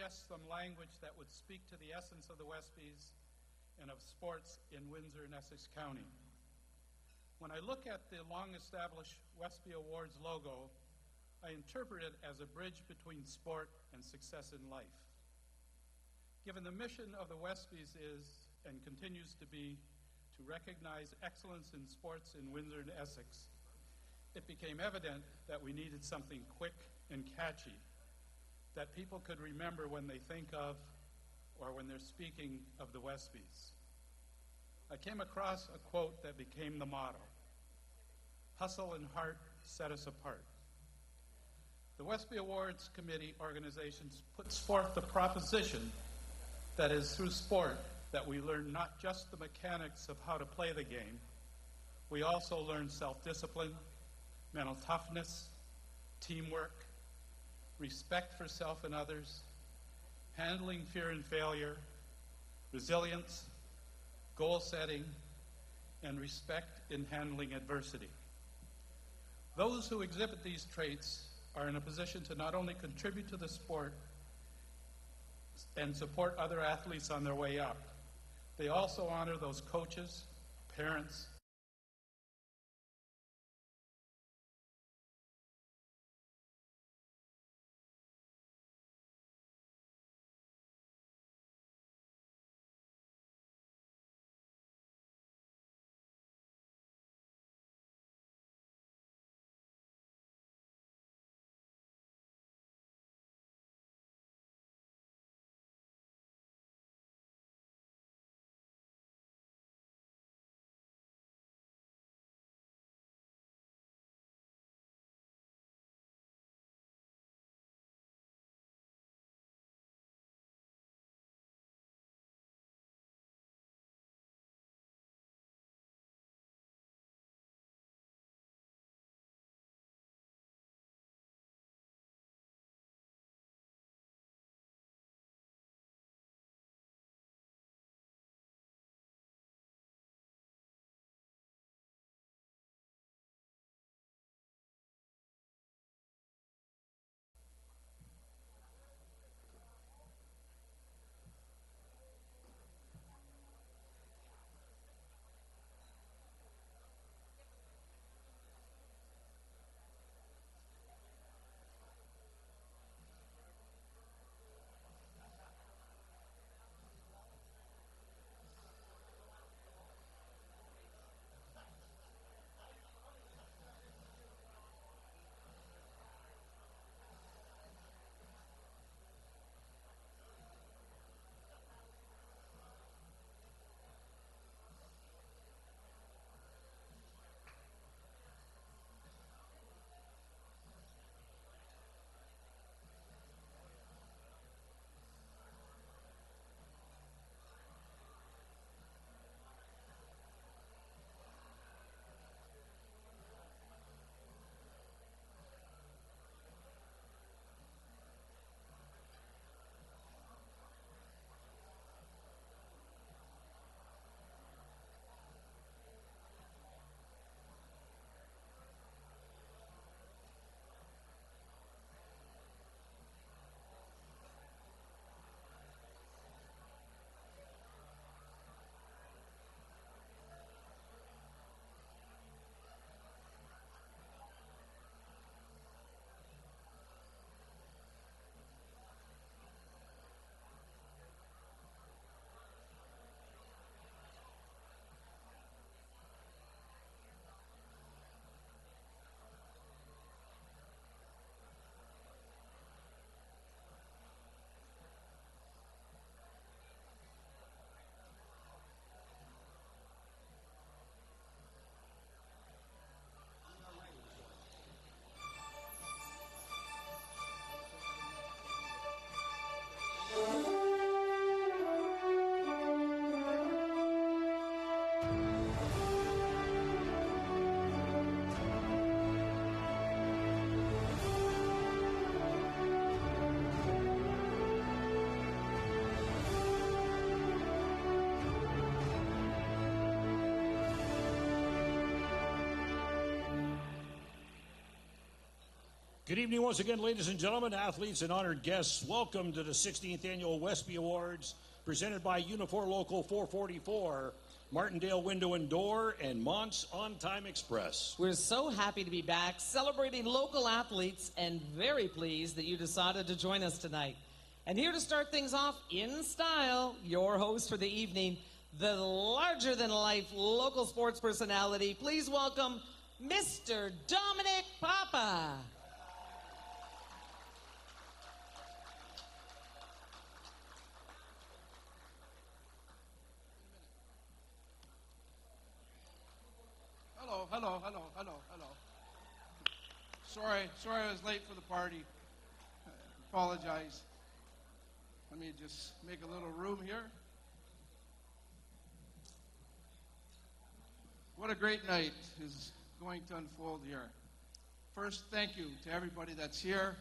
suggest some language that would speak to the essence of the WESPYs and of sports in Windsor and Essex County. When I look at the long-established WESPY Awards logo, I interpret it as a bridge between sport and success in life. Given the mission of the WESPYs is, and continues to be, to recognize excellence in sports in Windsor and Essex, it became evident that we needed something quick and catchy that people could remember when they think of or when they're speaking of the WESPYs. I came across a quote that became the motto: "Hustle and heart set us apart." The WESPY Awards Committee organizations puts forth the proposition that is through sport that we learn not just the mechanics of how to play the game, we also learn self-discipline, mental toughness, teamwork, respect for self and others, handling fear and failure, resilience, goal setting, and respect in handling adversity. Those who exhibit these traits are in a position to not only contribute to the sport and support other athletes on their way up, they also honor those coaches, parents, Good evening once again, ladies and gentlemen, athletes and honored guests. Welcome to the 16th Annual WESPY Awards, presented by Unifor Local 444, Martindale Window and Door, and Mont's On Time Express. We're so happy to be back celebrating local athletes and very pleased that you decided to join us tonight. And here to start things off in style, your host for the evening, the larger-than-life local sports personality. Please welcome Mr. Dominic Papa. Hello. Sorry I was late for the party. Apologize. Let me just make a little room here. What a great night is going to unfold here. First, thank you to everybody that's here.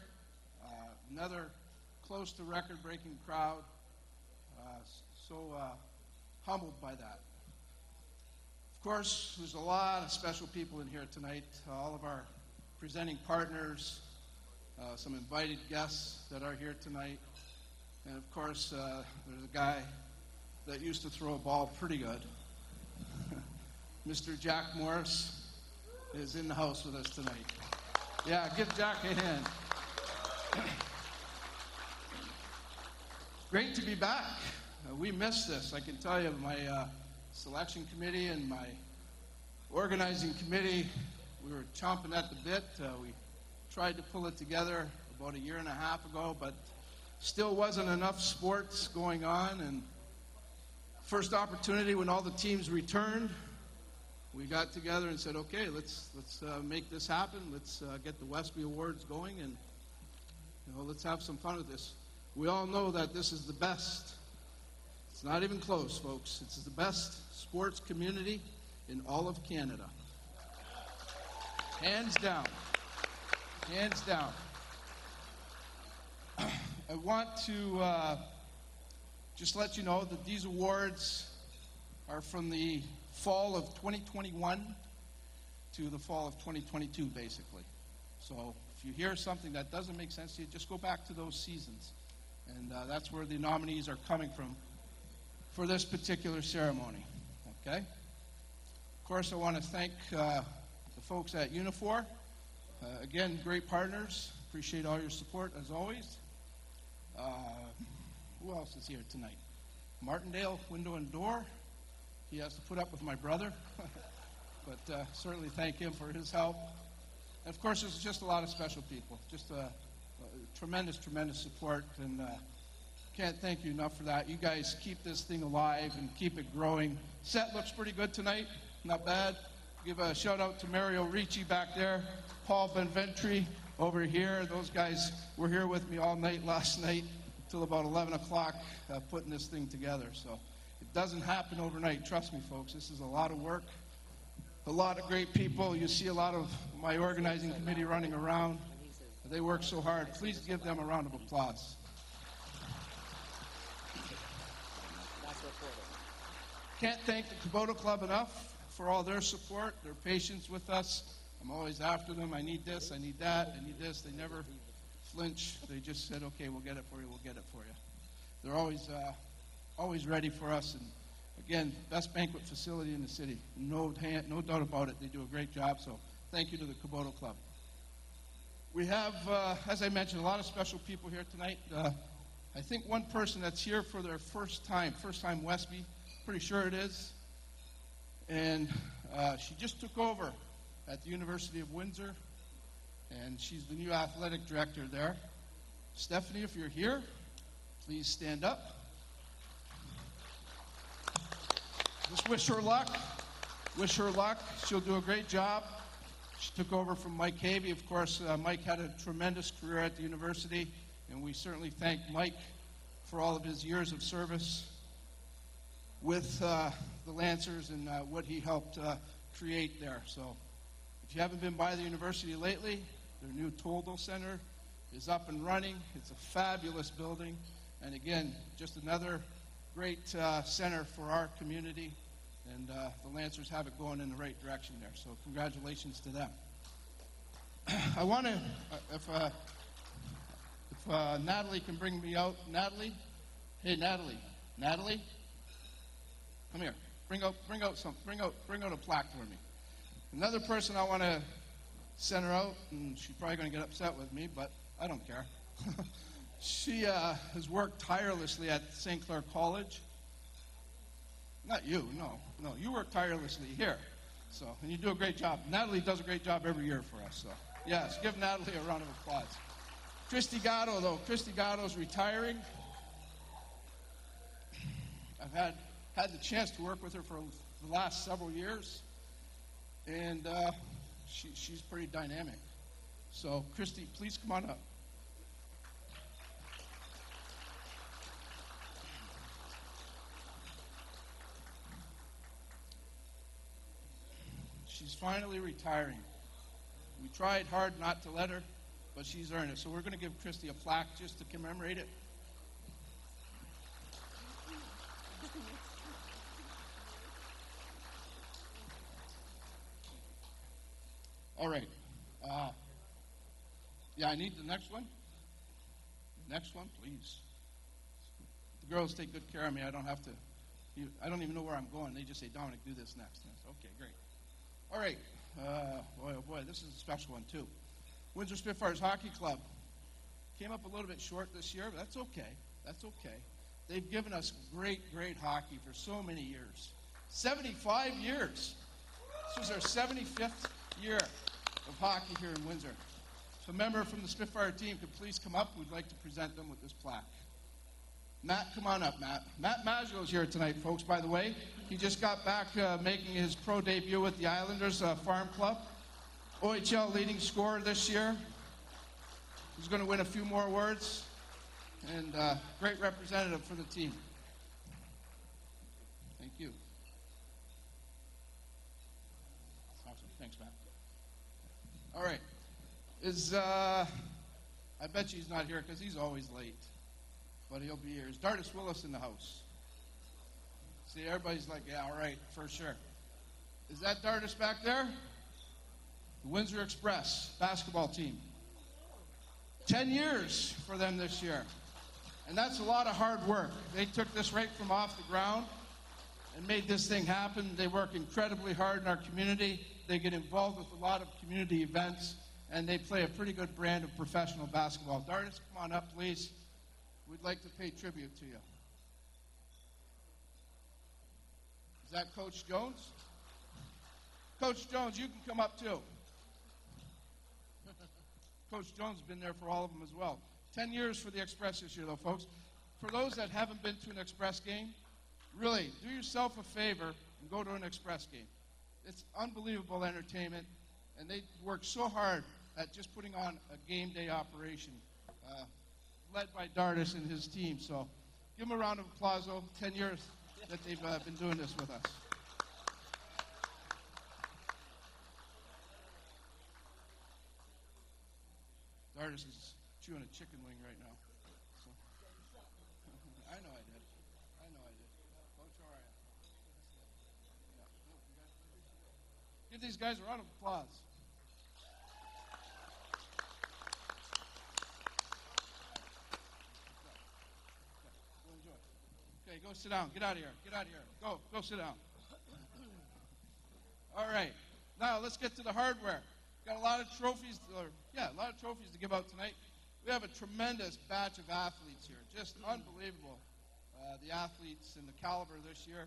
Another close to record-breaking crowd. So humbled by that. Of course, there's a lot of special people in here tonight. All of our presenting partners, some invited guests that are here tonight. And of course, there's a guy that used to throw a ball pretty good. Mr. Jack Morris is in the house with us tonight. Yeah, give Jack a hand. Great to be back. We missed this. I can tell you, my selection committee and my organizing committee, we were chomping at the bit. We tried to pull it together about a year and a half ago, but still wasn't enough sports going on. And first opportunity when all the teams returned, we got together and said, okay, let's make this happen. Let's get the WESPY Awards going, and let's have some fun with this. We all know that this is the best. It's not even close, folks. It's the best sports community in all of Canada. Hands down. Hands down. I want to just let you know that these awards are from the fall of 2021 to the fall of 2022, basically. So if you hear something that doesn't make sense to you, just go back to those seasons. And that's where the nominees are coming from for this particular ceremony. Okay? Of course, I want to thank the folks at Unifor. Again, great partners. Appreciate all your support, as always. Who else is here tonight? Martindale Window and Door. He has to put up with my brother. But certainly thank him for his help. And, of course, there's just a lot of special people. Just tremendous support. And can't thank you enough for that. You guys keep this thing alive and keep it growing. Set looks pretty good tonight. Not bad. Give a shout out to Mario Ricci back there. Paul Benventry over here. Those guys were here with me all night last night until about 11 o'clock putting this thing together. So it doesn't happen overnight. Trust me, folks. This is a lot of work. A lot of great people. You see a lot of my organizing committee running around. They work so hard. Please give them a round of applause. Can't thank the Caboto Club enough for all their support, their patience with us. I'm always after them. I need this, I need that, I need this. They never flinch. They just said, okay, we'll get it for you, we'll get it for you. They're always ready for us. And again, best banquet facility in the city. No doubt about it. They do a great job. So thank you to the Caboto Club. We have, as I mentioned, a lot of special people here tonight. I think one person that's here for their first time WESPY, pretty sure it is. And she just took over at the University of Windsor, and she's the new athletic director there. Stephanie, if you're here, please stand up. Just wish her luck. Wish her luck. She'll do a great job. She took over from Mike Havey. Of course, Mike had a tremendous career at the university, and we certainly thank Mike for all of his years of service with the Lancers and what he helped create there. So if you haven't been by the university lately, their new Toldo Center is up and running. It's a fabulous building. And again, just another great center for our community. And the Lancers have it going in the right direction there. So congratulations to them. I want to, if Natalie can bring me out. Natalie? Hey, Natalie. Natalie? Come here. Bring out a plaque for me. Another person I want to send her out, and she's probably going to get upset with me, but I don't care. She has worked tirelessly at St. Clair College. Not you, no. You work tirelessly here. So, and you do a great job. Natalie does a great job every year for us. So, yes, give Natalie a round of applause. Christy Gatto, though. Christy Gatto's retiring. I've had the chance to work with her for the last several years, and she's pretty dynamic. So, Christy, please come on up. She's finally retiring. We tried hard not to let her, but she's earned it. So we're going to give Christy a plaque just to commemorate it. All right. Yeah, I need the next one. Next one, please. The girls take good care of me. I don't have to. I don't even know where I'm going. They just say, Dominic, do this next. Okay, great. All right. Boy, oh boy, this is a special one, too. Windsor Spitfires Hockey Club came up a little bit short this year, but that's okay. That's okay. They've given us great, great hockey for so many years. 75 years. This was our 75th year of hockey here in Windsor. If a member from the Spitfire team could please come up, we'd like to present them with this plaque. Matt, come on up, Matt. Matt Maggio's here tonight, folks, by the way. He just got back making his pro debut with the Islanders Farm Club. OHL leading scorer this year. He's going to win a few more awards. And great representative for the team. Thank you. Awesome. Thanks, Matt. All right. I bet you he's not here because he's always late. But he'll be here. Is Dardis Willis in the house? See, everybody's like, yeah, all right, for sure. Is that Dardis back there? The Windsor Express basketball team. 10 years for them this year. And that's a lot of hard work. They took this right from off the ground and made this thing happen. They work incredibly hard in our community. They get involved with a lot of community events, and they play a pretty good brand of professional basketball. Dardis, come on up, please. We'd like to pay tribute to you. Is that Coach Jones? Coach Jones, you can come up too. Coach Jones has been there for all of them as well. 10 years for the Express this year, though, folks. For those that haven't been to an Express game, really, do yourself a favor and go to an Express game. It's unbelievable entertainment, and they work so hard at just putting on a game day operation. Led by Dardis and his team. So give them a round of applause, though. 10 years that they've been doing this with us. Dardis is chewing a chicken wing right now. So. I know I did. Coach, how are you? Give these guys a round of applause. Okay, go sit down. Get out of here. Go sit down. All right. Now let's get to the hardware. Got a lot of trophies to give out tonight. We have a tremendous batch of athletes here. Just unbelievable. The athletes and the caliber this year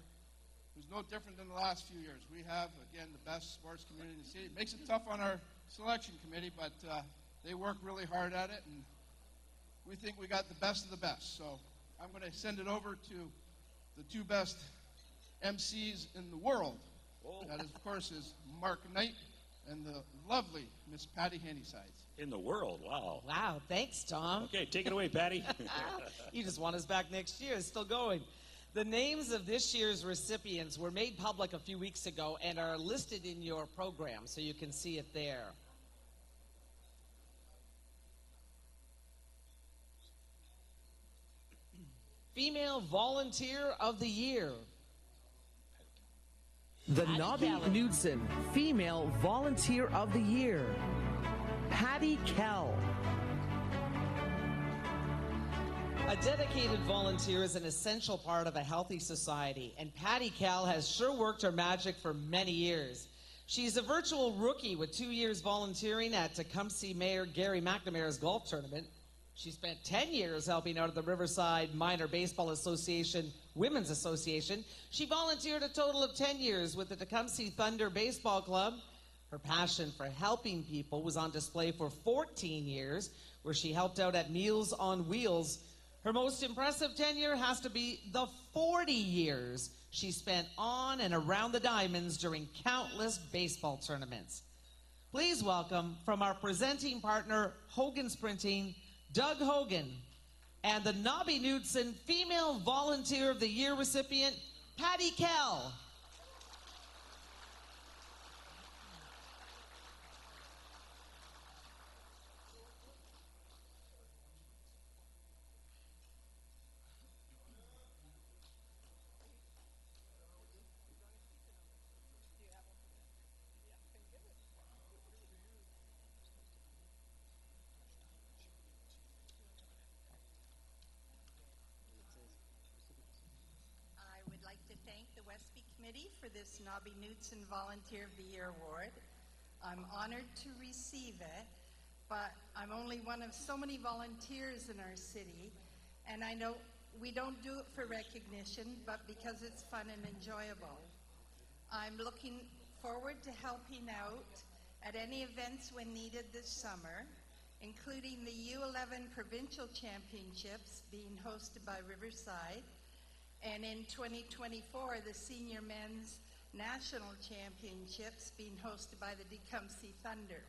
was no different than the last few years. We have, again, the best sports community in the city. It makes it tough on our selection committee, but they work really hard at it, and we think we got the best of the best. So I'm going to send it over to the two best MCs in the world. Whoa. That, of course, is Mark Knight and the lovely Miss Patty Handysides. In the world, wow. Wow, thanks, Tom. Okay, take it away, Patty. You just want us back next year. It's still going. The names of this year's recipients were made public a few weeks ago and are listed in your program, so you can see it there. Female Volunteer of the Year. The Nobby Knudsen Female Volunteer of the Year. Patty Kell. A dedicated volunteer is an essential part of a healthy society, and Patty Kell has sure worked her magic for many years. She's a virtual rookie with 2 years volunteering at Tecumseh Mayor Gary McNamara's golf tournament. She spent 10 years helping out at the Riverside Minor Baseball Association, Women's Association. She volunteered a total of 10 years with the Tecumseh Thunder Baseball Club. Her passion for helping people was on display for 14 years, where she helped out at Meals on Wheels. Her most impressive tenure has to be the 40 years she spent on and around the diamonds during countless baseball tournaments. Please welcome, from our presenting partner, Hogan Sprinting, Doug Hogan, and the Nobby Knudsen Female Volunteer of the Year recipient, Patty Kell. For this Nobby Knudsen Volunteer of the Year Award. I'm honored to receive it, but I'm only one of so many volunteers in our city, and I know we don't do it for recognition, but because it's fun and enjoyable. I'm looking forward to helping out at any events when needed this summer, including the U11 Provincial Championships being hosted by Riverside, and in 2024, the Senior Men's National Championships being hosted by the Tecumseh Thunder.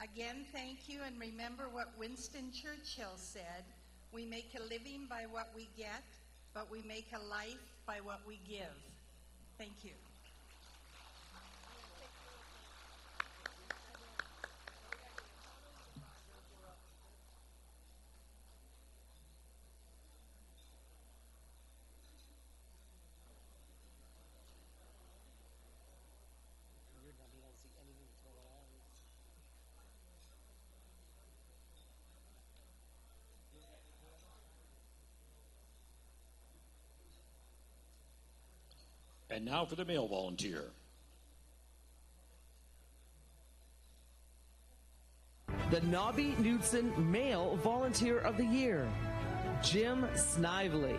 Again, thank you, and remember what Winston Churchill said, we make a living by what we get, but we make a life by what we give. Thank you. And now for the male volunteer. The Nobby Knudsen Male Volunteer of the Year, Jim Snively.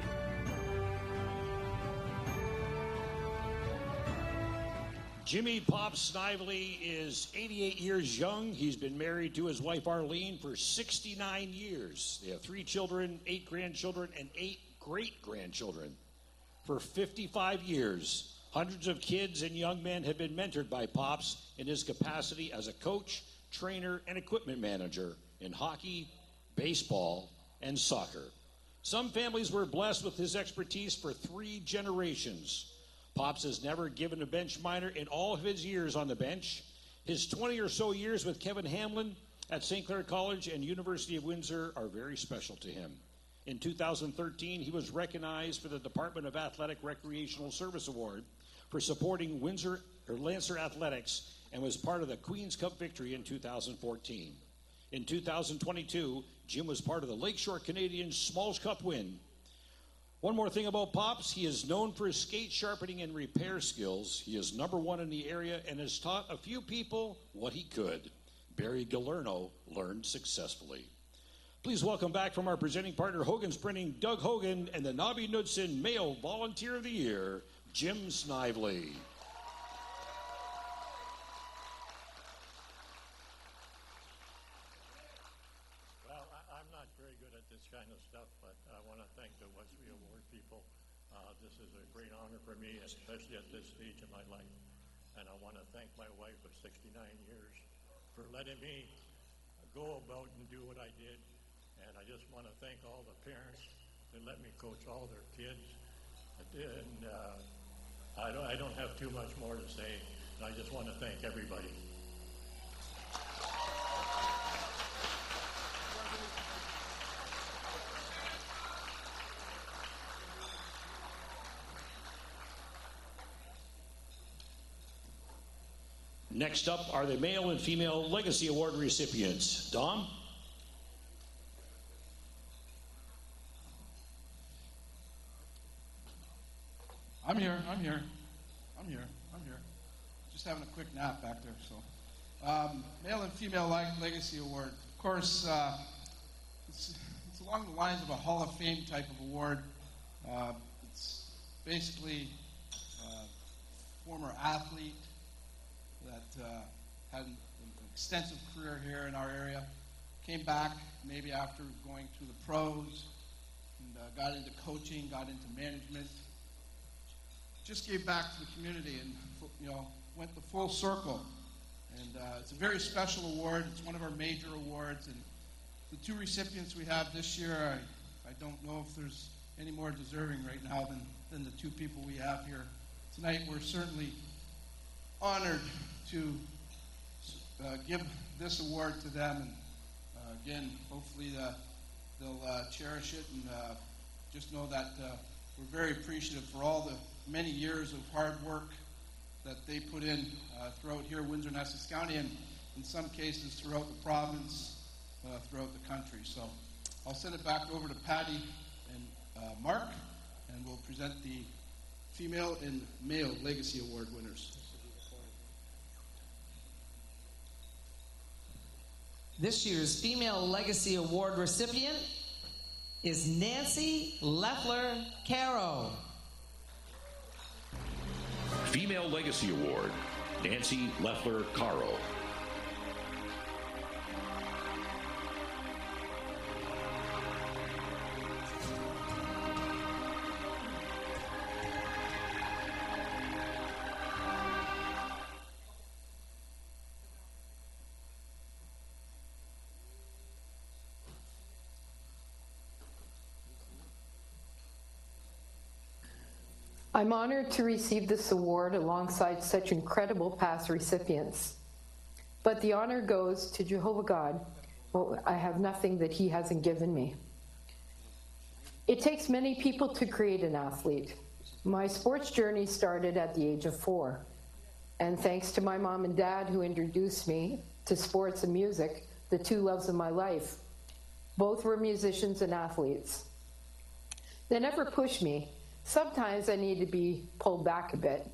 Jimmy Pop Snively is 88 years young. He's been married to his wife Arlene for 69 years. They have 3 children, 8 grandchildren, and 8 great-grandchildren. For 55 years, hundreds of kids and young men have been mentored by Pops in his capacity as a coach, trainer, and equipment manager in hockey, baseball, and soccer. Some families were blessed with his expertise for 3 generations. Pops has never given a bench minor in all of his years on the bench. His 20 or so years with Kevin Hamlin at St. Clair College and University of Windsor are very special to him. In 2013, he was recognized for the Department of Athletic Recreational Service Award for supporting Lancer Athletics and was part of the Queen's Cup victory in 2014. In 2022, Jim was part of the Lakeshore Canadians Smalls Cup win. One more thing about Pops, he is known for his skate sharpening and repair skills. He is #1 in the area and has taught a few people what he could. Barry Galerno learned successfully. Please welcome back from our presenting partner, Hogan Sprinting, Doug Hogan, and the Nobby Knudsen Male Volunteer of the Year, Jim Snively. Well, I'm not very good at this kind of stuff, but I want to thank the WESPY Award people. This is a great honor for me, especially at this stage of my life. And I want to thank my wife of 69 years for letting me go about and do what I did. And I just want to thank all the parents that let me coach all their kids. And I don't have too much more to say. I just want to thank everybody. Next up are the Male and Female Legacy Award recipients. Dom? I'm here. Just having a quick nap back there. So, Male and Female Legacy Award. Of course, it's along the lines of a Hall of Fame type of award. It's basically a former athlete that had an extensive career here in our area, came back maybe after going to the pros, and got into coaching, got into management, just gave back to the community and, went the full circle. And it's a very special award. It's one of our major awards. And the two recipients we have this year, I don't know if there's any more deserving right now than the two people we have here tonight. We're certainly honored to give this award to them. And again, hopefully they'll cherish it and just know that we're very appreciative for all the many years of hard work that they put in throughout here, Windsor and Essex County, and in some cases throughout the province, throughout the country. So I'll send it back over to Patty and Mark, and we'll present the Female and Male Legacy Award winners. This year's Female Legacy Award recipient is Nancy Leffler Caro. Female Legacy Award, Nancy Leffler Caro. I'm honored to receive this award alongside such incredible past recipients. But the honor goes to Jehovah God. Well, I have nothing that He hasn't given me. It takes many people to create an athlete. My sports journey started at the age of 4. And thanks to my mom and dad who introduced me to sports and music, the two loves of my life. Both were musicians and athletes. They never pushed me. Sometimes I need to be pulled back a bit.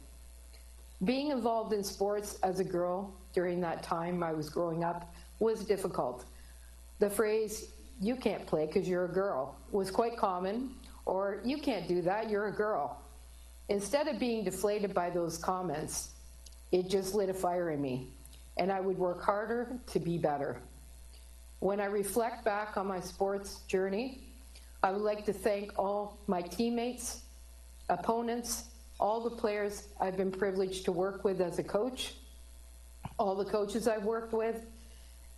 Being involved in sports as a girl during that time I was growing up was difficult. The phrase, "you can't play because you're a girl," was quite common, or "you can't do that, you're a girl." Instead of being deflated by those comments, it just lit a fire in me, and I would work harder to be better. When I reflect back on my sports journey, I would like to thank all my teammates, opponents, all the players I've been privileged to work with as a coach, all the coaches I've worked with,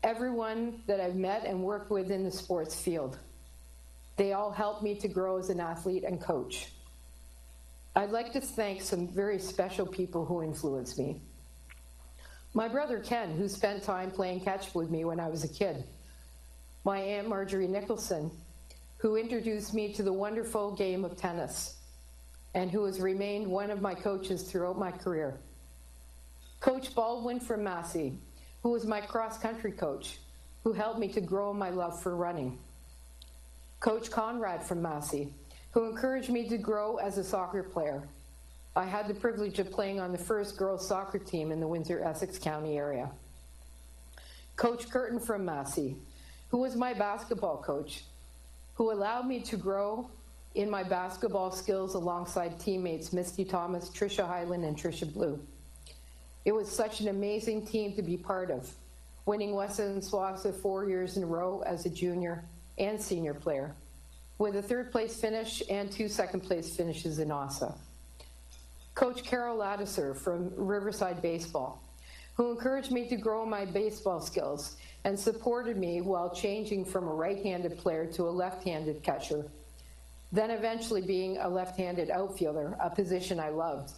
everyone that I've met and worked with in the sports field. They all helped me to grow as an athlete and coach. I'd like to thank some very special people who influenced me. My brother Ken, who spent time playing catch with me when I was a kid. My Aunt Marjorie Nicholson, who introduced me to the wonderful game of tennis, and who has remained one of my coaches throughout my career. Coach Baldwin from Massey, who was my cross-country coach, who helped me to grow my love for running. Coach Conrad from Massey, who encouraged me to grow as a soccer player. I had the privilege of playing on the first girls soccer team in the Windsor-Essex County area. Coach Curtin from Massey, who was my basketball coach, who allowed me to grow in my basketball skills alongside teammates Misty Thomas, Tricia Hyland, and Tricia Blue. It was such an amazing team to be part of, winning Western Swassa 4 years in a row as a junior and senior player, with a 3rd place finish and 2 second place finishes in OSSA. Coach Carol Laddiser from Riverside Baseball, who encouraged me to grow my baseball skills and supported me while changing from a right-handed player to a left-handed catcher, then eventually being a left-handed outfielder, a position I loved.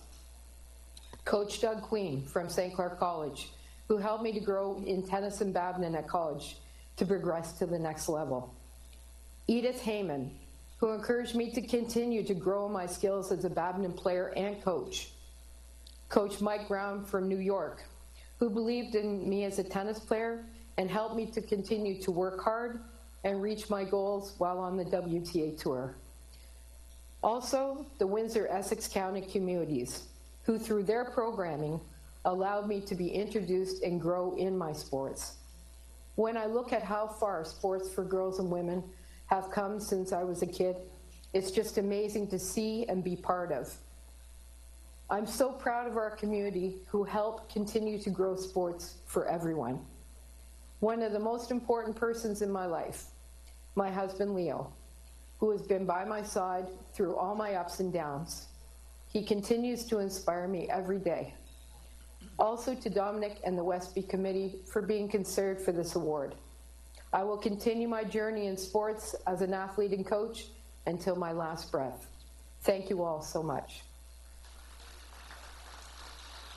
Coach Doug Queen from St. Clair College, who helped me to grow in tennis and badminton at college to progress to the next level. Edith Heyman, who encouraged me to continue to grow my skills as a badminton player and coach. Coach Mike Brown from New York, who believed in me as a tennis player and helped me to continue to work hard and reach my goals while on the WTA Tour. Also, the Windsor-Essex County communities, who through their programming allowed me to be introduced and grow in my sports. When I look at how far sports for girls and women have come since I was a kid, it's just amazing to see and be part of. I'm so proud of our community who help continue to grow sports for everyone. One of the most important persons in my life, my husband Leo, who has been by my side through all my ups and downs. He continues to inspire me every day. Also to Dominic and the WESPY Committee for being considered for this award. I will continue my journey in sports as an athlete and coach until my last breath. Thank you all so much.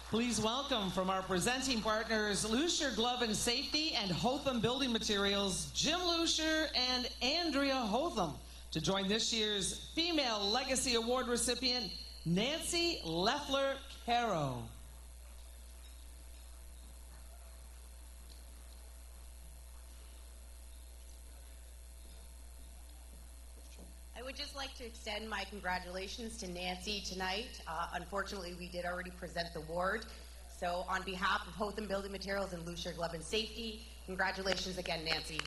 Please welcome from our presenting partners, Lucier Glove and Safety and Hotham Building Materials, Jim Lucier and Andrea Hotham, to join this year's Female Legacy Award recipient, Nancy Leffler-Caro. I would just like to extend my congratulations to Nancy tonight. Unfortunately, we did already present the award. So on behalf of Hotham Building Materials and Lucier Glove and Safety, congratulations again, Nancy.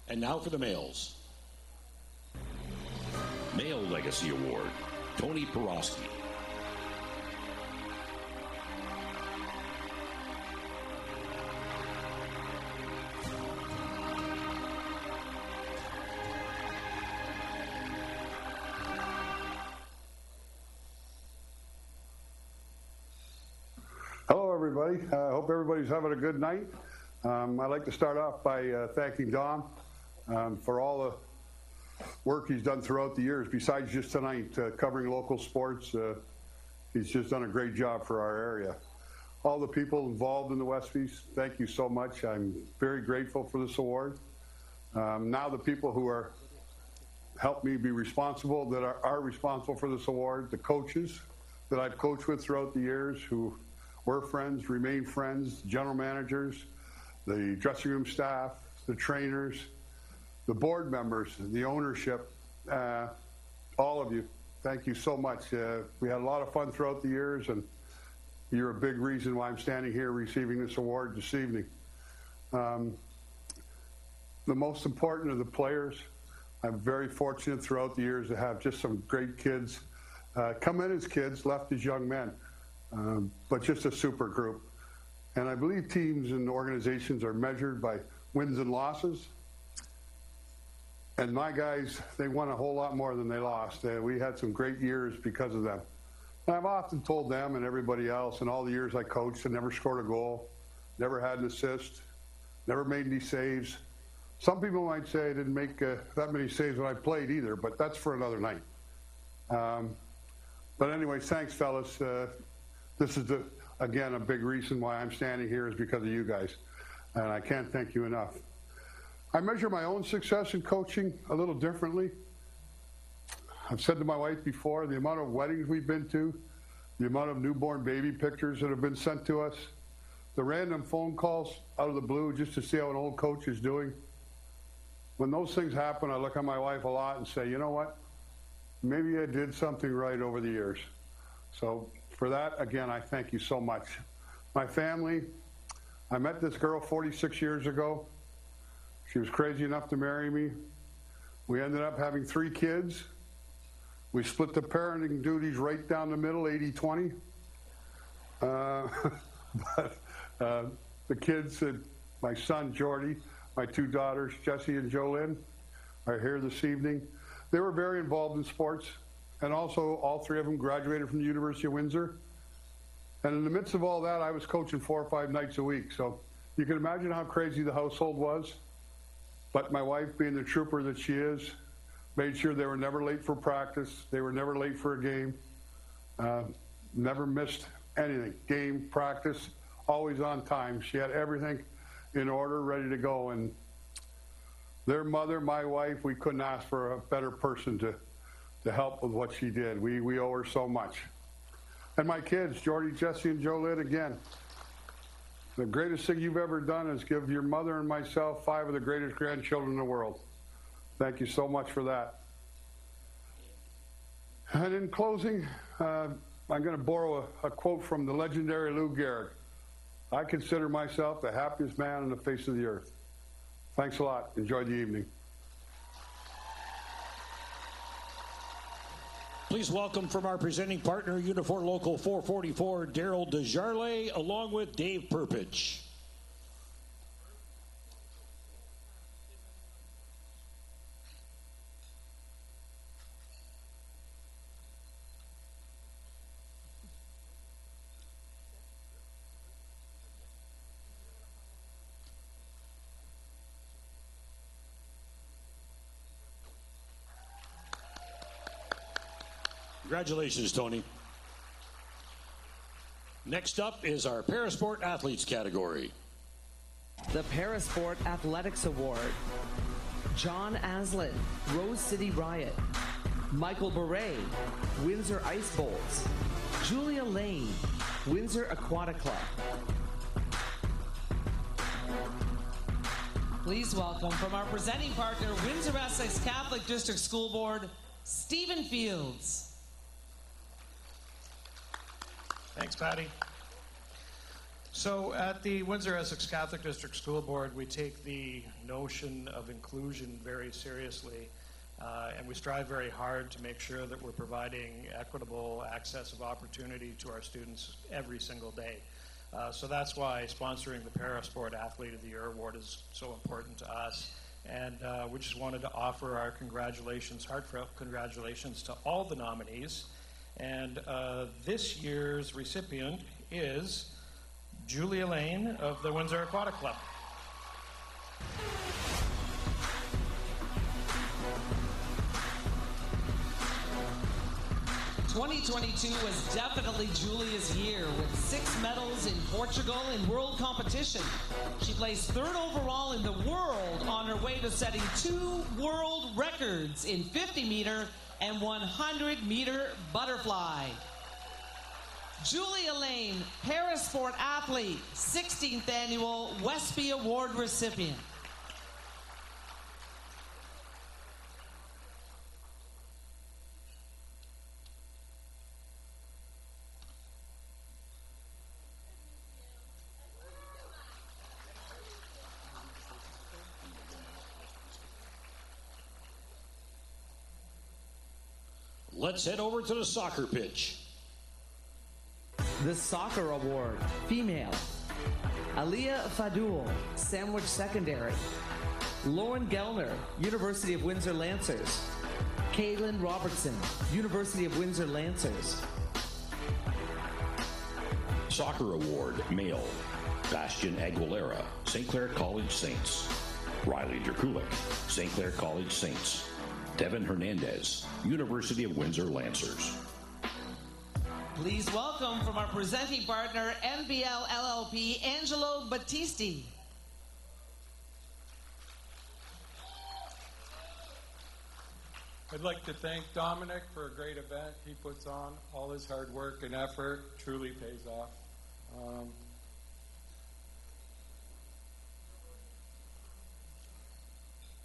And now for the males. Male Legacy Award, Tony Porosky. Hello, everybody. I hope everybody's having a good night. I'd like to start off by thanking Dom for all the work he's done throughout the years, besides just tonight, covering local sports. He's just done a great job for our area. All the people involved in the WESPYs, thank you so much. I'm very grateful for this award. Now the people who are helped me be responsible, that are responsible for this award, the coaches that I've coached with throughout the years, who were friends, remain friends, general managers, the dressing room staff, the trainers, the board members, the ownership, all of you, thank you so much. We had a lot of fun throughout the years, and you're a big reason why I'm standing here receiving this award this evening. The most important of the players, I'm very fortunate throughout the years to have just some great kids come in as kids, left as young men, but just a super group. And I believe teams and organizations are measured by wins and losses. And my guys, they won a whole lot more than they lost. We had some great years because of them. And I've often told them and everybody else in all the years I coached, I never scored a goal, never had an assist, never made any saves. Some people might say I didn't make that many saves when I played either, but that's for another night. But anyways, thanks, fellas. This is, again, a big reason why I'm standing here is because of you guys. And I can't thank you enough. I measure my own success in coaching a little differently. I've said to my wife before, the amount of weddings we've been to, the amount of newborn baby pictures that have been sent to us, the random phone calls out of the blue just to see how an old coach is doing. When those things happen, I look at my wife a lot and say, you know what? Maybe I did something right over the years. So for that, again, I thank you so much. My family, I met this girl 46 years ago. She was crazy enough to marry me. We ended up having 3 kids. We split the parenting duties right down the middle, 80-20. But the kids, my son, Jordy, my 2 daughters, Jessie and Jolynn, are here this evening. They were very involved in sports. and also all three of them graduated from the University of Windsor. And in the midst of all that, I was coaching 4 or 5 nights a week. So you can imagine how crazy the household was. But my wife, being the trooper that she is, made sure they were never late for practice. They were never late for a game. Never missed anything. Game, practice, always on time. She had everything in order, ready to go. And their mother, my wife, we couldn't ask for a better person to help with what she did. We owe her so much. And my kids, Jordy, Jesse, and Jolette, again, the greatest thing you've ever done is give your mother and myself 5 of the greatest grandchildren in the world. Thank you so much for that. And in closing, I'm going to borrow a quote from the legendary Lou Gehrig. I consider myself the happiest man on the face of the earth. Thanks a lot. Enjoy the evening. Please welcome from our presenting partner, Unifor Local 444, Daryl Desjarlais, along with Dave Perpich. Congratulations, Tony. Next up is our Parasport Athletes category. The Parasport Athletics Award. John Aslin, Rose City Riot. Michael Beret, Windsor Ice Bolts. Julia Lane, Windsor Aquatic Club. Please welcome from our presenting partner, Windsor Essex Catholic District School Board, Stephen Fields. Thanks, Patty. So at the Windsor Essex Catholic District School Board, we take the notion of inclusion very seriously, and we strive very hard to make sure that we're providing equitable access of opportunity to our students every single day. So that's why sponsoring the Parasport Athlete of the Year Award is so important to us. And we just wanted to offer our congratulations, heartfelt congratulations to all the nominees. And this year's recipient is Julia Lane of the Windsor Aquatic Club. 2022 was definitely Julia's year with 6 medals in Portugal in world competition. She placed 3rd overall in the world on her way to setting 2 world records in 50-meter and 100-meter butterfly. Julia Lane, Parasport Athlete, 16th Annual WESPY Award recipient. Let's head over to the soccer pitch. The Soccer Award, female. Aliyah Fadul, Sandwich Secondary. Lauren Gellner, University of Windsor Lancers. Kaylin Robertson, University of Windsor Lancers. Soccer Award, male. Bastian Aguilera, St. Clair College Saints. Riley Drakulik, St. Clair College Saints. Devin Hernandez, University of Windsor Lancers. Please welcome from our presenting partner, NBL LLP, Angelo Battisti. I'd like to thank Dominic for a great event he puts on. All his hard work and effort truly pays off.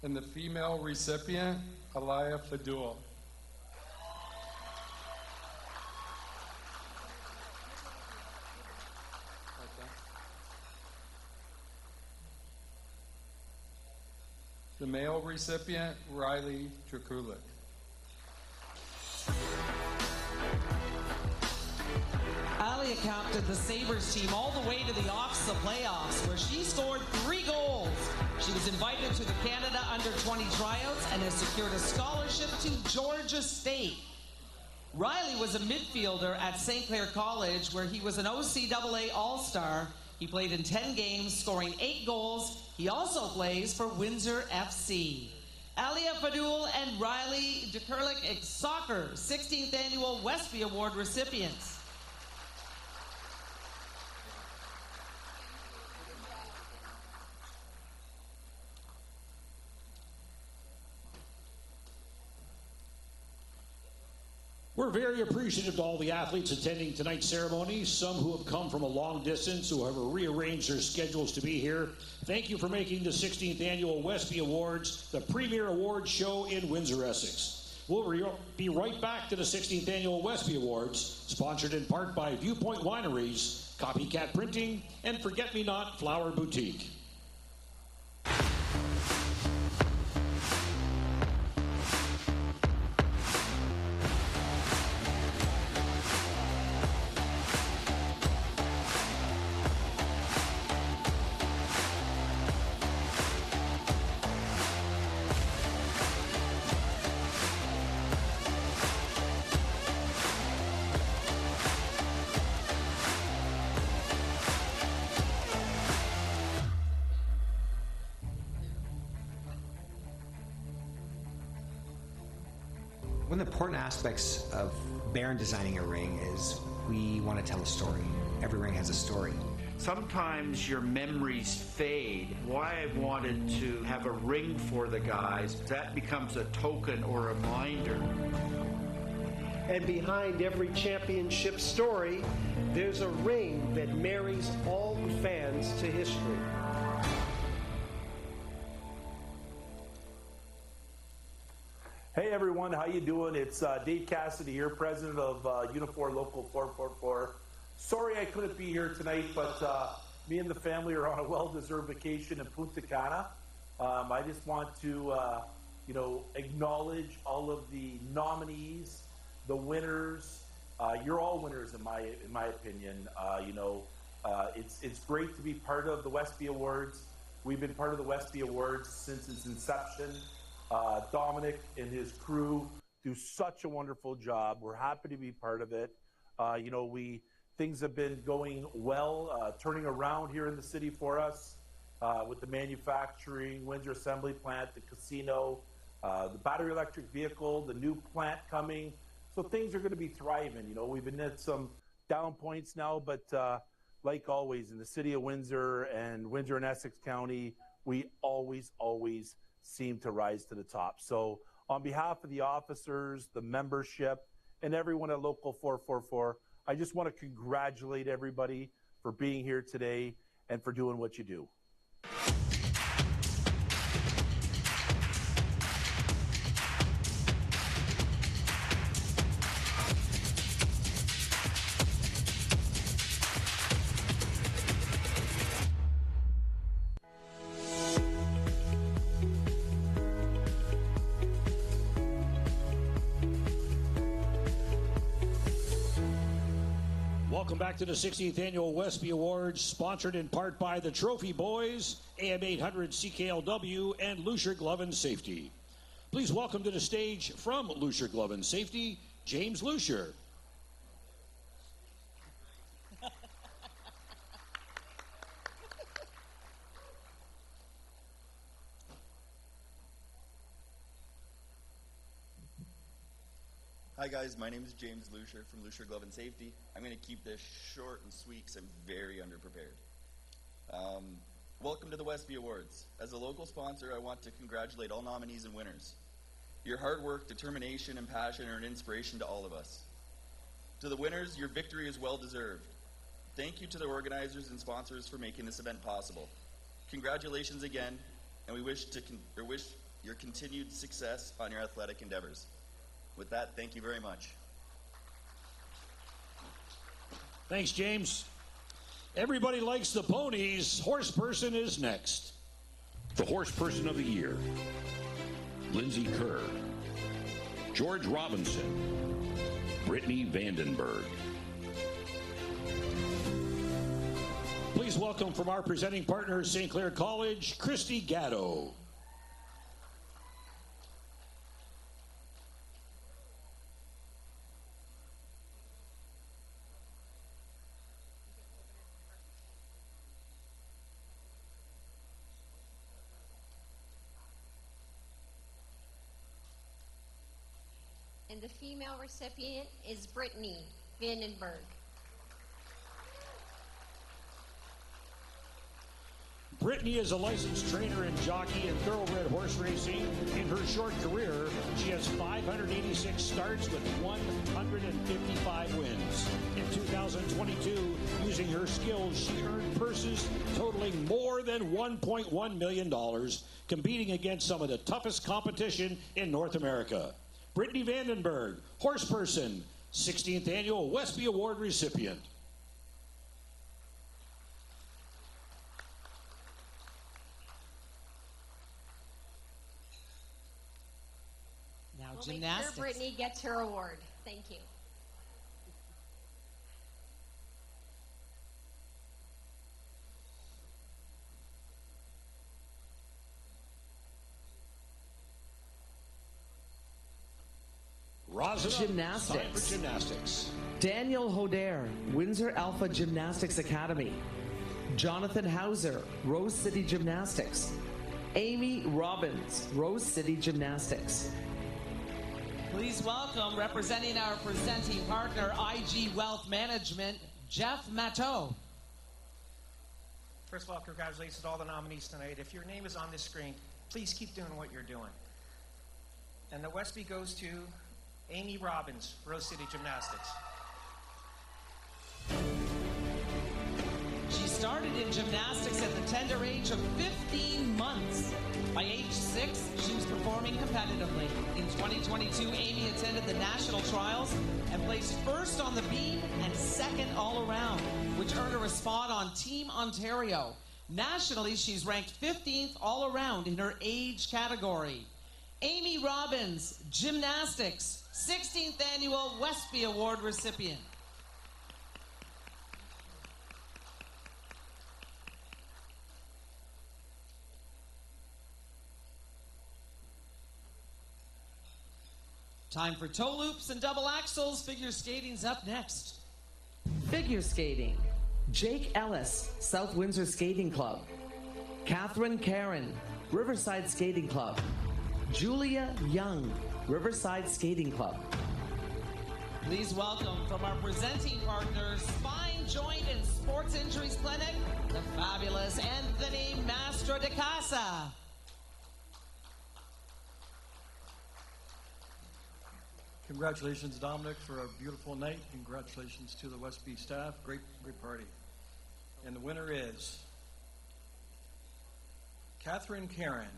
And the female recipient, Aliyah Fadul. The male recipient, Riley Drakulik. Aliyah captained the Sabres team all the way to the OFSA playoffs, where she scored 3 goals. She was invited to the Canada Under-20 tryouts and has secured a scholarship to Georgia State. Riley was a midfielder at St. Clair College, where he was an OCAA All-Star. He played in 10 games, scoring 8 goals. He also plays for Windsor FC. Alia Fadul and Riley DeKerlik, soccer 16th Annual WESPY Award recipients. We're very appreciative to all the athletes attending tonight's ceremony, some who have come from a long distance, who have rearranged their schedules to be here. Thank you for making the 16th Annual WESPY Awards the premier awards show in Windsor, Essex. We'll be right back to the 16th Annual WESPY Awards, sponsored in part by Viewpoint Wineries, Copycat Printing, and Forget Me Not Flower Boutique. One of the important aspects of Baron designing a ring is we want to tell a story. Every ring has a story. Sometimes your memories fade. Why I wanted to have a ring for the guys, that becomes a token or a reminder. And behind every championship story, there's a ring that marries all the fans to history. Hey everyone, how you doing? It's Dave Cassidy here, president of Unifor Local 444. Sorry I couldn't be here tonight, but me and the family are on a well-deserved vacation in Punta Cana. I just want to, acknowledge all of the nominees, the winners. You're all winners in my opinion. It's great to be part of the WESPY Awards. We've been part of the WESPY Awards since its inception. Dominic and his crew do such a wonderful job. We're happy to be part of it. Things have been going well, turning around here in the city for us with the manufacturing, Windsor Assembly Plant, the casino, the battery electric vehicle, the new plant coming. So things are going to be thriving. We've been at some down points now, but like always in the city of Windsor and Windsor and Essex County, we always seem to rise to the top. So on behalf of the officers, the membership, and everyone at Local 444, I just want to congratulate everybody for being here today and for doing what you do. Welcome back to the 16th Annual WESPY Awards, sponsored in part by the Trophy Boys, AM 800 CKLW, and Lucier Glove and Safety. Please welcome to the stage from Lucier Glove and Safety, James Lucier. Hi guys, my name is James Lucier from Lucier Glove and Safety. I'm going to keep this short and sweet because I'm very underprepared. Welcome to the WESPY Awards. As a local sponsor, I want to congratulate all nominees and winners. Your hard work, determination, and passion are an inspiration to all of us. To the winners, your victory is well deserved. Thank you to the organizers and sponsors for making this event possible. Congratulations again, and we wish your continued success on your athletic endeavors. With that, thank you very much. Thanks, James. Everybody likes the ponies. Horse person is next. The Horse Person of the Year, Lindsay Kerr, George Robinson, Brittany Vandenberg. Please welcome from our presenting partner, St. Clair College, Christy Gatto. the female recipient is Brittany Vandenberg. Brittany is a licensed trainer and jockey in thoroughbred horse racing. In her short career, she has 586 starts with 155 wins. In 2022, using her skills, she earned purses totaling more than $1.1 million, competing against some of the toughest competition in North America. Brittany Vandenberg, horseperson, 16th Annual WESPY Award recipient. Now, We'll gymnastics. make sure Brittany gets her award. Thank you. Gymnastics. Time for gymnastics. Daniel Hodare, Windsor Alpha Gymnastics Academy. Jonathan Hauser, Rose City Gymnastics. Amy Robbins, Rose City Gymnastics. Please welcome, representing our presenting partner, IG Wealth Management, Jeff Matteau. First of all, congratulations to all the nominees tonight. If your name is on this screen, please keep doing what you're doing. And the WESPY goes to Amy Robbins, Rose City Gymnastics. She started in gymnastics at the tender age of 15 months. By age 6, she was performing competitively. In 2022, Amy attended the national trials and placed first on the beam and second all around, which earned her a spot on Team Ontario. Nationally, she's ranked 15th all around in her age category. Amy Robbins, Gymnastics, 16th Annual WESPY Award recipient. Time for toe loops and double axels. Figure skating's up next. Figure skating. Jake Ellis, South Windsor Skating Club. Catherine Karen, Riverside Skating Club. Julia Young, Riverside Skating Club. Please welcome from our presenting partners, Spine, Joint, and Sports Injuries Clinic, the fabulous Anthony Mastro de Casa. Congratulations, Dominic, for a beautiful night. Congratulations to the WESPY staff. Great party. And the winner is Catherine Karen.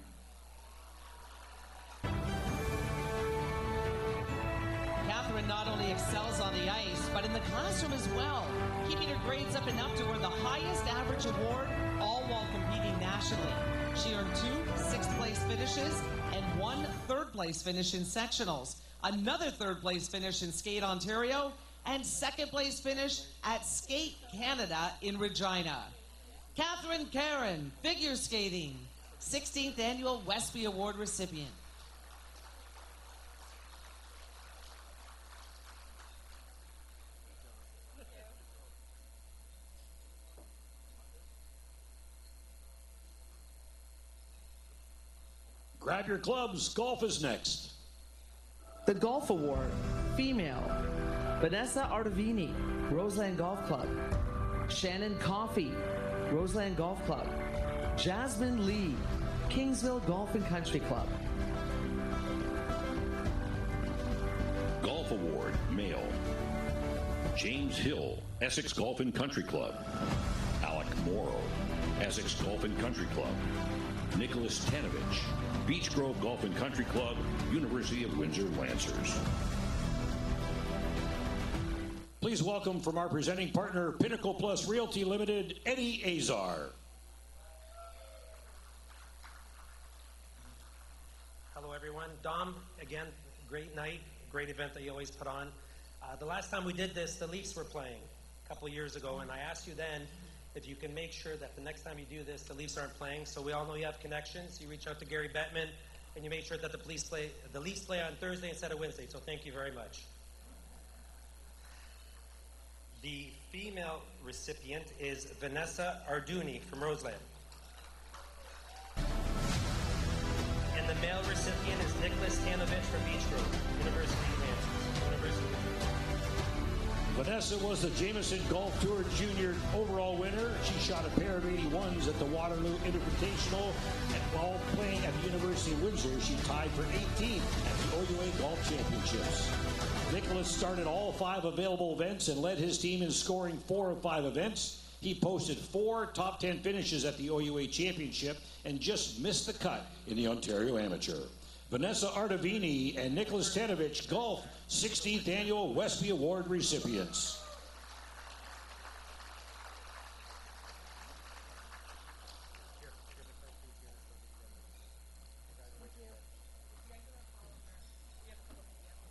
Catherine not only excels on the ice, but in the classroom as well, keeping her grades up enough to earn the highest average award, all while competing nationally. She earned 2 sixth-place finishes and 1 third-place finish in sectionals, another third-place finish in Skate Ontario, and second-place finish at Skate Canada in Regina. Catherine Karen, figure skating, 16th Annual WESPY Award recipient. Grab your clubs. Golf is next. The Golf Award, female. Vanessa Artavini, Roseland Golf Club. Shannon Coffey, Roseland Golf Club. Jasmine Lee, Kingsville Golf and Country Club. Golf Award, male. James Hill, Essex Golf and Country Club. Alec Morrow, Essex Golf and Country Club. Nicholas Tanovich, Beach Grove Golf and Country Club, University of Windsor Lancers. Please welcome from our presenting partner, Pinnacle Plus Realty Limited, Eddie Azar. Hello, everyone. Dom, again, great night, great event that you always put on. The last time we did this, the Leafs were playing a couple of years ago, and I asked you then if you can make sure that the next time you do this, the Leafs aren't playing. So we all know you have connections. You reach out to Gary Bettman, and you make sure that the Leafs play on Thursday instead of Wednesday. So thank you very much. The female recipient is Vanessa Arduni from Roseland. And the male recipient is Nicholas Tanovich from Beach Grove, University of Lancers. every single year. Vanessa was the Jameson Golf Tour Junior overall winner. She shot a pair of 81s at the Waterloo Invitational, and while playing at the University of Windsor, she tied for 18th at the OUA Golf Championships. Nicholas started all 5 available events and led his team in scoring 4 of 5 events. He posted 4 top 10 finishes at the OUA Championship and just missed the cut in the Ontario Amateur. Vanessa Artavini and Nicholas Tenovich, golf 16th Annual WESPY Award recipients.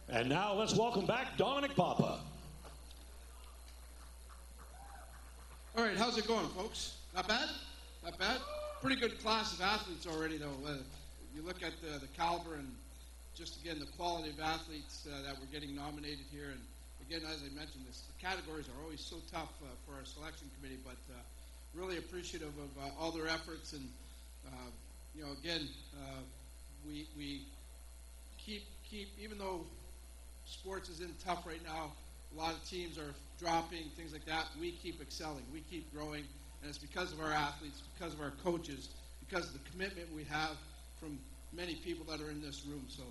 And now let's welcome back Dominic Papa. All right, how's it going, folks? Not bad? Not bad? Pretty good class of athletes already, though. You look at the caliber and just, again, the quality of athletes that we're getting nominated here. And, again, as I mentioned, the categories are always so tough for our selection committee, but really appreciative of all their efforts. And, again, we keep, even though sports is in tough right now, a lot of teams are dropping, things like that. We keep excelling. We keep growing. And it's because of our athletes, because of our coaches, because of the commitment we have from many people that are in this room. So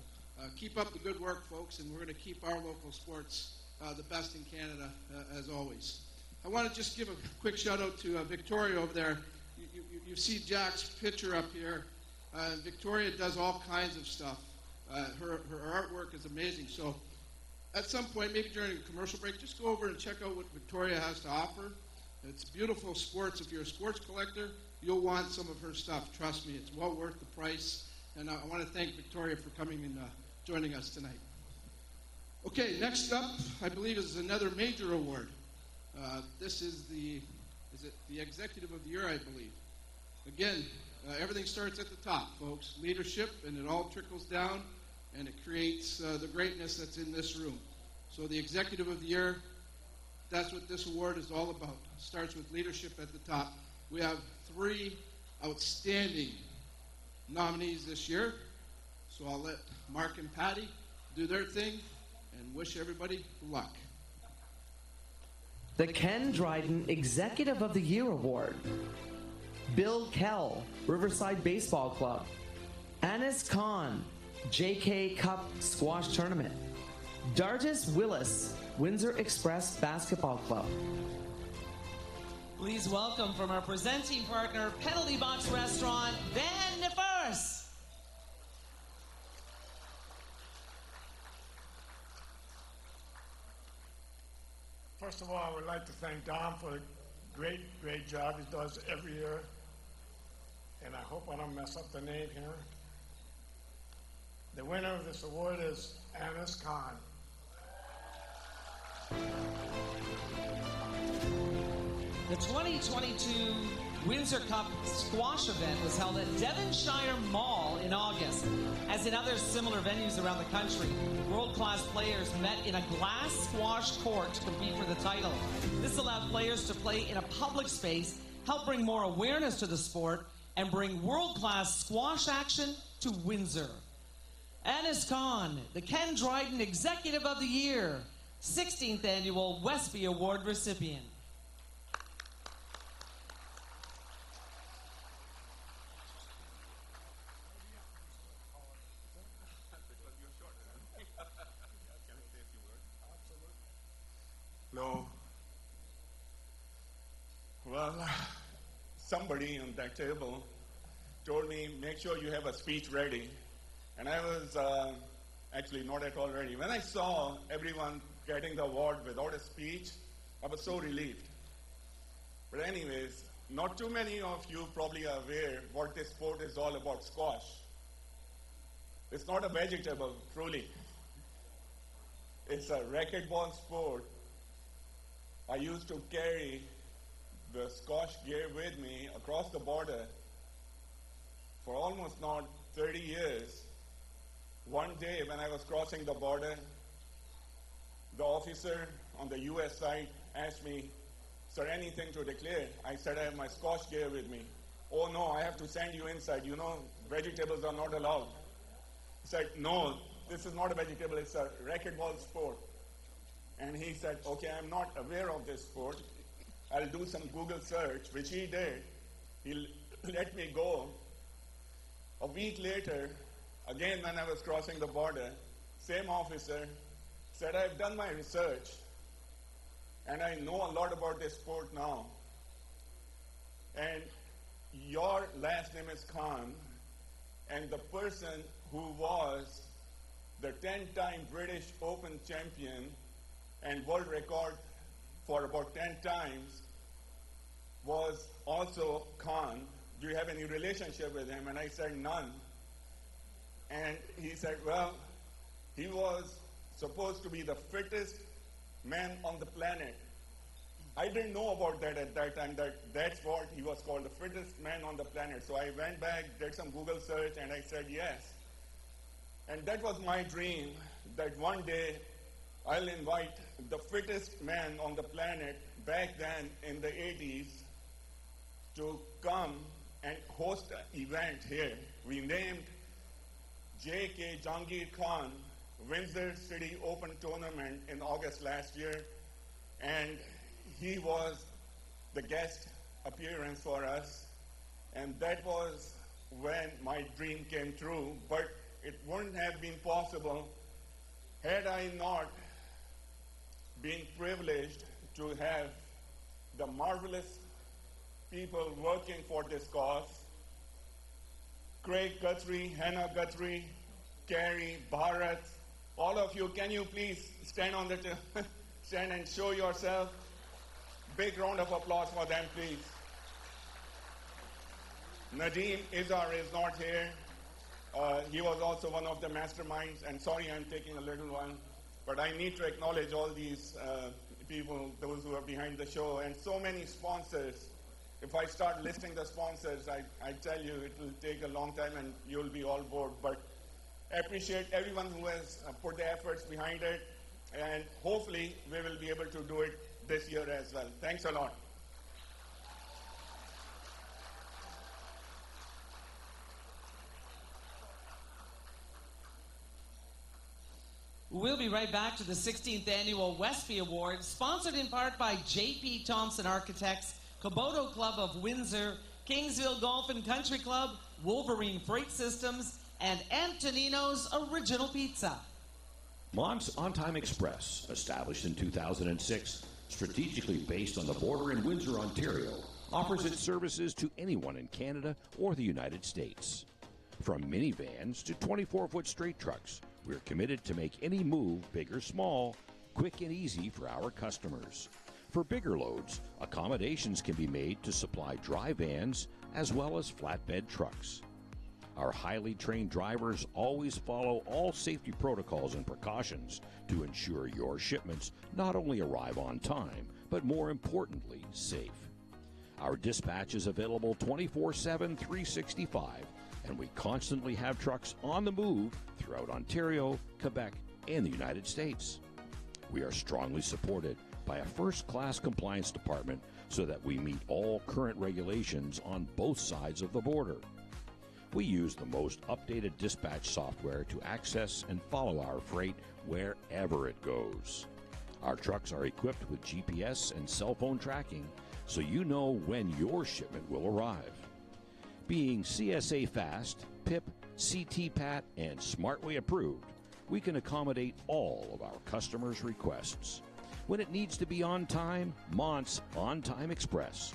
keep up the good work, folks, and we're going to keep our local sports the best in Canada, as always. I want to just give a quick shout-out to Victoria over there. You see Jack's picture up here. Victoria does all kinds of stuff. Her artwork is amazing. So at some point, maybe during a commercial break, just go over and check out what Victoria has to offer. It's beautiful sports. If you're a sports collector, you'll want some of her stuff. Trust me, it's well worth the price. And I want to thank Victoria for coming and joining us tonight. Okay, next up, I believe, is another major award. This is the Executive of the Year, I believe. Again, everything starts at the top, folks. Leadership, and it all trickles down, and it creates the greatness that's in this room. So the Executive of the Year, that's what this award is all about. It starts with leadership at the top. We have 3 outstanding nominees this year. So I'll let Mark and Patty do their thing and wish everybody luck. The Ken Dryden Executive of the Year Award. Bill Kell, Riverside Baseball Club. Anis Khan, JK Cup Squash Tournament. Dartis Willis, Windsor Express Basketball Club. Please welcome from our presenting partner, Penalty Box Restaurant, Van Nifers. First of all, I would like to thank Dom for the great job he does every year. And I hope I don't mess up the name here. The winner of this award is Anis Khan. The 2022 Windsor Cup squash event was held at Devonshire Mall in August. As in other similar venues around the country, world-class players met in a glass squash court to compete for the title. This allowed players to play in a public space, help bring more awareness to the sport, and bring world-class squash action to Windsor. Anis Khan, the Ken Dryden Executive of the Year, 16th Annual WESPY Award recipient. Hello. Well, somebody on that table told me, make sure you have a speech ready. And I was actually not at all ready. When I saw everyone getting the award without a speech, I was so relieved. But anyways, not too many of you probably are aware what this sport is all about, squash. It's not a vegetable, truly. It's a racquetball sport. I used to carry the squash gear with me across the border for almost not 30 years. One day when I was crossing the border, the officer on the US side asked me, "Sir, anything to declare?" I said, "I have my squash gear with me." "Oh no, I have to send you inside. You know, vegetables are not allowed." He said, "No, this is not a vegetable, it's a racquetball sport." And he said, okay, I'm not aware of this sport. I'll do some Google search, which he did. He let me go. A week later, again when I was crossing the border, same officer said, I've done my research and I know a lot about this sport now. And your last name is Khan, and the person who was the 10-time British Open champion and world record for about 10 times was also Khan. Do you have any relationship with him? And I said, none. And he said, well, he was supposed to be the fittest man on the planet. I didn't know about that at that time, that's what he was called, the fittest man on the planet. So I went back, did some Google search, and I said yes. And that was my dream, that one day I'll invite the fittest man on the planet back then in the 80s to come and host an event here. We named J.K. Jahangir Khan Windsor City Open Tournament in August last year, and he was the guest appearance for us, and that was when my dream came true, but it wouldn't have been possible had I not been privileged to have the marvelous people working for this cause. Craig Guthrie, Hannah Guthrie, Carrie, Bharat, all of you, can you please stand on the stand and show yourself? Big round of applause for them, please. Nadeem Izar is not here. He was also one of the masterminds, and sorry I'm taking a little while, but I need to acknowledge all these people, those who are behind the show, and so many sponsors. If I start listing the sponsors, I tell you it will take a long time and you'll be all bored, but I appreciate everyone who has put the efforts behind it, and hopefully we will be able to do it this year as well. Thanks a lot. We'll be right back to the 16th Annual WESPY Award, sponsored in part by J.P. Thompson Architects, Caboto Club of Windsor, Kingsville Golf and Country Club, Wolverine Freight Systems, and Antonino's Original Pizza. Mont's On-Time Express, established in 2006, strategically based on the border in Windsor, Ontario, offers its services to anyone in Canada or the United States. From minivans to 24-foot straight trucks, we're committed to make any move, big or small, quick and easy for our customers. For bigger loads, accommodations can be made to supply dry vans as well as flatbed trucks. Our highly trained drivers always follow all safety protocols and precautions to ensure your shipments not only arrive on time, but more importantly, safe. Our dispatch is available 24/7, 365, and we constantly have trucks on the move throughout Ontario, Quebec, and the United States. We are strongly supported by a first-class compliance department so that we meet all current regulations on both sides of the border. We use the most updated dispatch software to access and follow our freight wherever it goes. Our trucks are equipped with GPS and cell phone tracking, so you know when your shipment will arrive. Being CSA Fast, PIP, CTPAT, and Smartway approved, we can accommodate all of our customers' requests. When it needs to be on time, Mont's On-Time Express.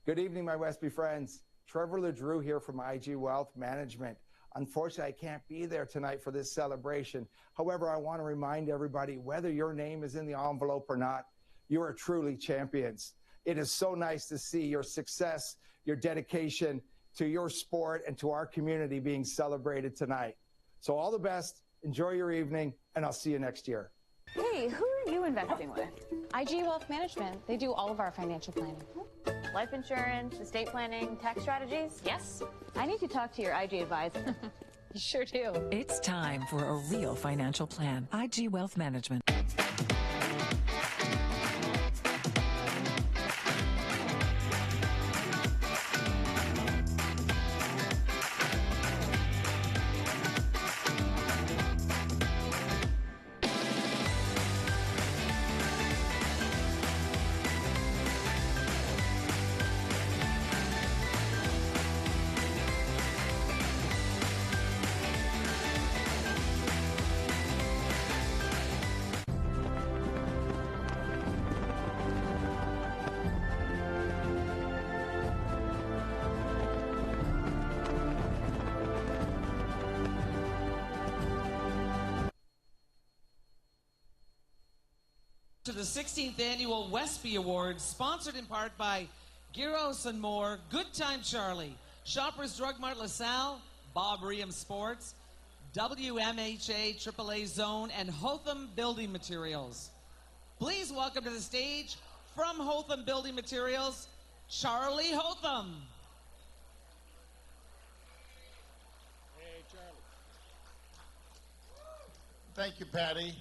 Good evening, my WESPY friends. Trevor LeDrew here from IG Wealth Management. Unfortunately, I can't be there tonight for this celebration. However, I want to remind everybody, whether your name is in the envelope or not, you are truly champions. It is so nice to see your success, your dedication to your sport and to our community being celebrated tonight. So all the best, enjoy your evening, and I'll see you next year. Hey, who are you investing with? IG Wealth Management. They do all of our financial planning. Life insurance, estate planning, tax strategies? Yes. I need to talk to your IG advisor. You sure do. It's time for a real financial plan. IG Wealth Management. the 16th Annual WESPY Award, sponsored in part by Gyros and More, Good Time Charlie, Shoppers Drug Mart LaSalle, Bob Riem Sports, WMHA AAA Zone, and Hotham Building Materials. Please welcome to the stage, from Hotham Building Materials, Charlie Hotham. Hey, Charlie. Thank you, Patty.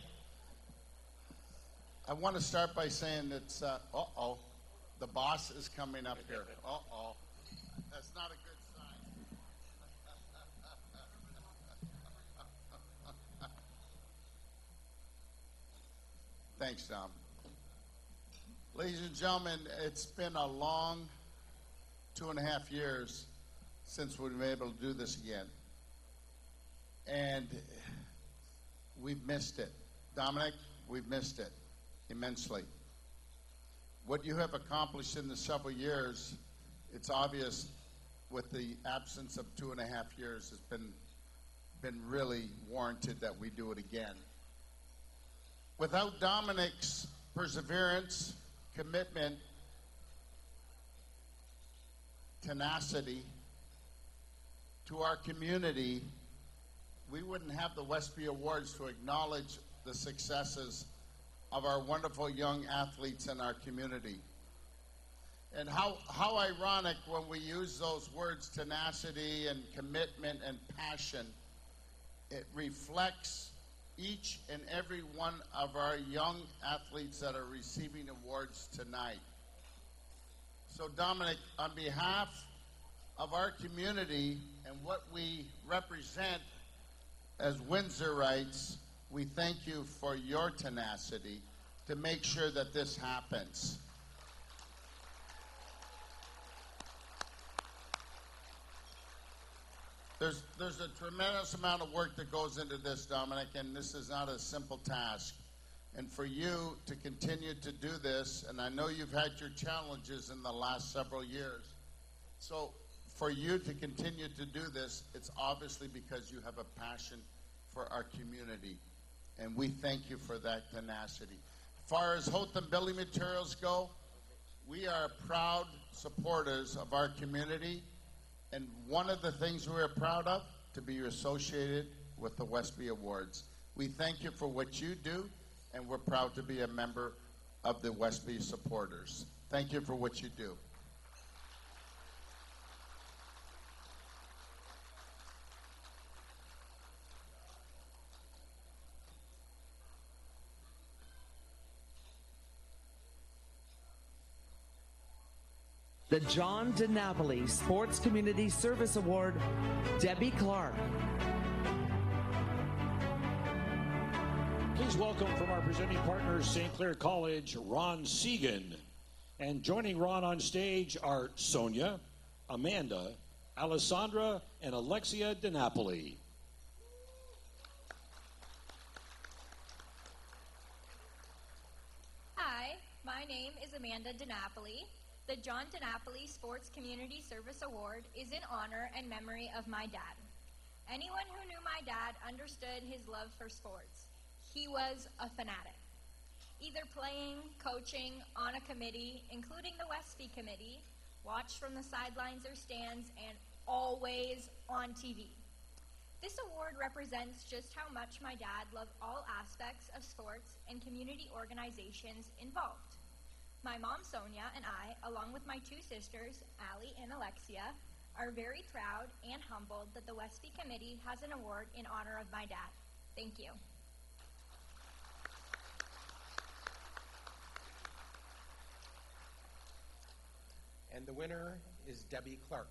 I want to start by saying it's, uh-oh, the boss is coming up here. Uh-oh. That's not a good sign. Thanks, Tom. Ladies and gentlemen, it's been a long 2.5 years since we've been able to do this again. And we've missed it. Dominic, we've missed it immensely. What you have accomplished in the several years, it's obvious with the absence of 2.5 years, has been really warranted that we do it again. Without Dominic's perseverance, commitment, tenacity to our community, we wouldn't have the WESPY Awards to acknowledge the successes of our wonderful young athletes in our community. And how ironic when we use those words, tenacity and commitment and passion, it reflects each and every one of our young athletes that are receiving awards tonight. So Dominic, on behalf of our community and what we represent as Windsorites, we thank you for your tenacity to make sure that this happens. There's a tremendous amount of work that goes into this, Dominic, and this is not a simple task. And for you to continue to do this, and I know you've had your challenges in the last several years, so for you to continue to do this, it's obviously because you have a passion for our community. And we thank you for that tenacity. As far as Hotham Building Materials go, we are proud supporters of our community. And one of the things we are proud of, to be associated with the WESPY Awards. We thank you for what you do, and we're proud to be a member of the WESPY supporters. Thank you for what you do. The John DiNapoli Sports Community Service Award, Debbie Clark. Please welcome from our presenting partners, St. Clair College, Ron Segan. And joining Ron on stage are Sonia, Amanda, Alessandra, and Alexia DiNapoli. Hi, my name is Amanda DiNapoli. The John DiNapoli Sports Community Service Award is in honor and memory of my dad. Anyone who knew my dad understood his love for sports. He was a fanatic. Either playing, coaching, on a committee, including the WESPY committee, watched from the sidelines or stands, and always on TV. This award represents just how much my dad loved all aspects of sports and community organizations involved. My mom, Sonia, and I, along with my two sisters, Allie and Alexia, are very proud and humbled that the WESPY Committee has an award in honor of my dad. Thank you. And the winner is Debbie Clark.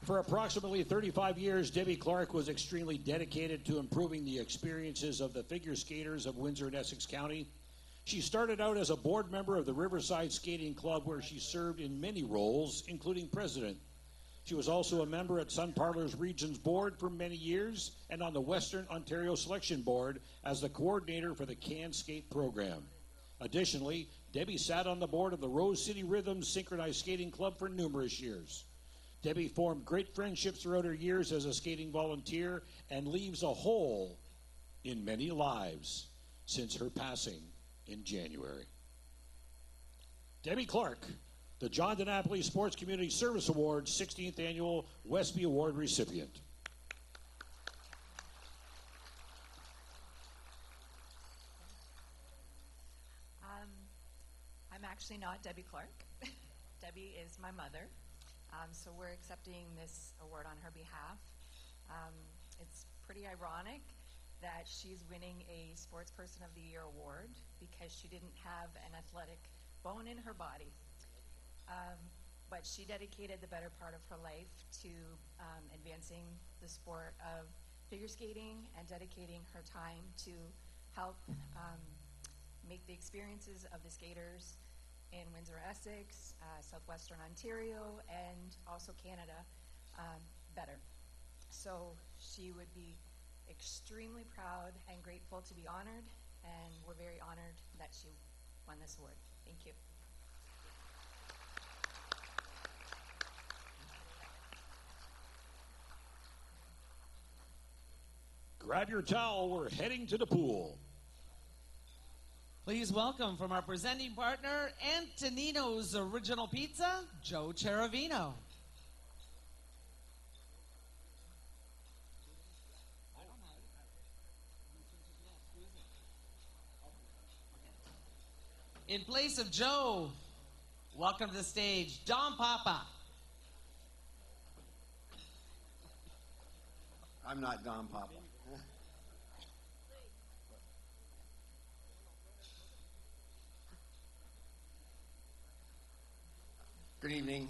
For approximately 35 years, Debbie Clark was extremely dedicated to improving the experiences of the figure skaters of Windsor and Essex County. She started out as a board member of the Riverside Skating Club, where she served in many roles, including president. She was also a member at Sun Parlors Regions Board for many years and on the Western Ontario Selection Board as the coordinator for the Can Skate program. Additionally, Debbie sat on the board of the Rose City Rhythms Synchronized Skating Club for numerous years. Debbie formed great friendships throughout her years as a skating volunteer and leaves a hole in many lives since her passing in January. Debbie Clark, the John DiNapoli Sports Community Service Award 16th Annual WESPY Award recipient. I'm actually not Debbie Clark. Debbie is my mother. So we're accepting this award on her behalf. It's pretty ironic that she's winning a Sports Person of the Year award because she didn't have an athletic bone in her body. But she dedicated the better part of her life to advancing the sport of figure skating and dedicating her time to help make the experiences of the skaters in Windsor, Essex, southwestern Ontario, and also Canada better. So she would be extremely proud and grateful to be honored, and we're very honored that she won this award. Thank you. Grab your towel, we're heading to the pool. Please welcome from our presenting partner, Antonino's Original Pizza, Joe Cheravino. In place of Joe, welcome to the stage, Dom Papa. I'm not Dom Papa. Good evening.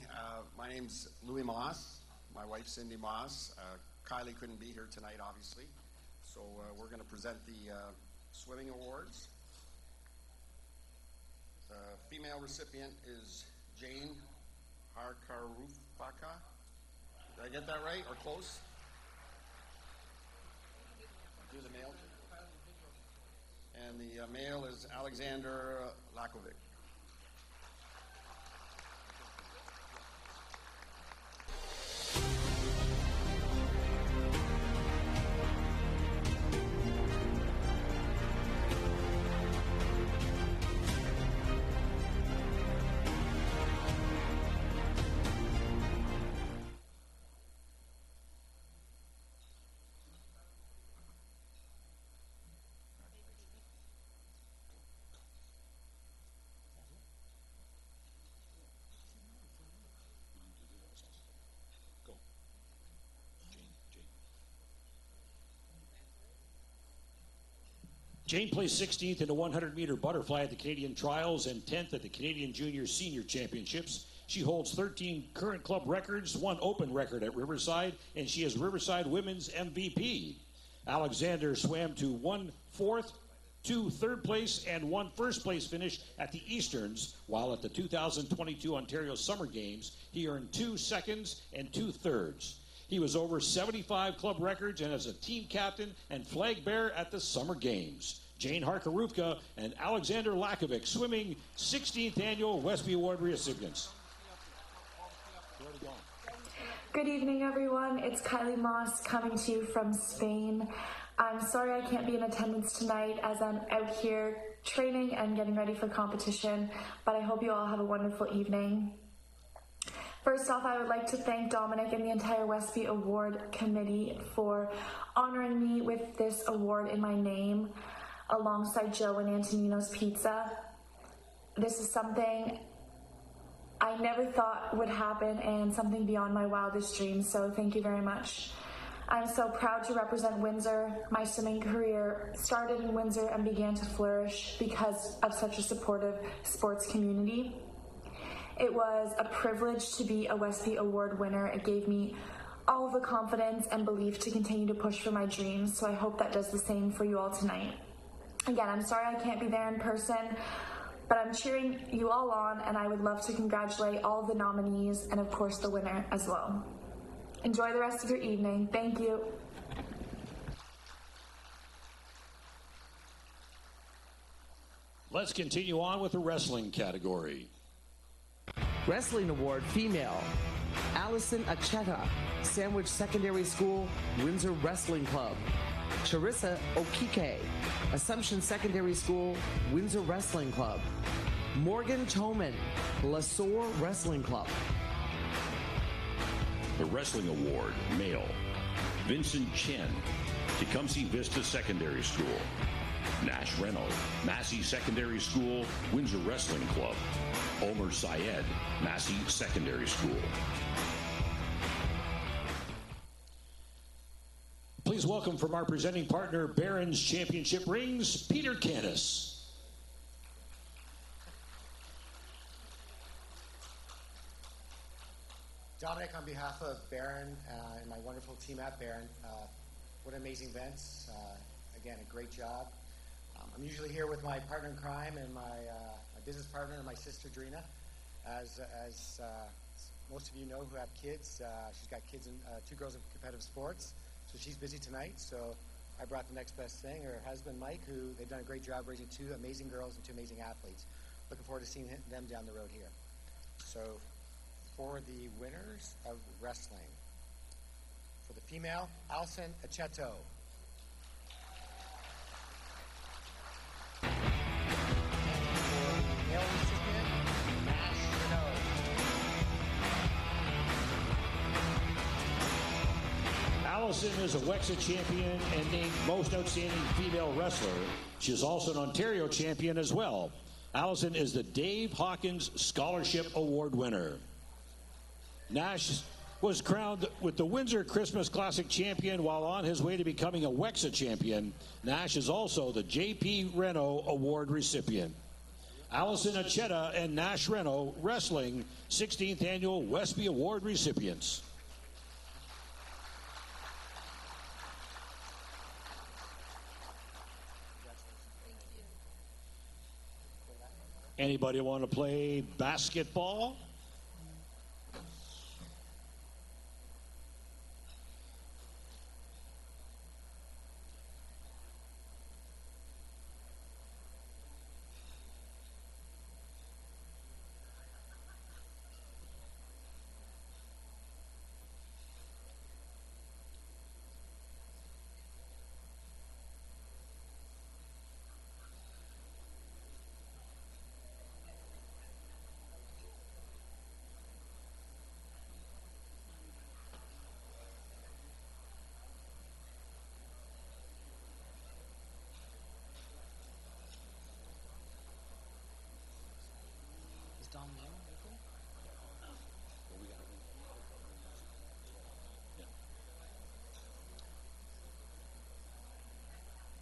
My name's Louis Moss. My wife, Cindy Moss. Kylie couldn't be here tonight, obviously. So we're going to present the swimming awards. The female recipient is Jane Harkarufaka. Did I get that right or close? Do the male. And the male is Alexander Lakovic. Jane placed 16th in the 100-meter butterfly at the Canadian Trials and 10th at the Canadian Junior Senior Championships. She holds 13 current club records, one open record at Riverside, and she is Riverside Women's MVP. Alexander swam to 1 4th, 2 third place, and 1 first place finish at the Easterns, while at the 2022 Ontario Summer Games, he earned 2 seconds and 2 thirds. He was over 75 club records and as a team captain and flag bearer at the Summer Games. Jane Harkarufka and Alexander Lakovic, swimming 16th Annual WESPY Award recipients. Good evening, everyone. It's Kylie Moss coming to you from Spain. I'm sorry I can't be in attendance tonight as I'm out here training and getting ready for competition, but I hope you all have a wonderful evening. First off, I would like to thank Dominic and the entire WESPY Award Committee for honoring me with this award in my name alongside Joe and Antonino's Pizza. This is something I never thought would happen and something beyond my wildest dreams, so thank you very much. I'm so proud to represent Windsor. My swimming career started in Windsor and began to flourish because of such a supportive sports community. It was a privilege to be a WESPY Award winner. It gave me all of the confidence and belief to continue to push for my dreams, so I hope that does the same for you all tonight. Again, I'm sorry I can't be there in person, but I'm cheering you all on, and I would love to congratulate all of the nominees and, of course, the winner as well. Enjoy the rest of your evening. Thank you. Let's continue on with the wrestling category. Wrestling Award Female. Allison Acheta, Sandwich Secondary School, Windsor Wrestling Club. Charissa Okike, Assumption Secondary School, Windsor Wrestling Club. Morgan Toman, LaSoar Wrestling Club. The Wrestling Award, male, Vincent Chen, Tecumseh Vista Secondary School. Nash Reno, Massey Secondary School, Windsor Wrestling Club. Omer Syed, Massey Secondary School. Please welcome from our presenting partner, Barron's Championship Rings, Peter Canis. Dominic, on behalf of Barron and my wonderful team at Barron, what amazing events. Again, a great job. I'm usually here with my partner in crime and my business partner and my sister, Drina. As most of you know who have kids, she's got kids, two girls in competitive sports, so she's busy tonight. So I brought the next best thing, her husband, Mike, who they've done a great job raising two amazing girls and two amazing athletes. Looking forward to seeing them down the road here. So for the winners of wrestling, for the female, Allison Acheto. Allison is a WEXA champion and named Most Outstanding Female Wrestler. She is also an Ontario champion as well. Allison is the Dave Hawkins Scholarship Award winner. Nash was crowned with the Windsor Christmas Classic champion while on his way to becoming a WEXA champion. Nash is also the J.P. Reno Award recipient. Allison Acheta and Nash Reno, wrestling 16th Annual WESPY Award recipients. Anybody want to play basketball?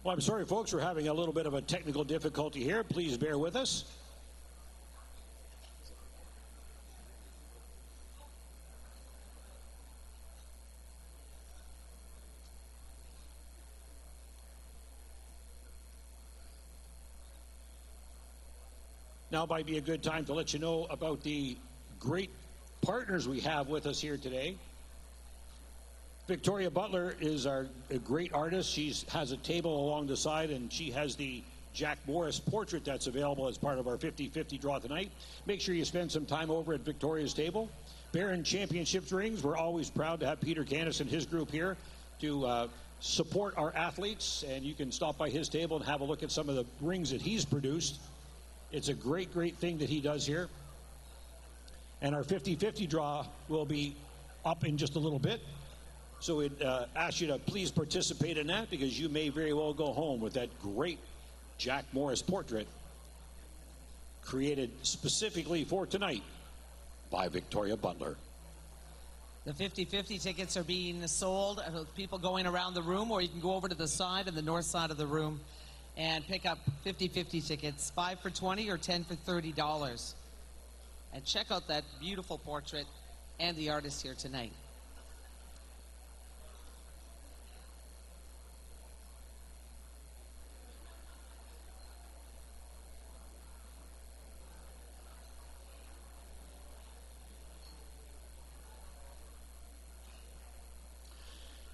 Well, I'm sorry, folks, we're having a little bit of a technical difficulty here. Please bear with us. Now might be a good time to let you know about the great partners we have with us here today. Victoria Butler is a great artist. She has a table along the side, and she has the Jack Morris portrait that's available as part of our 50-50 draw tonight. Make sure you spend some time over at Victoria's table. Barron Championships Rings, we're always proud to have Peter Canis and his group here to support our athletes, and you can stop by his table and have a look at some of the rings that he's produced. It's a great, great thing that he does here. And our 50-50 draw will be up in just a little bit. So we'd ask you to please participate in that, because you may very well go home with that great Jack Morris portrait created specifically for tonight by Victoria Butler. The 50-50 tickets are being sold. People going around the room, or you can go over to the side and the north side of the room and pick up 50-50 tickets, 5 for $20 or 10 for $30. And check out that beautiful portrait and the artist here tonight.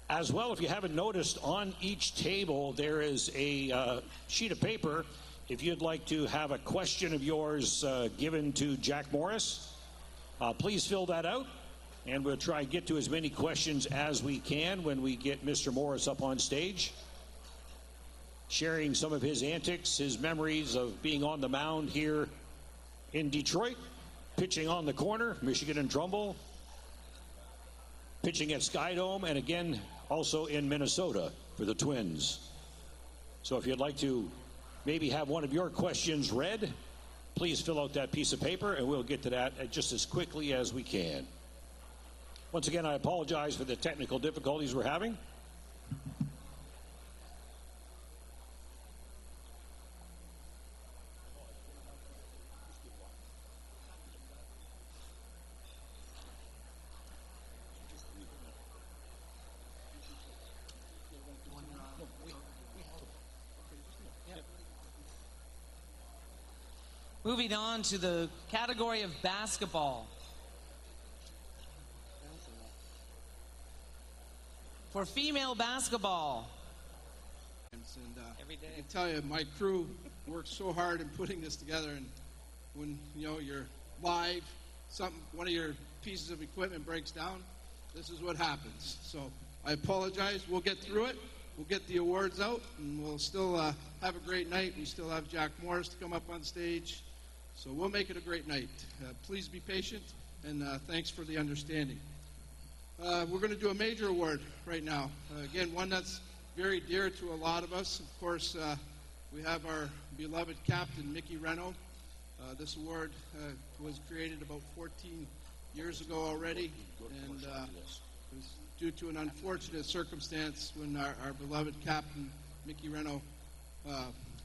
As well, if you haven't noticed, on each table there is a sheet of paper. If you'd like to have a question of yours given to Jack Morris, please fill that out. And we'll try and get to as many questions as we can when we get Mr. Morris up on stage, sharing some of his antics, his memories of being on the mound here in Detroit, pitching on the corner, Michigan and Trumbull, pitching at Skydome, and again also in Minnesota for the Twins. So if you'd like to maybe have one of your questions read, please fill out that piece of paper and we'll get to that just as quickly as we can. Once again, I apologize for the technical difficulties we're having. Moving on to the category of basketball. For female basketball. And I can tell you, my crew worked so hard in putting this together. And when you're live, one of your pieces of equipment breaks down, this is what happens. So I apologize. We'll get through it. We'll get the awards out, and we'll still have a great night. We still have Jack Morris to come up on stage. So we'll make it a great night. Please be patient, and thanks for the understanding. We're going to do a major award right now. Again, one that's very dear to a lot of us. Of course, we have our beloved captain, Mickey Reno. This award was created about 14 years ago already, and it was due to an unfortunate circumstance when our beloved captain, Mickey Reno,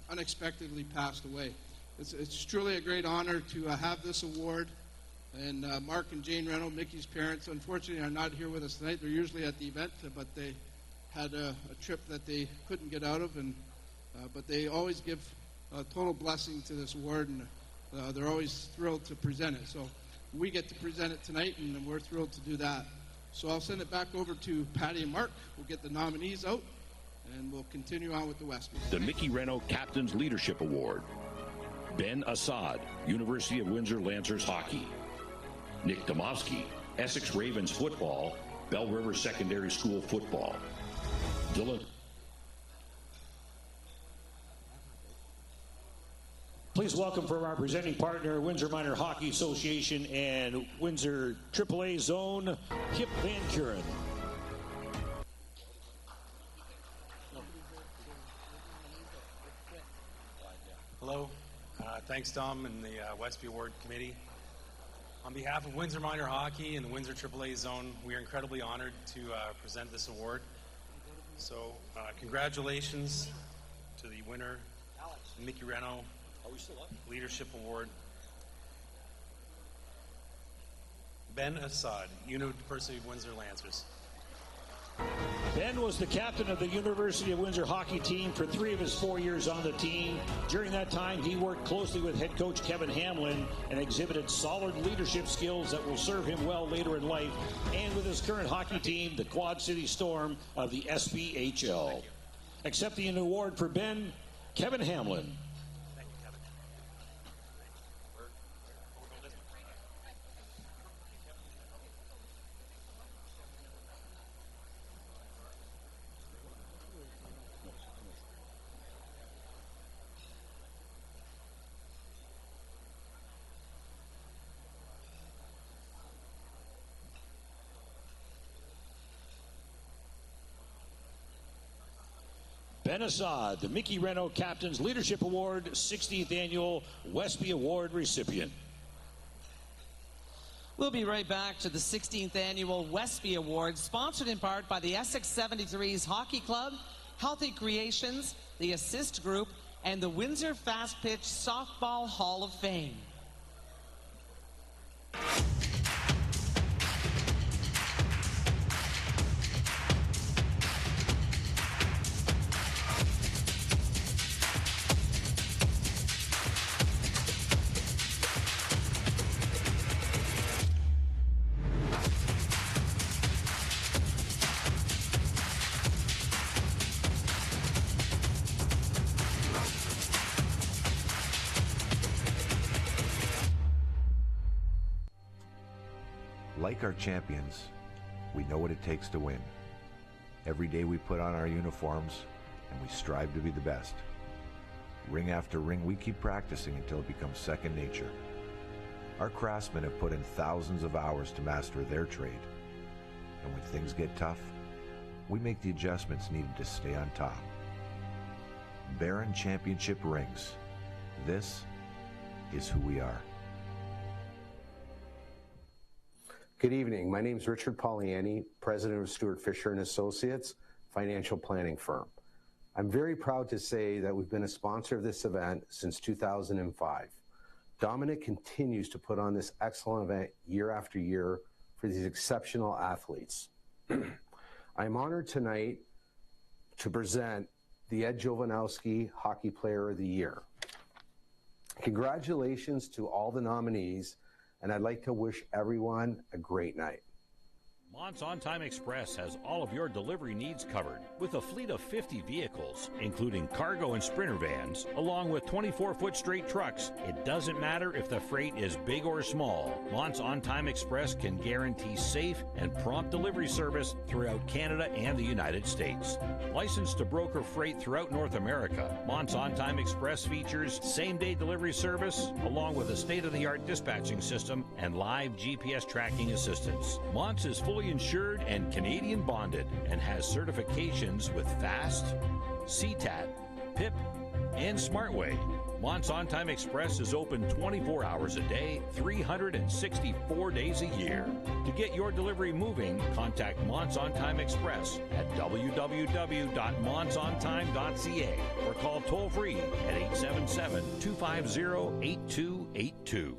unexpectedly passed away. It's truly a great honor to have this award. And Mark and Jane Reno, Mickey's parents, unfortunately are not here with us tonight. They're usually at the event, but they had a trip that they couldn't get out of. But they always give a total blessing to this award, and they're always thrilled to present it. So we get to present it tonight, and we're thrilled to do that. So I'll send it back over to Patty and Mark. We'll get the nominees out, and we'll continue on with the WESPY. The Mickey Reno Captain's Leadership Award. Ben Assad, University of Windsor Lancers Hockey. Nick Domofsky, Essex Ravens Football, Bell River Secondary School Football. Dylan. Please welcome from our presenting partner, Windsor Minor Hockey Association and Windsor AAA Zone, Kip Van Kuren. Hello. Thanks, Dom, and the WESPY Award Committee. On behalf of Windsor Minor Hockey and the Windsor AAA Zone, we are incredibly honored to present this award. So, congratulations to the winner, Mickey Reno Leadership Award. Ben Assad, University of Windsor Lancers. Ben was the captain of the University of Windsor hockey team for 3 of his 4 years on the team. During that time, he worked closely with head coach Kevin Hamlin and exhibited solid leadership skills that will serve him well later in life, and with his current hockey team, the Quad City Storm of the SPHL. Accepting an award for Ben, Kevin Hamlin. Ben Assad, the Mickey Reno Captain's Leadership Award, 16th Annual WESPY Award recipient. We'll be right back to the 16th Annual WESPY Award, sponsored in part by the Essex 73s Hockey Club, Healthy Creations, the Assist Group, and the Windsor Fast Pitch Softball Hall of Fame. Like our champions, we know what it takes to win. Every day we put on our uniforms and we strive to be the best. Ring after ring, we keep practicing until it becomes second nature. Our craftsmen have put in thousands of hours to master their trade. And when things get tough, we make the adjustments needed to stay on top. Barron Championship rings. This is who we are. Good evening. My name is Richard Poliani, president of Stuart Fisher & Associates, financial planning firm. I'm very proud to say that we've been a sponsor of this event since 2005. Dominic continues to put on this excellent event year after year for these exceptional athletes. I'm honored tonight to present the Ed Jovanovski Hockey Player of the Year. Congratulations to all the nominees, and I'd like to wish everyone a great night. Mont's On Time Express has all of your delivery needs covered with a fleet of 50 vehicles, including cargo and sprinter vans, along with 24-foot straight trucks. It doesn't matter if the freight is big or small. Mont's On Time Express can guarantee safe and prompt delivery service throughout Canada and the United States. Licensed to broker freight throughout North America, Mont's On Time Express features same-day delivery service, along with a state-of-the-art dispatching system and live GPS tracking assistance. Mont's is fully insured and Canadian bonded and has certifications with FAST, CTAT, PIP, and SmartWay. Mont's On Time Express is open 24 hours a day, 364 days a year. To get your delivery moving, contact Mont's On Time Express at www.montsontime.ca or call toll-free at 877-250-8282.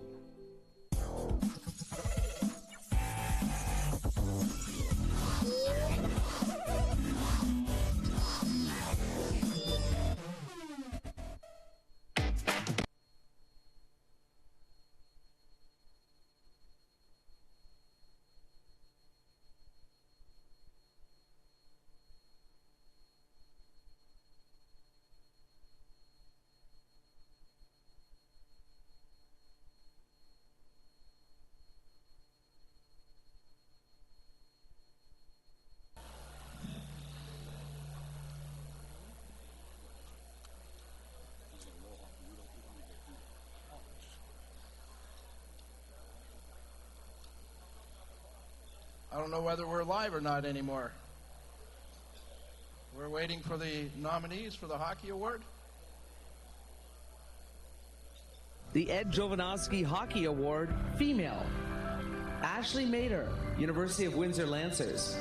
I don't know whether we're live or not anymore. We're waiting for the nominees for the Hockey Award. The Ed Jovanovski Hockey Award, female. Ashley Mader, University of Windsor Lancers.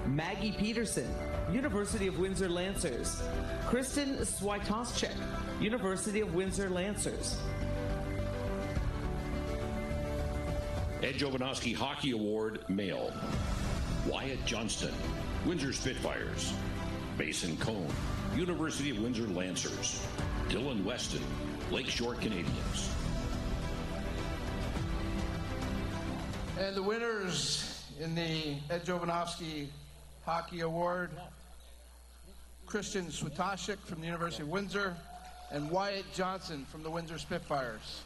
Maggie Peterson, University of Windsor Lancers. Kristen Swiatoschek, University of Windsor Lancers. Ed Jovanovski Hockey Award, male. Wyatt Johnston, Windsor Spitfires. Mason Cone, University of Windsor Lancers. Dylan Weston, Lakeshore Canadians. And the winners in the Ed Jovanovski Hockey Award, Kristen Swiatoschek from the University of Windsor and Wyatt Johnson from the Windsor Spitfires.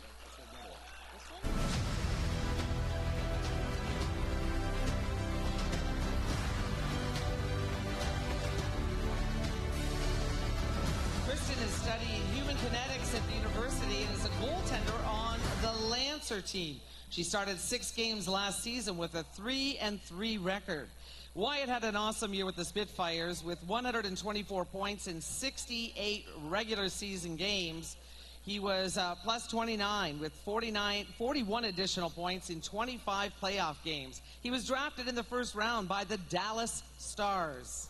Kristen is studying human kinetics at the university and is a goaltender on the Lancer team. She started 6 games last season with a 3-3 record. Wyatt had an awesome year with the Spitfires with 124 points in 68 regular season games. He was plus 29 with 41 additional points in 25 playoff games. He was drafted in the first round by the Dallas Stars.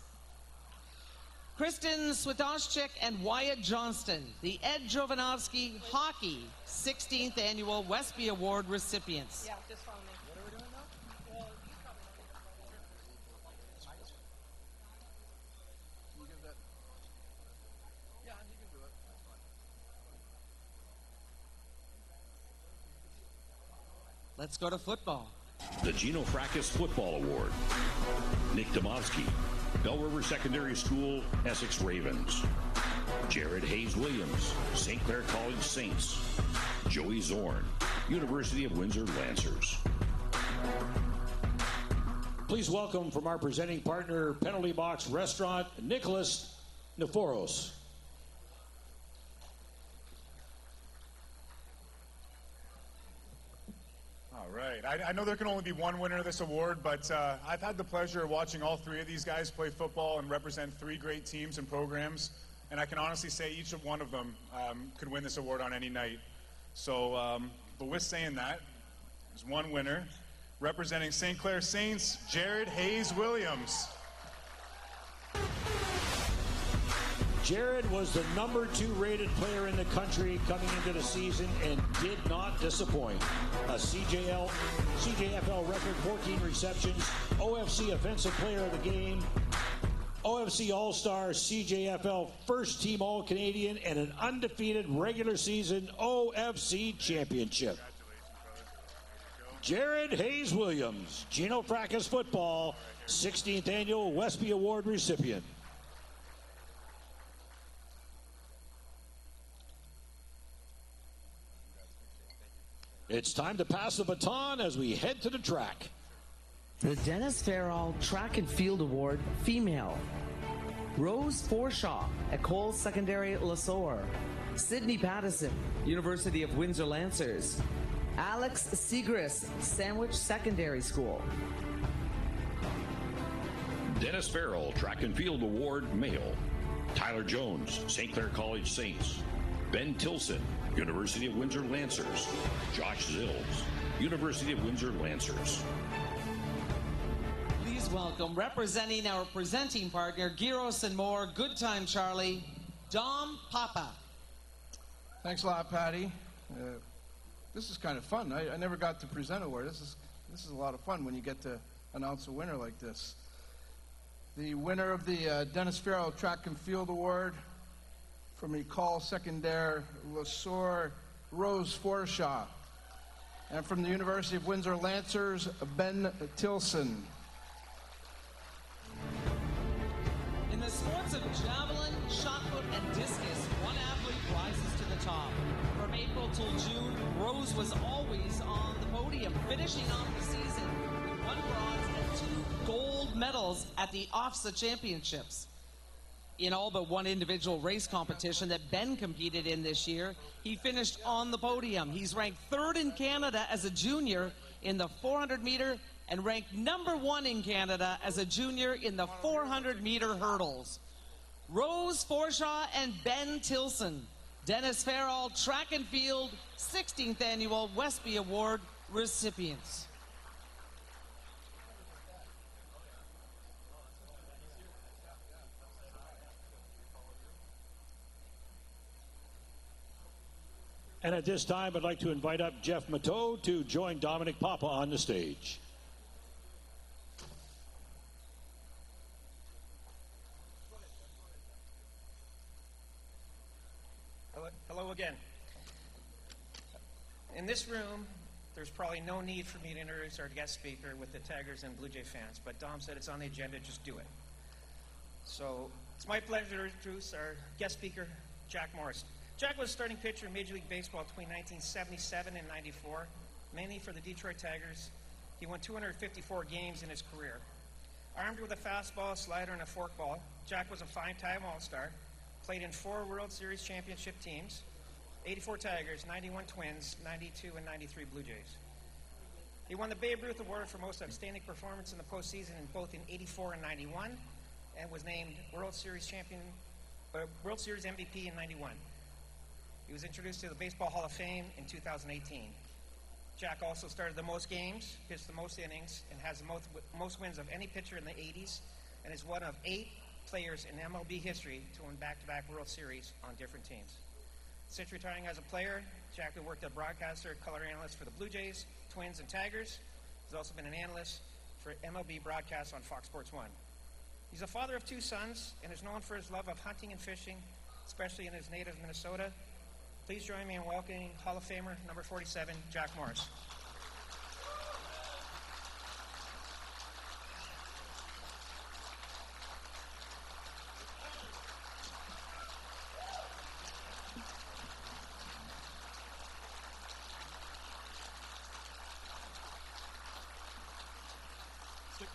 Kristen Swiatoschek and Wyatt Johnston, the Ed Jovanovski Hockey 16th Annual WESPY Award recipients. Yeah, just follow me. What are we doing now? Well, Can you give that? Yeah, you can do it. That's fine. Let's go to football. The Gino Fracas Football Award. Nick Domovsky, Bell River Secondary School, Essex Ravens. Jared Hayes Williams, St. Clair College Saints. Joey Zorn, University of Windsor Lancers. Please welcome from our presenting partner, Penalty Box Restaurant, Nicholas Neforos. All right. I know there can only be one winner of this award, but I've had the pleasure of watching all three of these guys play football and represent three great teams and programs, and I can honestly say each of one of them could win this award on any night. So, but with saying that, there's one winner. Representing St. Clair Saints, Jared Hayes Williams. Jared was the number 2 rated player in the country coming into the season and did not disappoint. A CJFL record 14 receptions, OFC Offensive Player of the Game, OFC All-Star, CJFL First Team All-Canadian, and an undefeated regular season OFC Championship. Jared Hayes Williams, Gino Fracas Football, 16th Annual WESPY Award recipient. It's time to pass the baton as we head to the track. The Dennis Farrell Track and Field Award, female. Rose Forshaw, Ecole Secondary Lesueur. Sydney Pattison, University of Windsor Lancers. Alex Segrist, Sandwich Secondary School. Dennis Farrell Track and Field Award, male. Tyler Jones, St. Clair College Saints. Ben Tilson, University of Windsor Lancers. Josh Zills, University of Windsor Lancers. Please welcome, representing our presenting partner, Gyros and More, Good Time Charlie, Dom Papa. Thanks a lot, Patty. This is kind of fun. I never got to present an award. This is a lot of fun when you get to announce a winner like this. The winner of the Dennis Farrell Track and Field Award from Ecole Secondaire Lesueur, Rose Forshaw. And from the University of Windsor Lancers, Ben Tilson. In the sports of javelin, shot put, and discus, one athlete rises to the top. From April till June, Rose was always on the podium, finishing off the season with 1 bronze and 2 gold medals at the OFSA Championships. In all but one individual race competition that Ben competed in this year, he finished on the podium. He's ranked 3rd in Canada as a junior in the 400-meter and ranked number 1 in Canada as a junior in the 400-meter hurdles. Rose Forshaw and Ben Tilson, Dennis Farrell Track and Field 16th Annual WESPY Award recipients. And at this time, I'd like to invite up Jeff Matteau to join Dominic Papa on the stage. Hello again. In this room, there's probably no need for me to introduce our guest speaker with the Tigers and Blue Jay fans, but Dom said it's on the agenda, just do it. So it's my pleasure to introduce our guest speaker, Jack Morris. Jack was a starting pitcher in Major League Baseball between 1977 and 94, mainly for the Detroit Tigers. He won 254 games in his career. Armed with a fastball, a slider, and a forkball, Jack was a five-time All-Star, played in 4 World Series championship teams, 84 Tigers, 91 Twins, 92 and 93 Blue Jays. He won the Babe Ruth Award for most outstanding performance in the postseason in both in 84 and 91, and was named World Series MVP in 91. He was introduced to the Baseball Hall of Fame in 2018. Jack also started the most games, pitched the most innings, and has the most wins of any pitcher in the 80s, and is one of 8 players in MLB history to win back-to-back World Series on different teams. Since retiring as a player, Jack has worked as a broadcaster, color analyst for the Blue Jays, Twins, and Tigers. He's also been an analyst for MLB broadcasts on Fox Sports 1. He's a father of 2 sons and is known for his love of hunting and fishing, especially in his native Minnesota. Please join me in welcoming Hall of Famer number 47, Jack Morris.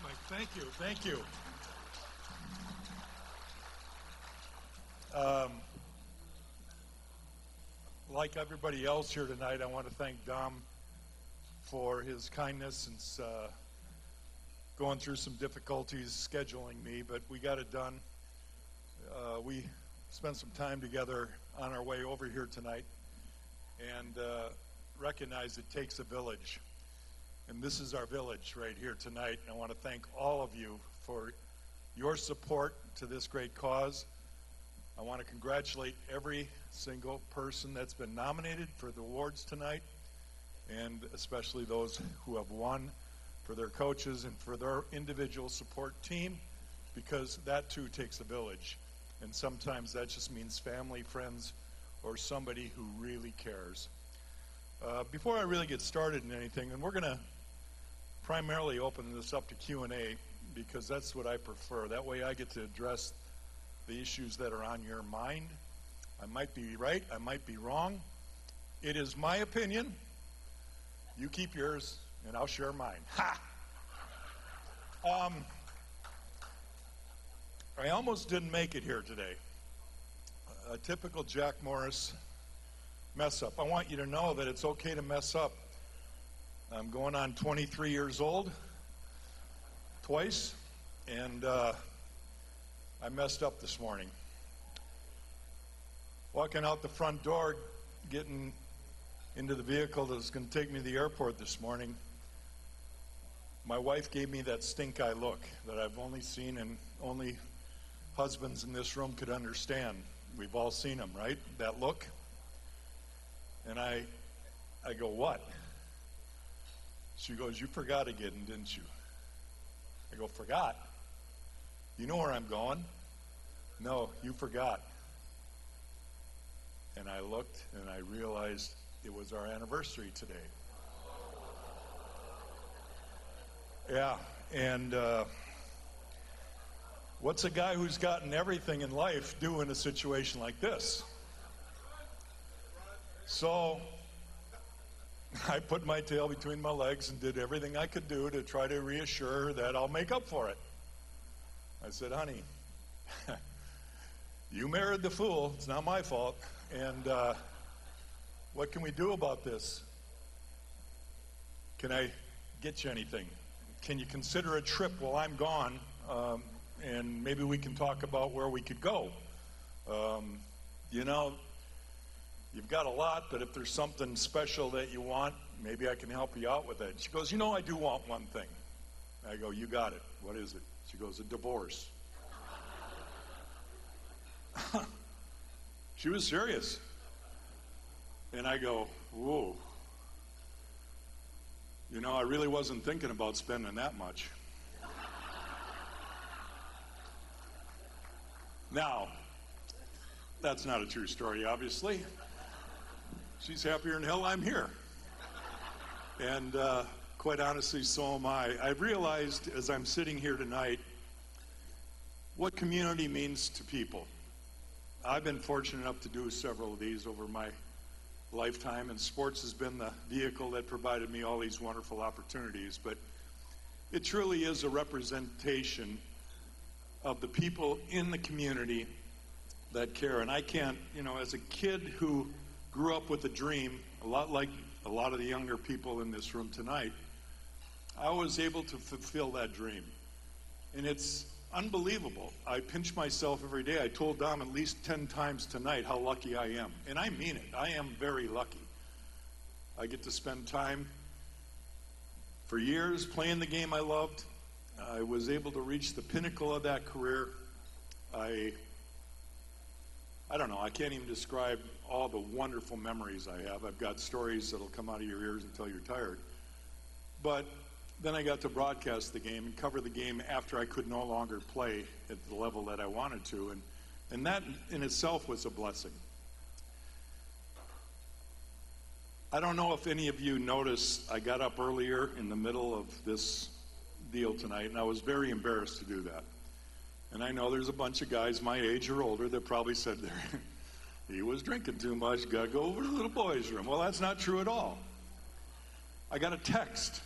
Mike. Thank you. Thank you. Like everybody else here tonight, I want to thank Dom for his kindness since going through some difficulties scheduling me, but we got it done. We spent some time together on our way over here tonight and recognize it takes a village. And this is our village right here tonight. And I want to thank all of you for your support to this great cause. I want to congratulate every single person that's been nominated for the awards tonight, and especially those who have won, for their coaches and for their individual support team, because that too takes a village. And sometimes that just means family, friends, or somebody who really cares. Before I really get started in anything, and we're going to primarily open this up to Q&A because that's what I prefer. That way I get to address the issues that are on your mind. I might be right, I might be wrong. It is my opinion. You keep yours, and I'll share mine. Ha! I almost didn't make it here today. A typical Jack Morris mess up. I want you to know that it's okay to mess up. I'm going on 23 years old, twice, and I messed up this morning. Walking out the front door, getting into the vehicle that was going to take me to the airport this morning, my wife gave me that stink eye look that I've only seen and only husbands in this room could understand. We've all seen them, right? That look. And I go, what? She goes, you forgot again, didn't you? I go, forgot? You know where I'm going? No, you forgot. And I looked and I realized it was our anniversary today. Yeah, and what's a guy who's gotten everything in life do in a situation like this? So I put my tail between my legs and did everything I could do to try to reassure her that I'll make up for it. I said, honey, you married the fool. It's not my fault. And what can we do about this? Can I get you anything? Can you consider a trip while I'm gone? And maybe we can talk about where we could go. You know, you've got a lot, but if there's something special that you want, maybe I can help you out with it. She goes, you know, I do want one thing. I go, you got it. What is it? She goes, a divorce. She was serious. And I go, whoa. You know, I really wasn't thinking about spending that much. Now, that's not a true story, obviously. She's happier than hell I'm here. And quite honestly, so am I. I've realized as I'm sitting here tonight what community means to people. I've been fortunate enough to do several of these over my lifetime, and sports has been the vehicle that provided me all these wonderful opportunities. But it truly is a representation of the people in the community that care. And I can't, you know, as a kid who grew up with a dream, a lot like a lot of the younger people in this room tonight, I was able to fulfill that dream. And it's unbelievable. I pinch myself every day. I told Dom at least 10 times tonight how lucky I am. And I mean it. I am very lucky. I get to spend time for years playing the game I loved. I was able to reach the pinnacle of that career. I don't know. I can't even describe all the wonderful memories I have. I've got stories that'll come out of your ears until you're tired. But then I got to broadcast the game and cover the game after I could no longer play at the level that I wanted to. And that in itself was a blessing. I don't know if any of you noticed, I got up earlier in the middle of this deal tonight, and I was very embarrassed to do that. And I know there's a bunch of guys my age or older that probably said, he was drinking too much, got to go over to the little boys' room. Well, that's not true at all. I got a text,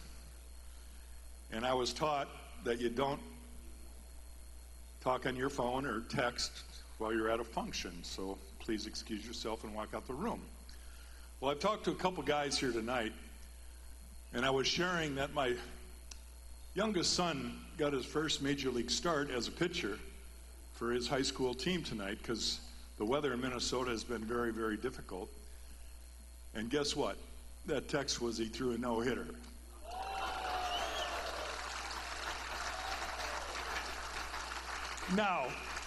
and I was taught that you don't talk on your phone or text while you're at a function, so please excuse yourself and walk out the room. Well, I've talked to a couple guys here tonight, and I was sharing that my youngest son got his first major league start as a pitcher for his high school team tonight because the weather in Minnesota has been very, very difficult. And guess what? That text was he threw a no-hitter. Now,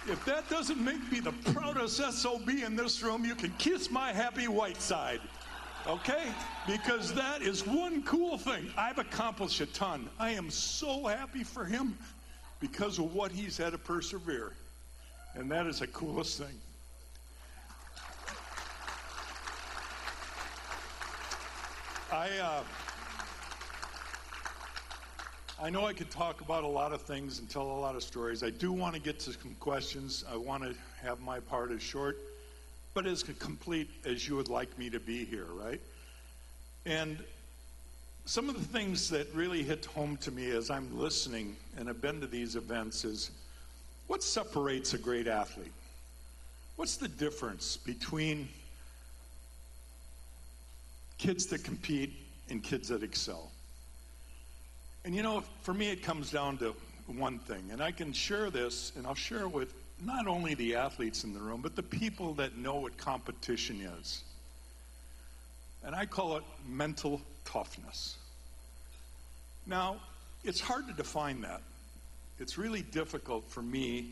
if that doesn't make me the proudest SOB in this room, you can kiss my happy white side, okay? Because that is one cool thing. I've accomplished a ton. I am so happy for him because of what he's had to persevere. And that is the coolest thing. I know I could talk about a lot of things and tell a lot of stories. I do want to get to some questions. I want to have my part as short, but as complete as you would like me to be here, right? And some of the things that really hit home to me as I'm listening, and I've been to these events, is what separates a great athlete? What's the difference between kids that compete and kids that excel? And you know, for me it comes down to one thing, and I can share this, and I'll share it with not only the athletes in the room, but the people that know what competition is. And I call it mental toughness. Now, it's hard to define that. It's really difficult for me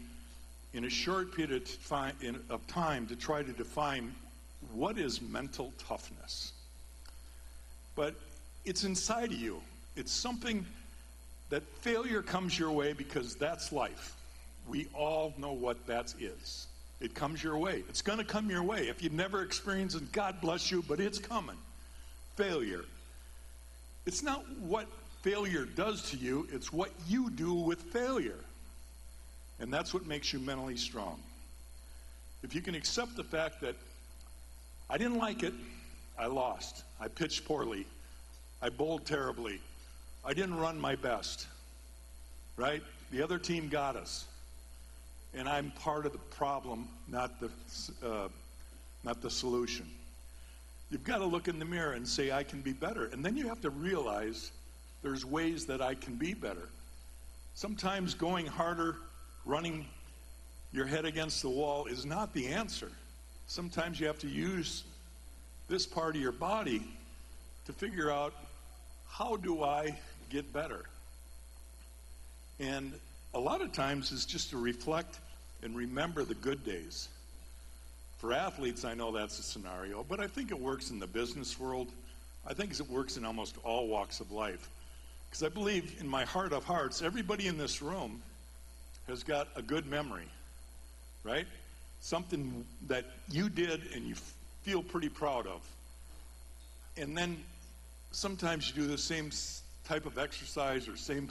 in a short period of time to try to define what is mental toughness. But it's inside of you. It's something that failure comes your way because that's life. We all know what that is. It comes your way. It's going to come your way. If you've never experienced it, God bless you, but it's coming. Failure. It's not what failure does to you, it's what you do with failure. And that's what makes you mentally strong. If you can accept the fact that I didn't like it, I lost. I pitched poorly. I bowled terribly. I didn't run my best, right? The other team got us. And I'm part of the problem, not the solution. You've got to look in the mirror and say, I can be better. And then you have to realize there's ways that I can be better. Sometimes going harder, running your head against the wall is not the answer. Sometimes you have to use this part of your body to figure out, how do I get better? And a lot of times it's just to reflect and remember the good days. For athletes, I know that's a scenario, but I think it works in the business world. I think it works in almost all walks of life. Because I believe in my heart of hearts, everybody in this room has got a good memory, right? Something that you did and you feel pretty proud of. And then sometimes you do the same type of exercise or same,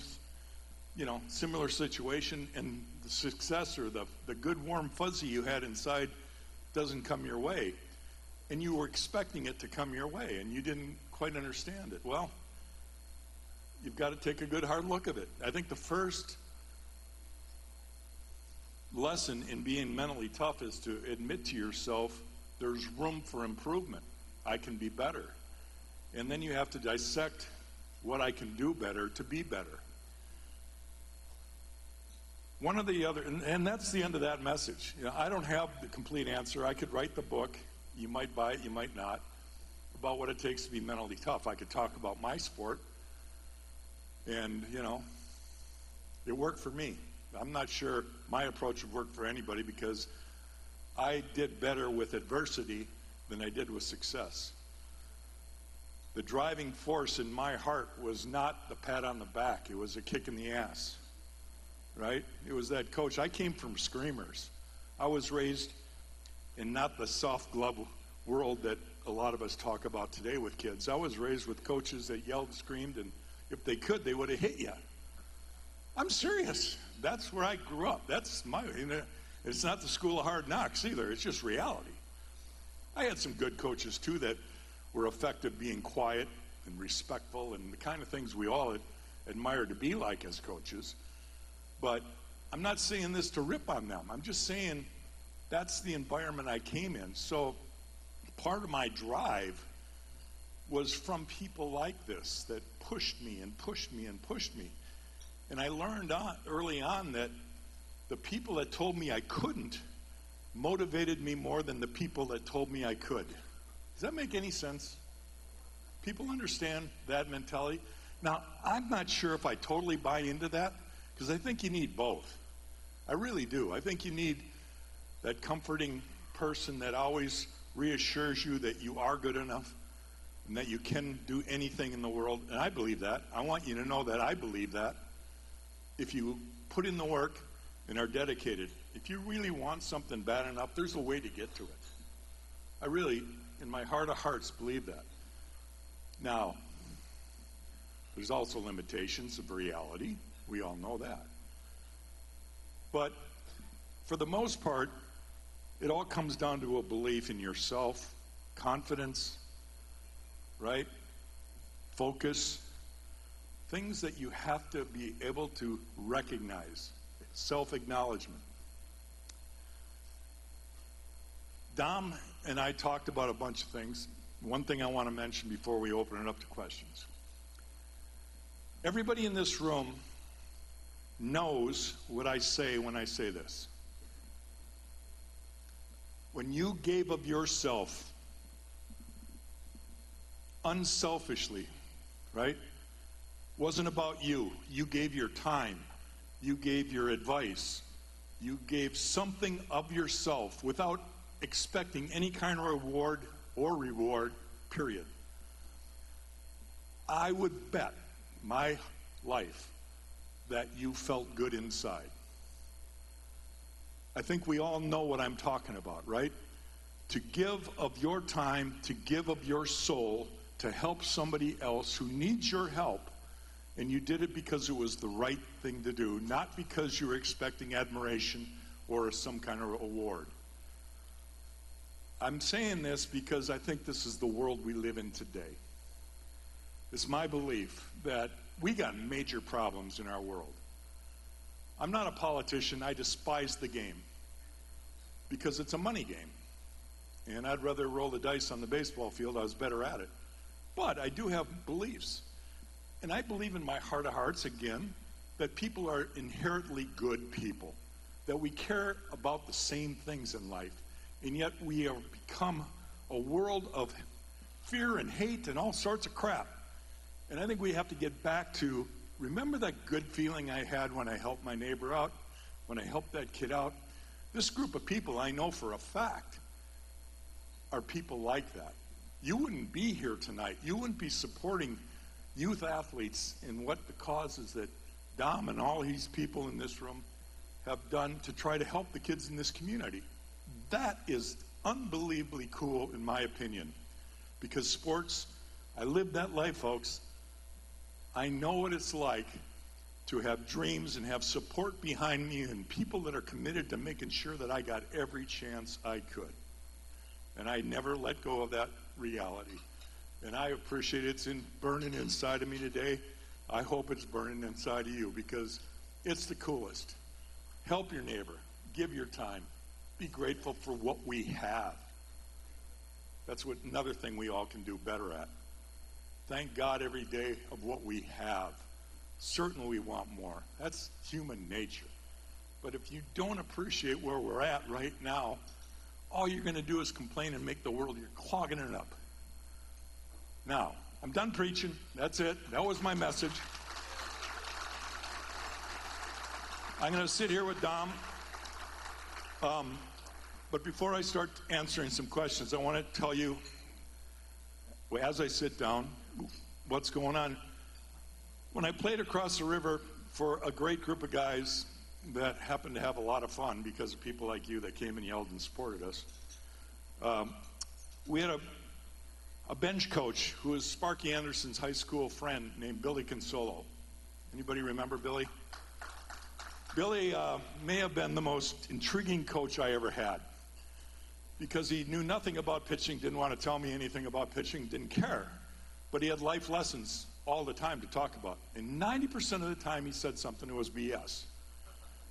similar situation, and the success or the good warm fuzzy you had inside doesn't come your way. And you were expecting it to come your way, and you didn't quite understand it. Well, you've got to take a good hard look at it. I think the first lesson in being mentally tough is to admit to yourself there's room for improvement. I can be better. And then you have to dissect what I can do better to be better. One of the other, and that's the end of that message. I don't have the complete answer. I could write the book. You might buy it, you might not, about what it takes to be mentally tough. I could talk about my sport, and, it worked for me. I'm not sure my approach would work for anybody because I did better with adversity than I did with success. The driving force in my heart was not the pat on the back. It was a kick in the ass, right? It was that coach. I came from screamers. I was raised in not the soft glove world that a lot of us talk about today with kids. I was raised with coaches that yelled, screamed, and if they could, they would have hit you. I'm serious. That's where I grew up. That's it's not the school of hard knocks either. It's just reality. I had some good coaches too that were effective being quiet and respectful and the kind of things we all admire to be like as coaches. But I'm not saying this to rip on them. I'm just saying that's the environment I came in. So part of my drive was from people like this that pushed me and pushed me and pushed me. And I learned early on that the people that told me I couldn't motivated me more than the people that told me I could. Does that make any sense? People understand that mentality? Now, I'm not sure if I totally buy into that, because I think you need both. I really do. I think you need that comforting person that always reassures you that you are good enough and that you can do anything in the world. And I believe that. I want you to know that I believe that. If you put in the work and are dedicated, if you really want something bad enough, there's a way to get to it. I really, in my heart of hearts, believe that. Now, there's also limitations of reality. We all know that. But for the most part, it all comes down to a belief in yourself, confidence, right? Focus. Things that you have to be able to recognize. Self-acknowledgement. Dom and I talked about a bunch of things. One thing I want to mention before we open it up to questions. Everybody in this room knows what I say when I say this. When you gave of yourself unselfishly, right? Wasn't about you. You gave your time. You gave your advice. You gave something of yourself without expecting any kind of reward, period. I would bet my life that you felt good inside. I think we all know what I'm talking about, right? To give of your time, to give of your soul, to help somebody else who needs your help, and you did it because it was the right thing to do, not because you were expecting admiration or some kind of award. I'm saying this because I think this is the world we live in today. It's my belief that we got major problems in our world. I'm not a politician. I despise the game because it's a money game. And I'd rather roll the dice on the baseball field. I was better at it. But I do have beliefs. And I believe in my heart of hearts, again, that people are inherently good people, that we care about the same things in life. And yet we have become a world of fear and hate and all sorts of crap. And I think we have to get back to, remember that good feeling I had when I helped my neighbor out, when I helped that kid out? This group of people, I know for a fact, are people like that. You wouldn't be here tonight. You wouldn't be supporting youth athletes in what the causes that Dom and all these people in this room have done to try to help the kids in this community. That is unbelievably cool, in my opinion, because sports, I lived that life, folks. I know what it's like to have dreams and have support behind me and people that are committed to making sure that I got every chance I could. And I never let go of that reality. And I appreciate it's burning inside of me today. I hope it's burning inside of you because it's the coolest. Help your neighbor. Give your time. Be grateful for what we have. That's what another thing we all can do better at. Thank God every day of what we have. Certainly we want more. That's human nature. But if you don't appreciate where we're at right now, all you're going to do is complain and make the world, you're clogging it up. Now, I'm done preaching. That's it. That was my message. I'm going to sit here with Dom. But before I start answering some questions, I want to tell you, as I sit down, what's going on. When I played across the river for a great group of guys that happened to have a lot of fun because of people like you that came and yelled and supported us, we had a bench coach who was Sparky Anderson's high school friend named Billy Consolo. Anybody remember Billy? Billy may have been the most intriguing coach I ever had because he knew nothing about pitching, didn't want to tell me anything about pitching, didn't care. But he had life lessons all the time to talk about. And 90% of the time he said something that was BS.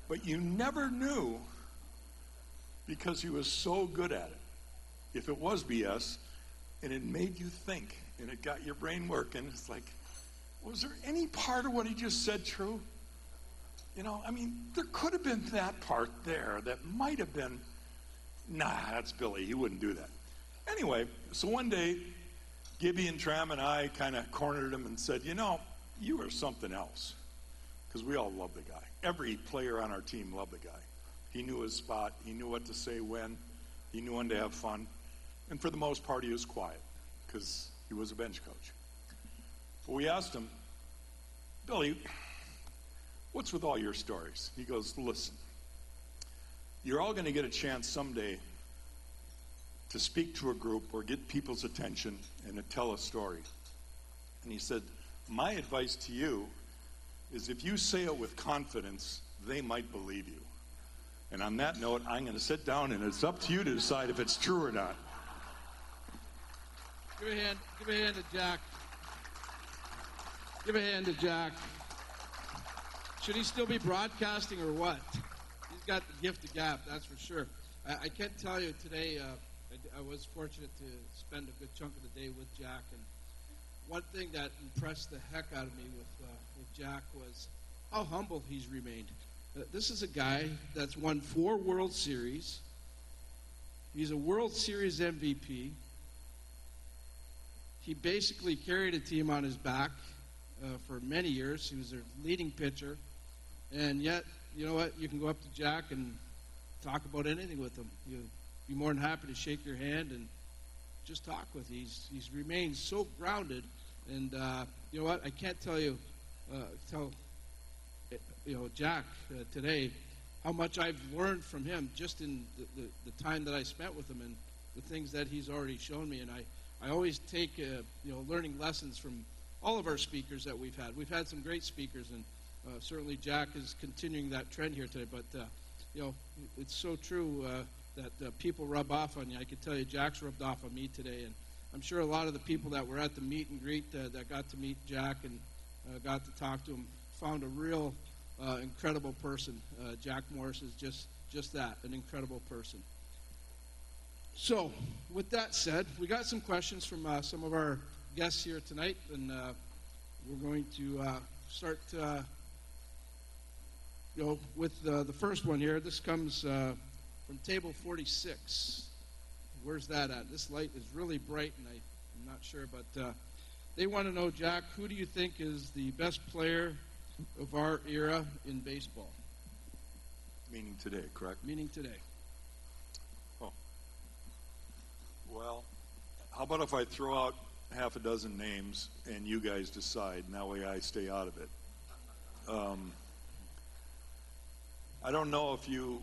But you never knew because he was so good at it. If it was BS and it made you think and it got your brain working, it's like, was there any part of what he just said true? You know, I mean, there could have been that part there that might have been, nah, that's Billy. He wouldn't do that. Anyway, so one day, Gibby and Tram and I kind of cornered him and said, you know, you are something else. Because we all love the guy. Every player on our team loved the guy. He knew his spot. He knew what to say when. He knew when to have fun. And for the most part, he was quiet because he was a bench coach. But we asked him, Billy, what's with all your stories? He goes, listen, you're all going to get a chance someday to speak to a group or get people's attention and to tell a story. And he said, my advice to you is if you say it with confidence, they might believe you. And on that note, I'm going to sit down and it's up to you to decide if it's true or not. Give a hand to Jack. Give a hand to Jack. Should he still be broadcasting or what? He's got the gift of gab, that's for sure. I can't tell you today, I was fortunate to spend a good chunk of the day with Jack, and one thing that impressed the heck out of me with Jack was how humble he's remained. This is a guy that's won 4 World Series. He's a World Series MVP. He basically carried a team on his back for many years. He was their leading pitcher. And yet, you know what? You can go up to Jack and talk about anything with him. You'd be more than happy to shake your hand and just talk with him. He's remained so grounded. And you know what? I can't tell Jack today how much I've learned from him just in the time that I spent with him and the things that he's already shown me. And I always take learning lessons from all of our speakers that we've had. We've had some great speakers, and certainly Jack is continuing that trend here today. But it's so true that people rub off on you. I can tell you, Jack's rubbed off on me today, and I'm sure a lot of the people that were at the meet and greet that got to meet Jack and got to talk to him found a real incredible person. Jack Morris is just that, an incredible person. So, with that said, we got some questions from some of our guests here tonight, and we're going to start with the first one here. This comes from table 46. Where's that at? This light is really bright, and I'm not sure, but they want to know, Jack, who do you think is the best player of our era in baseball? Meaning today, correct? Meaning today. Oh. Well, how about if I throw out half a dozen names and you guys decide, and that way I stay out of it. I don't know if you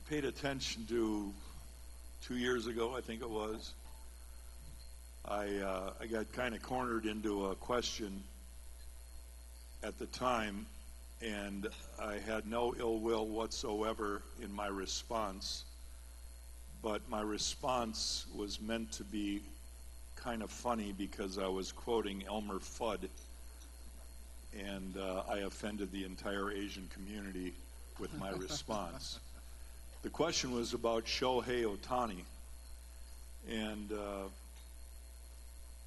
paid attention to 2 years ago, I think it was. I got kind of cornered into a question at the time, and I had no ill will whatsoever in my response, but my response was meant to be kind of funny because I was quoting Elmer Fudd, and I offended the entire Asian community with my response. The question was about Shohei Ohtani, and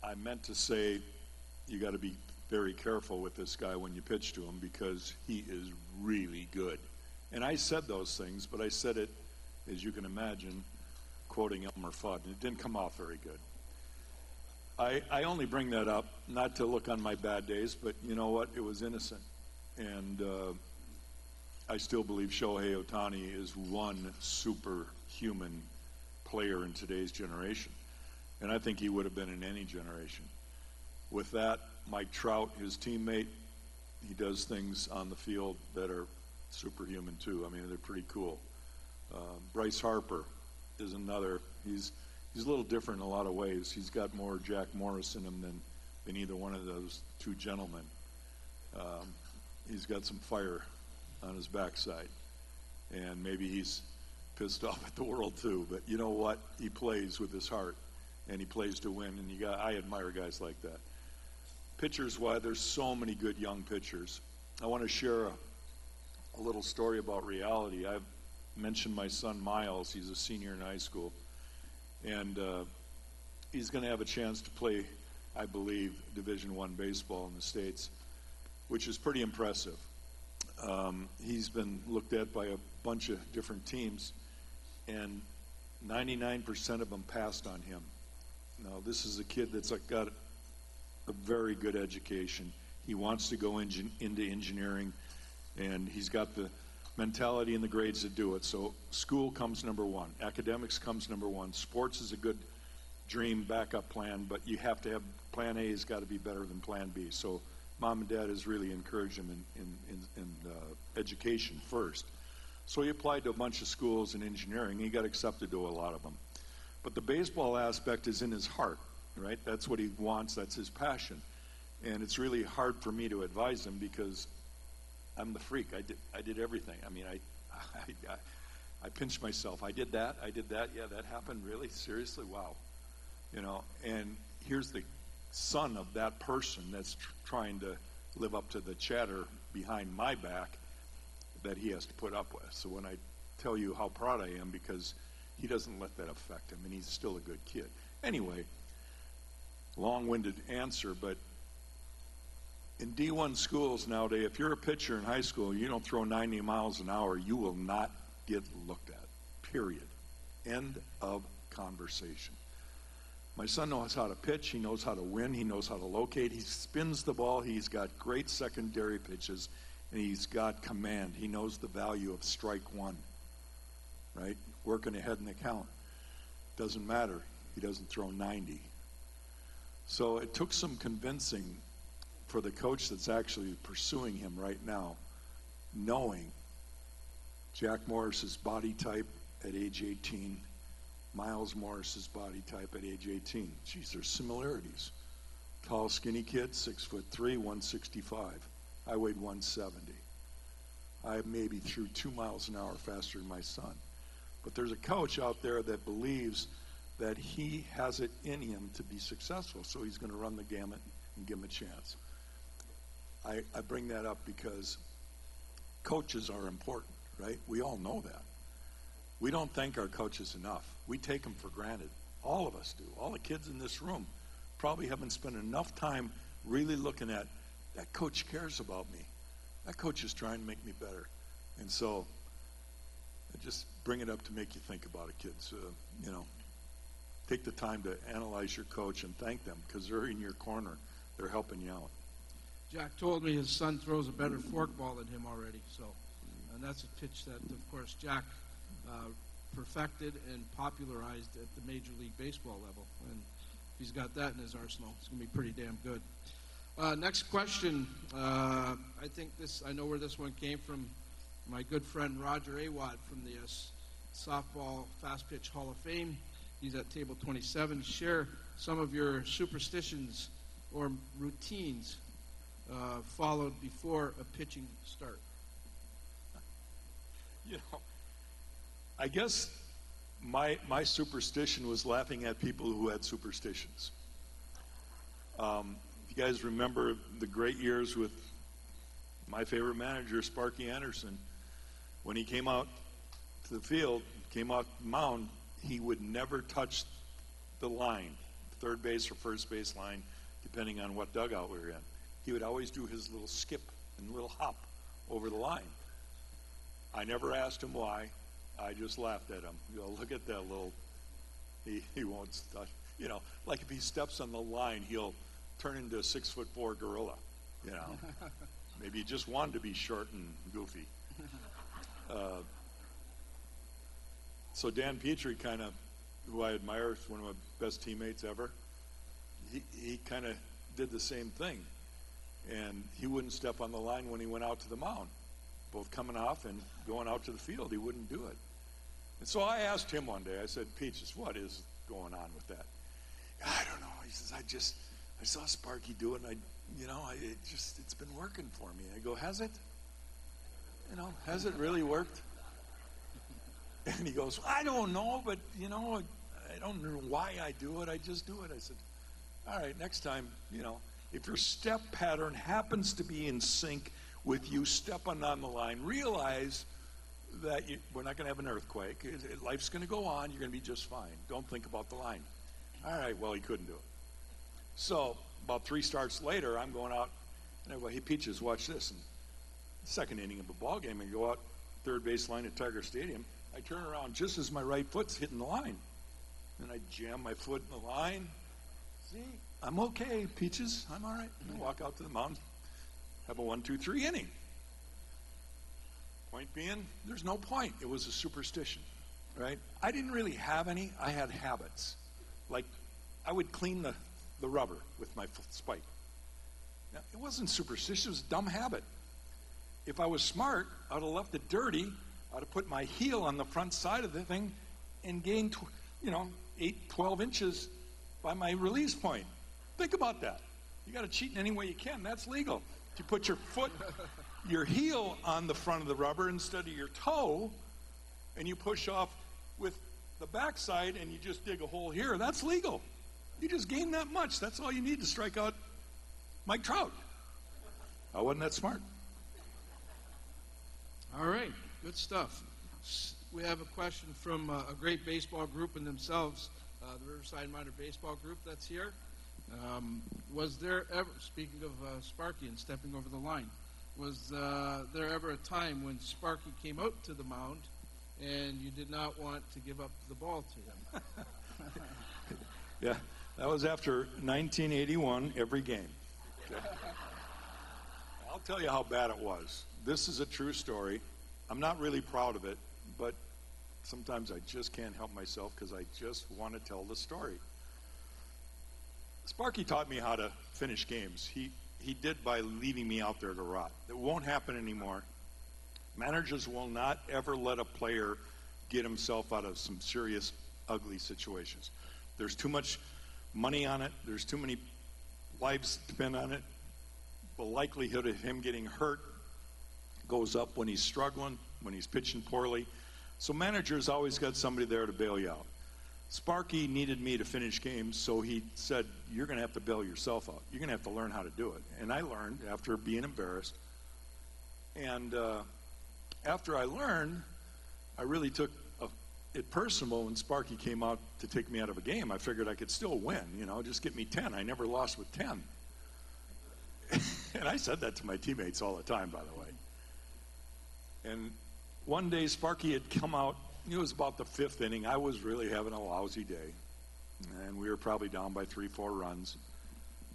I meant to say you got to be very careful with this guy when you pitch to him because he is really good. And I said those things, but I said it, as you can imagine, quoting Elmer Fudd, and it didn't come off very good. I only bring that up not to look on my bad days, but you know what? It was innocent. And I still believe Shohei Ohtani is one superhuman player in today's generation. And I think he would have been in any generation. With that, Mike Trout, his teammate, he does things on the field that are superhuman too. I mean, they're pretty cool. Bryce Harper is another. He's a little different in a lot of ways. He's got more Jack Morris in him than either one of those two gentlemen. He's got some fire on his backside, and maybe he's pissed off at the world too. But you know what? He plays with his heart, and he plays to win. And I admire guys like that. Pitchers, why there's so many good young pitchers. I want to share a little story about reality. I've mentioned my son Miles. He's a senior in high school, and he's going to have a chance to play, I believe, Division I baseball in the States, which is pretty impressive. He's been looked at by a bunch of different teams, and 99% of them passed on him. Now, this is a kid that's got a very good education. He wants to go into engineering, and he's got the mentality and the grades to do it. So school comes number one. Academics comes number one. Sports is a good dream backup plan, but you have to have plan A has got to be better than plan B. So mom and dad has really encouraged him in education first. So he applied to a bunch of schools in engineering. He got accepted to a lot of them. But the baseball aspect is in his heart, right? That's what he wants. That's his passion. And it's really hard for me to advise him because I'm the freak. I did everything. I mean, I pinched myself. I did that. Yeah, that happened. Really? Seriously? Wow. You know, and here's the son of that person that's trying to live up to the chatter behind my back that he has to put up with. So when I tell you how proud I am, because he doesn't let that affect him, and he's still a good kid. Anyway, long-winded answer, but in D1 schools nowadays, if you're a pitcher in high school, you don't throw 90 miles an hour, you will not get looked at, period. End of conversation. My son knows how to pitch, he knows how to win, he knows how to locate, he spins the ball, he's got great secondary pitches, and he's got command. He knows the value of strike one, right? Working ahead in the count. Doesn't matter, he doesn't throw 90. So it took some convincing for the coach that's actually pursuing him right now, knowing Jack Morris's body type at age 18, Miles Morris's body type at age 18. Geez, there's similarities. Tall, skinny kid, 6'3", 165. I weighed 170. I maybe threw 2 miles an hour faster than my son. But there's a coach out there that believes that he has it in him to be successful, so he's going to run the gamut and give him a chance. I bring that up because coaches are important, right? We all know that. We don't thank our coaches enough. We take them for granted. All of us do. All the kids in this room probably haven't spent enough time really looking at, that coach cares about me. That coach is trying to make me better. And so I just bring it up to make you think about it, kids. You know, take the time to analyze your coach and thank them because they're in your corner. They're helping you out. Jack told me his son throws a better forkball than him already. So, and that's a pitch that, of course, Jack perfected and popularized at the Major League Baseball level. And if he's got that in his arsenal, it's going to be pretty damn good. Next question. I know where this one came from. My good friend Roger Awad from the Softball Fast Pitch Hall of Fame. He's at table 27. Share some of your superstitions or routines followed before a pitching start. You know, I guess my superstition was laughing at people who had superstitions. If you guys remember the great years with my favorite manager, Sparky Anderson, when he came out to the field, came out the mound, he would never touch the line, third base or first base line, depending on what dugout we were in. He would always do his little skip and little hop over the line. I never asked him why. I just laughed at him. You know, look at that little, he won't stop. You know, like if he steps on the line, he'll turn into a 6'4" gorilla, you know. Maybe he just wanted to be short and goofy. So Dan Petrie kind of, who I admire, is one of my best teammates ever, he kind of did the same thing. And he wouldn't step on the line when he went out to the mound, both coming off and going out to the field. He wouldn't do it. And so I asked him one day, I said, Peaches, what is going on with that? I don't know. He says, I saw Sparky do it, and it's been working for me. I go, has it? You know, has it really worked? And he goes, I don't know, but, you know, I don't know why I do it. I just do it. I said, all right, next time, you know, if your step pattern happens to be in sync with you stepping on the line. Realize that we're not going to have an earthquake. Life's going to go on. You're going to be just fine. Don't think about the line. All right, well, he couldn't do it. So about 3 starts later, I'm going out, and I go, hey, Peaches, watch this. And second inning of the ball game, I go out third base line at Tiger Stadium. I turn around just as my right foot's hitting the line. And I jam my foot in the line. See, I'm okay, Peaches. I'm all right. And I walk out to the mound, have a 1-2-3 inning. Point being, there's no point. It was a superstition, right? I didn't really have any. I had habits. Like, I would clean the rubber with my spike. Now, it wasn't superstition. It was a dumb habit. If I was smart, I would have left it dirty. I would have put my heel on the front side of the thing and gained, 8, 12 inches by my release point. Think about that. You got to cheat in any way you can. That's legal. If you put your heel on the front of the rubber instead of your toe, and you push off with the backside and you just dig a hole here, that's legal. You just gain that much. That's all you need to strike out Mike Trout. I wasn't that smart. All right, good stuff. We have a question from a great baseball group in themselves, the Riverside Minor Baseball Group that's here. Was there ever, speaking of Sparky and stepping over the line, was there ever a time when Sparky came out to the mound and you did not want to give up the ball to him? Yeah, that was after 1981, every game. Okay. I'll tell you how bad it was. This is a true story. I'm not really proud of it, but sometimes I just can't help myself because I just want to tell the story. Sparky taught me how to finish games. He did by leaving me out there to rot. It won't happen anymore. Managers will not ever let a player get himself out of some serious, ugly situations. There's too much money on it. There's too many lives depend on it. The likelihood of him getting hurt goes up when he's struggling, when he's pitching poorly. So managers always got somebody there to bail you out. Sparky needed me to finish games, so he said, you're going to have to bail yourself out. You're going to have to learn how to do it. And I learned after being embarrassed. And after I learned, I really took it personal when Sparky came out to take me out of a game. I figured I could still win, just get me 10. I never lost with 10. And I said that to my teammates all the time, by the way. And one day Sparky had come out. It was about the 5th inning. I was really having a lousy day. And we were probably down by 3-4 runs.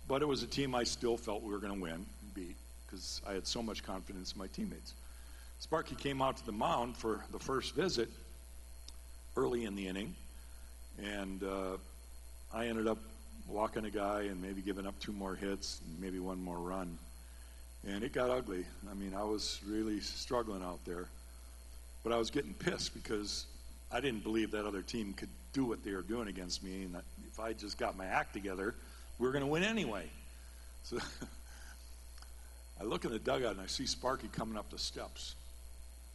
But it was a team I still felt we were going to win and beat because I had so much confidence in my teammates. Sparky came out to the mound for the first visit early in the inning. And I ended up walking a guy and maybe giving up 2 more hits and maybe 1 more run. And it got ugly. I mean, I was really struggling out there. But I was getting pissed because I didn't believe that other team could do what they were doing against me. And that if I just got my act together, we were going to win anyway. So I look in the dugout and I see Sparky coming up the steps.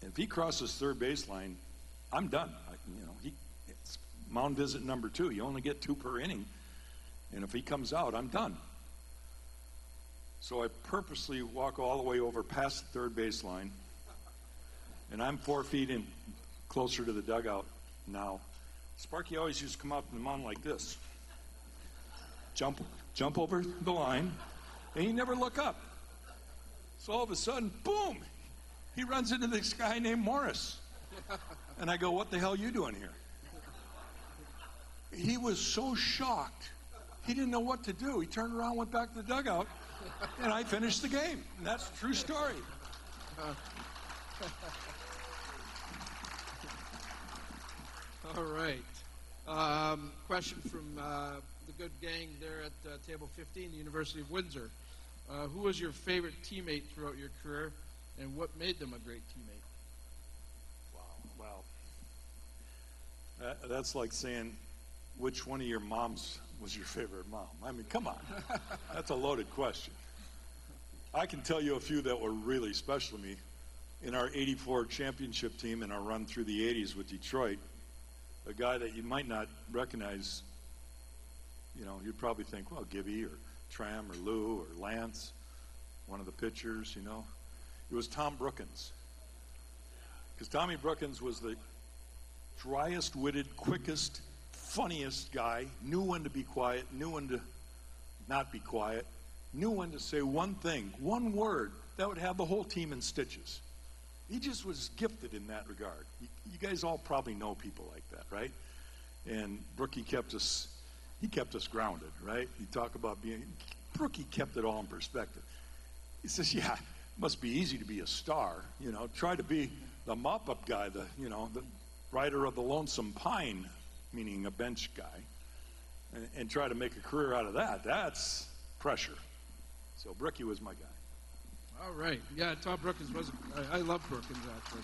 And if he crosses third baseline, I'm done. It's mound visit number 2. You only get 2 per inning. And if he comes out, I'm done. So I purposely walk all the way over past the third baseline. And I'm 4 feet in closer to the dugout now. Sparky always used to come out in the mound like this. Jump over the line, and he never look up. So all of a sudden, boom, he runs into this guy named Morris. And I go, what the hell are you doing here? He was so shocked. He didn't know what to do. He turned around, went back to the dugout, and I finished the game. And that's a true story. All right. Question from the good gang there at table 15, the University of Windsor. Who was your favorite teammate throughout your career, and what made them a great teammate? Wow. That's like saying, which one of your moms was your favorite mom? I mean, come on. That's a loaded question. I can tell you a few that were really special to me. In our 84 championship team in our run through the 80s with Detroit, a guy that you might not recognize, you'd probably think, well, Gibby or Tram or Lou or Lance, one of the pitchers, it was Tom Brookins. Because Tommy Brookins was the driest-witted, quickest, funniest guy, knew when to be quiet, knew when to not be quiet, knew when to say one thing, one word, that would have the whole team in stitches. He just was gifted in that regard. You guys all probably know people like that, right? And Brookie kept us grounded, right? You talk about Brookie kept it all in perspective. He says, yeah, it must be easy to be a star, you know, try to be the mop-up guy, the rider of the Lonesome Pine, meaning a bench guy, and try to make a career out of that. That's pressure. So Brookie was my guy. All right. Yeah, Tom Brookins was. I love Brookins, actually.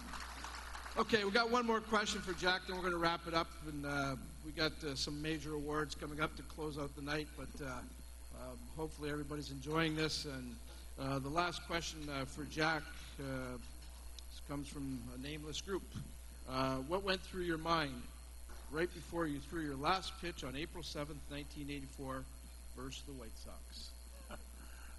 Okay, we got one more question for Jack, then we're going to wrap it up. And we got some major awards coming up to close out the night, but hopefully everybody's enjoying this. And the last question for Jack comes from a nameless group. What went through your mind right before you threw your last pitch on April 7th, 1984 versus the White Sox?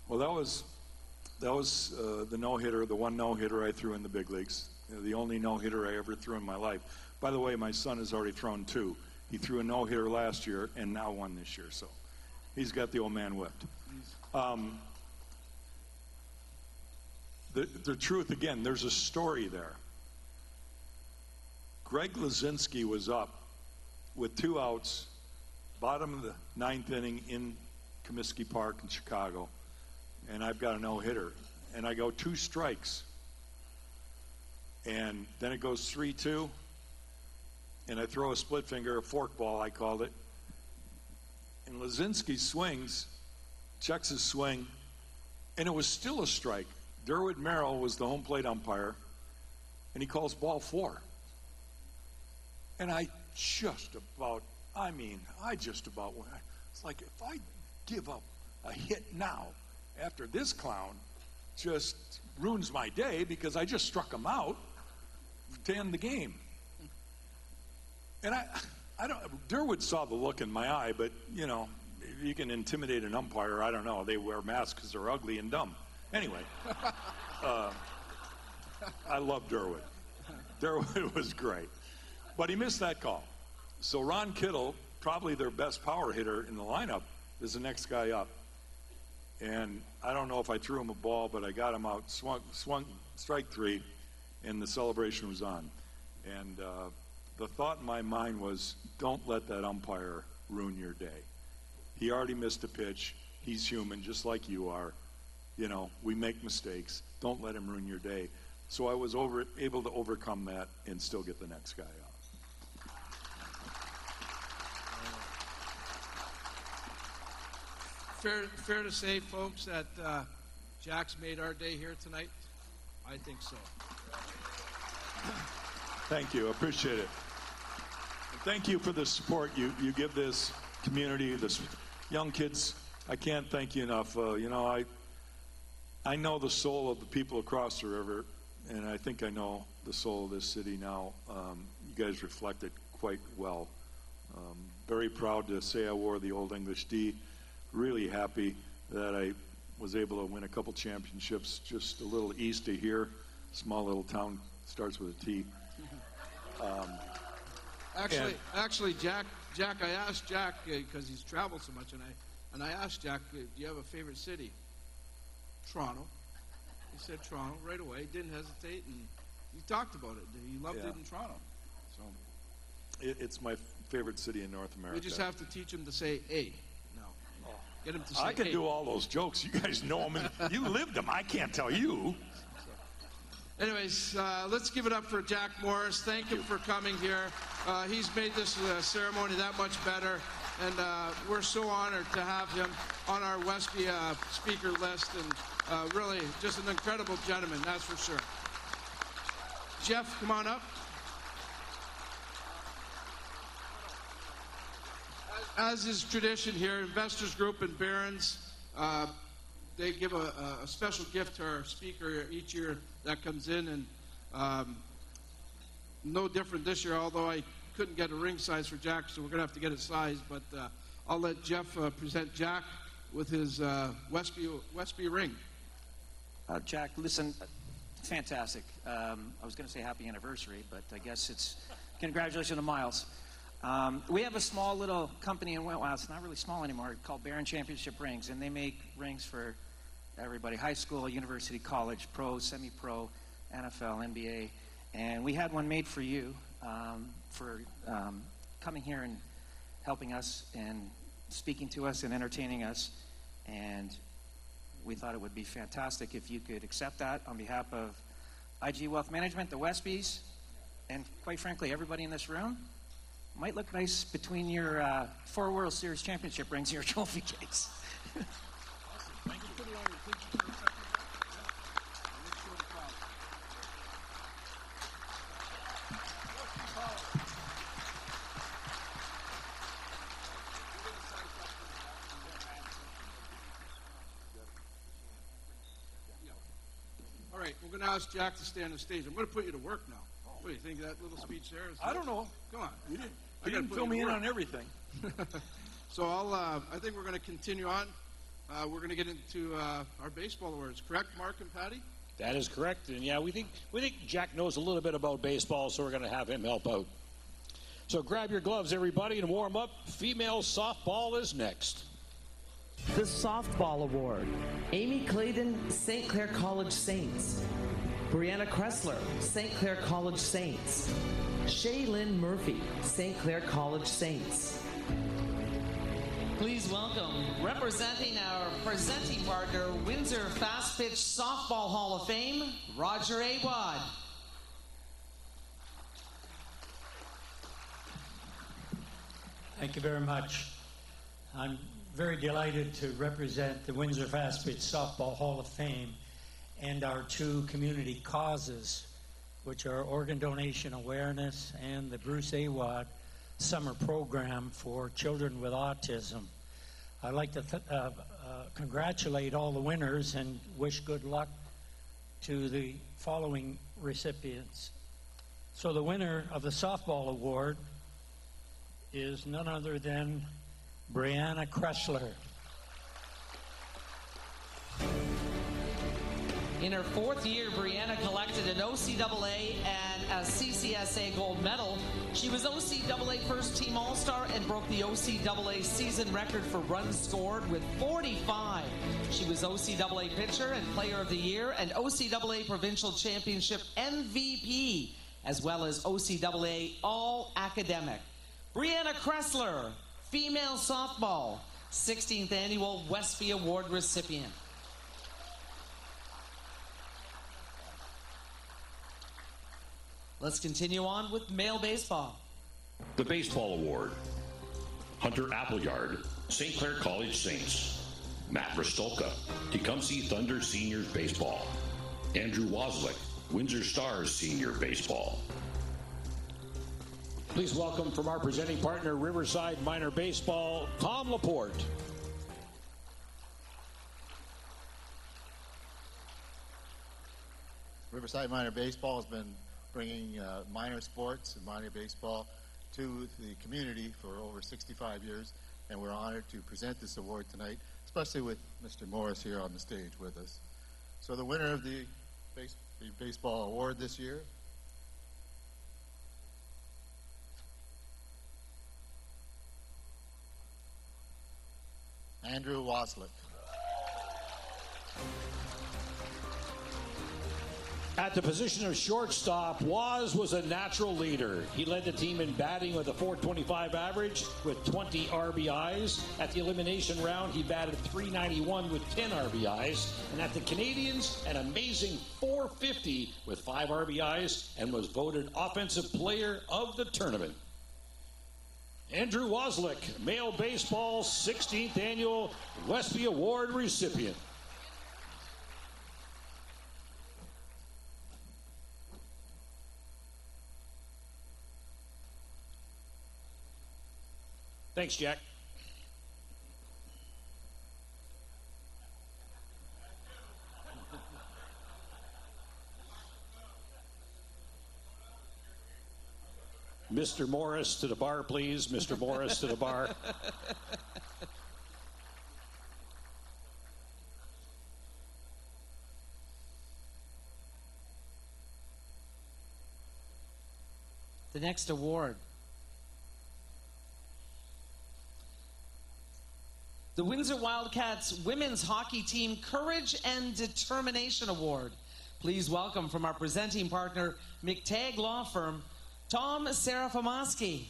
Well, that was the no-hitter, the one no-hitter I threw in the big leagues. The only no-hitter I ever threw in my life. By the way, my son has already thrown 2. He threw a no-hitter last year and now 1 this year, so he's got the old man whipped. The truth, again, there's a story there. Greg Lazinski was up with 2 outs, bottom of the 9th inning in Comiskey Park in Chicago, and I've got a no-hitter, and I go 2 strikes. And then it goes 3-2, and I throw a split finger, a fork ball, I called it. And Lazinski swings, checks his swing, and it was still a strike. Derwood Merrill was the home plate umpire, and he calls ball 4. And I just about went. It's like, if I give up a hit now, after this clown just ruins my day because I just struck him out to end the game. And I don't, Derwood saw the look in my eye, but, you know, you can intimidate an umpire, I don't know. They wear masks because they're ugly and dumb. Anyway, I love Derwood. Derwood was great. But he missed that call. So Ron Kittle, probably their best power hitter in the lineup, is the next guy up. And I don't know if I threw him a ball, but I got him out, swung strike 3, and the celebration was on. And the thought in my mind was, don't let that umpire ruin your day. He already missed a pitch. He's human, just like you are. You know, we make mistakes. Don't let him ruin your day. So I was able to overcome that and still get the next guy out. Fair to say, folks, that Jack's made our day here tonight? I think so. Thank you. I appreciate it. And thank you for the support you give this community, this young kids. I can't thank you enough. You know, I know the soul of the people across the river, and I think I know the soul of this city now. You guys reflect it quite well. Very proud to say I wore the Old English D. Really happy that I was able to win a couple championships just a little east of here. Small little town, starts with a T. Actually, Jack, I asked Jack because he's traveled so much, and I asked Jack, do you have a favorite city? Toronto. He said Toronto right away. Didn't hesitate, and he talked about it. He loved it in Toronto. So it's my favorite city in North America. We just have to teach him to say A. No, get him to say I can A. do all those jokes. You guys know them. You lived them. I can't tell you. Anyways, let's give it up for Jack Morris. Thank him for coming here. He's made this ceremony that much better, and we're so honored to have him on our WESPY speaker list, and really just an incredible gentleman, that's for sure. Jeff, come on up. As is tradition here, Investors Group and Barron's, they give a special gift to our speaker each year that comes in, and no different this year, although I couldn't get a ring size for Jack, so we're going to have to get it sized, but I'll let Jeff present Jack with his WESPY ring. Jack, listen, fantastic. I was going to say happy anniversary, but I guess it's congratulations to Miles. We have a small little company in Well, it's not really small anymore, called Barron Championship Rings, and they make rings for everybody, high school, university, college, pro, semi-pro, NFL, NBA. And we had one made for you for coming here and helping us and speaking to us and entertaining us. And we thought it would be fantastic if you could accept that on behalf of IG Wealth Management, the WESPYs, and quite frankly, everybody in this room. Might look nice between your 4 World Series championship rings and your trophy case. All right, we're going to ask Jack to stay on the stage. I'm going to put you to work now. What do you think of that little speech there? I don't know. Come on. You didn't fill me in on everything. So I think we're going to continue on. We're going to get into our baseball awards. Correct, Mark and Patty? That is correct. And yeah, we think Jack knows a little bit about baseball, so we're going to have him help out. So grab your gloves, everybody, and warm up. Female softball is next. The Softball Award. Amy Clayton, St. Clair College Saints. Brianna Kressler, St. Clair College Saints. Shaylin Murphy, St. Clair College Saints. Please welcome, representing our presenting partner, Windsor Fast Pitch Softball Hall of Fame, Roger Awad. Thank you very much. I'm very delighted to represent the Windsor Fast Pitch Softball Hall of Fame and our 2 community causes, which are organ donation awareness and the Bruce Awad summer program for children with autism. I'd like to congratulate all the winners and wish good luck to the following recipients. So the winner of the softball award is none other than Brianna Kressler. In her 4th year, Brianna collected an OCAA and a CCSA gold medal. She was OCAA First Team All-Star and broke the OCAA season record for runs scored with 45. She was OCAA Pitcher and Player of the Year and OCAA Provincial Championship MVP, as well as OCAA All-Academic. Brianna Kressler, female softball, 16th Annual WESPY Award recipient. Let's continue on with male baseball. The Baseball Award. Hunter Appleyard, St. Clair College Saints. Matt Restolka, Tecumseh Thunder Seniors Baseball. Andrew Waslick, Windsor Stars Senior Baseball. Please welcome from our presenting partner, Riverside Minor Baseball, Tom Laporte. Riverside Minor Baseball has been bringing minor sports and minor baseball to the community for over 65 years, and we're honored to present this award tonight, especially with Mr. Morris here on the stage with us. So the winner of the baseball award this year Andrew Waslick. At the position of shortstop, was a natural leader. He led the team in batting with a .425 average with 20 RBIs. At the elimination round, he batted .391 with 10 RBIs. And at the Canadians, an amazing .450 with 5 RBIs and was voted Offensive Player of the Tournament. Andrew Waslick, male baseball's 16th Annual WESPY Award recipient. Thanks, Jack. Mr. Morris to the bar, please. Mr. Morris to the bar. the next award. The Windsor Wildcats Women's Hockey Team Courage and Determination Award. Please welcome from our presenting partner, McTagg Law Firm, Tom Serafimovsky.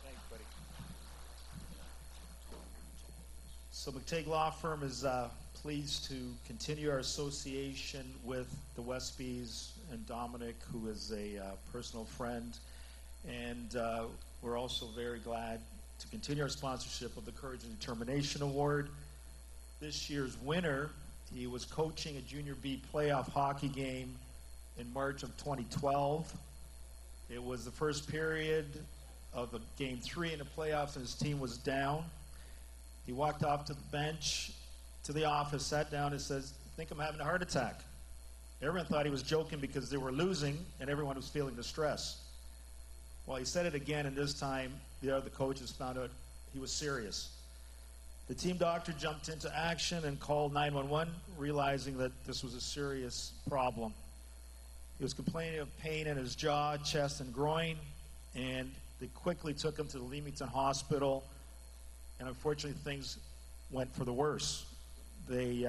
Thanks, buddy. So McTagg Law Firm is pleased to continue our association with the WESPYs and Dominic, who is a personal friend. And we're also very glad to continue our sponsorship of the Courage and Determination Award. This year's winner, he was coaching a Junior B playoff hockey game in March of 2012. It was the first period of the game 3 in the playoffs, and his team was down. He walked off to the bench, to the office, sat down, and says, "I think I'm having a heart attack." Everyone thought he was joking because they were losing, and everyone was feeling the stress. Well, he said it again, and this time the other coaches found out he was serious. The team doctor jumped into action and called 911, realizing that this was a serious problem. He was complaining of pain in his jaw, chest, and groin, and they quickly took him to the Leamington Hospital, and unfortunately things went for the worse. They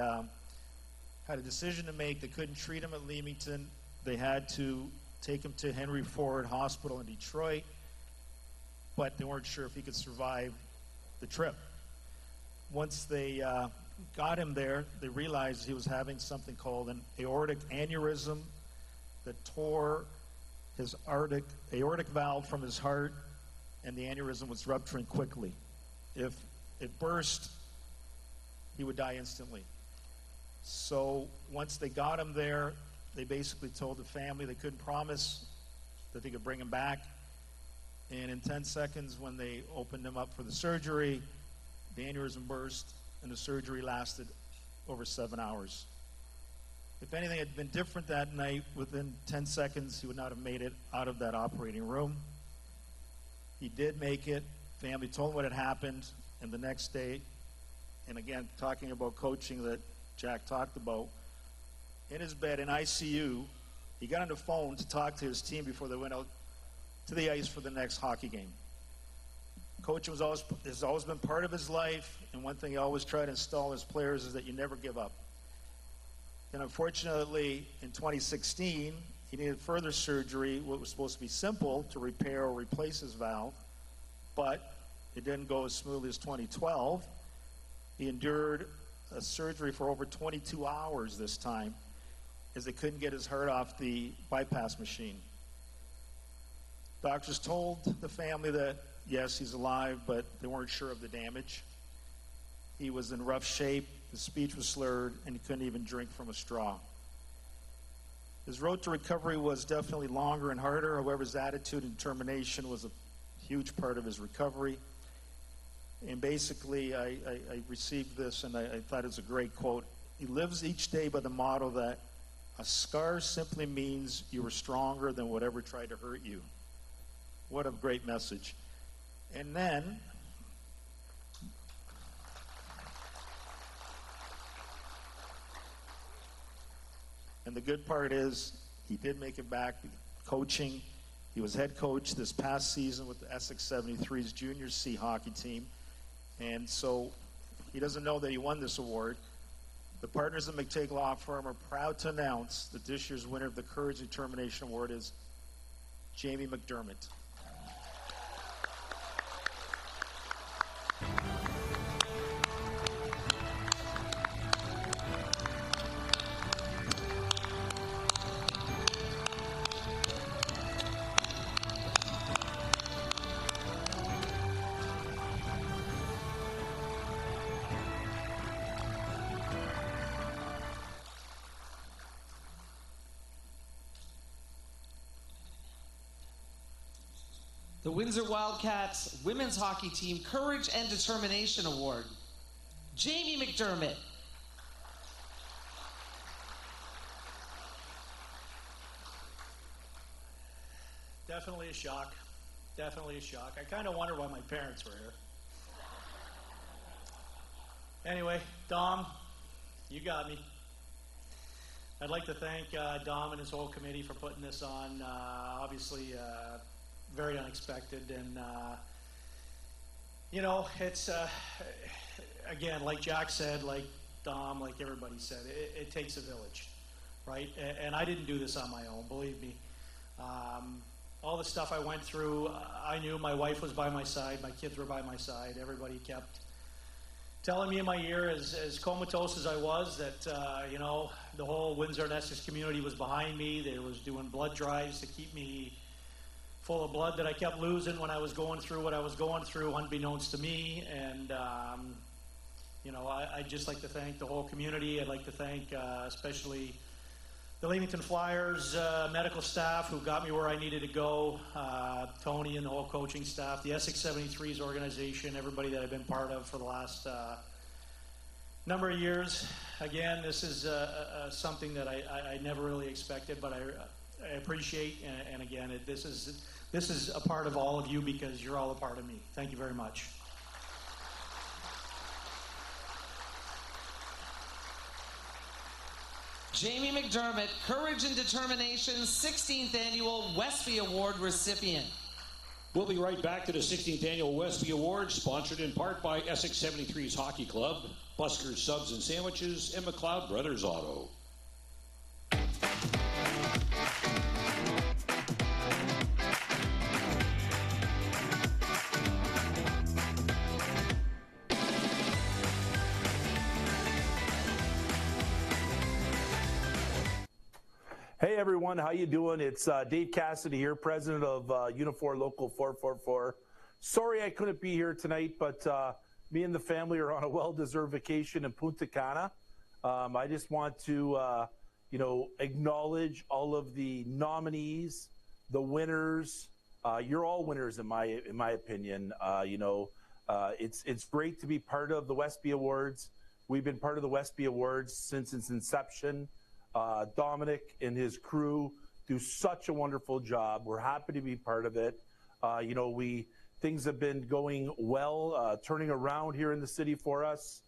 had a decision to make. They couldn't treat him at Leamington. They had to take him to Henry Ford Hospital in Detroit, but they weren't sure if he could survive the trip. Once they got him there, they realized he was having something called an aortic aneurysm that tore his aortic valve from his heart, and the aneurysm was rupturing quickly. If it burst, he would die instantly. So once they got him there, they basically told the family they couldn't promise that they could bring him back. And in 10 seconds, when they opened him up for the surgery, the aneurysm burst, and the surgery lasted over 7 hours. If anything had been different that night, within 10 seconds, he would not have made it out of that operating room. He did make it. Family told him what had happened, and the next day, and again, talking about coaching that Jack talked about, in his bed in ICU, he got on the phone to talk to his team before they went out to the ice for the next hockey game. Coaching has always been part of his life, and one thing he always tried to install in his players is that you never give up. And unfortunately, in 2016, he needed further surgery, what was supposed to be simple, to repair or replace his valve, but it didn't go as smoothly as 2012. He endured a surgery for over 22 hours this time, as they couldn't get his heart off the bypass machine. Doctors told the family that, yes, he's alive, but they weren't sure of the damage. He was in rough shape, his speech was slurred, and he couldn't even drink from a straw. His road to recovery was definitely longer and harder. However, his attitude and determination was a huge part of his recovery. And basically, I received this, and I thought it was a great quote. He lives each day by the motto that a scar simply means you were stronger than whatever tried to hurt you. What a great message. And then, and the good part is, he did make it back coaching. He was head coach this past season with the Essex 73's Junior C hockey team. And so he doesn't know that he won this award. The partners of McTagg Law Firm are proud to announce that this year's winner of the Courage and Determination Award is Jamie McDermott. The Windsor Wildcats Women's Hockey Team Courage and Determination Award, Jamie McDermott. Definitely a shock. Definitely a shock. I kind of wonder why my parents were here. Anyway, Dom, you got me. I'd like to thank Dom and his whole committee for putting this on. Obviously, very unexpected, and you know, it's again, like Jack said, like Dom, like everybody said, it takes a village, right? And I didn't do this on my own, believe me. All the stuff I went through, I knew my wife was by my side, my kids were by my side, everybody kept telling me in my ear, as comatose as I was, that you know, the whole Windsor and Essex community was behind me. They was doing blood drives to keep me full of blood that I kept losing when I was going through what I was going through, unbeknownst to me. And you know, I'd just like to thank the whole community. I'd like to thank especially the Leamington Flyers medical staff who got me where I needed to go, Tony and the whole coaching staff, the Essex 73s organization, everybody that I've been part of for the last number of years. Again, this is something that I never really expected, but I appreciate, and again, this is a part of all of you because you're all a part of me. Thank you very much. Jamie McDermott, Courage and Determination 16th Annual WESPY Award recipient. We'll be right back to the 16th Annual WESPY Award, sponsored in part by Essex 73's Hockey Club, Buskers Subs and Sandwiches, and McLeod Brothers Auto. Hey everyone, how you doing? It's Dave Cassidy here, president of Unifor Local 444. Sorry I couldn't be here tonight, but me and the family are on a well-deserved vacation in Punta Cana. I just want to, you know, acknowledge all of the nominees, the winners. You're all winners in my opinion. You know, it's great to be part of the WESPY Awards. We've been part of the WESPY Awards since its inception. Dominic and his crew do such a wonderful job. We're happy to be part of it. You know, things have been going well, turning around here in the city for us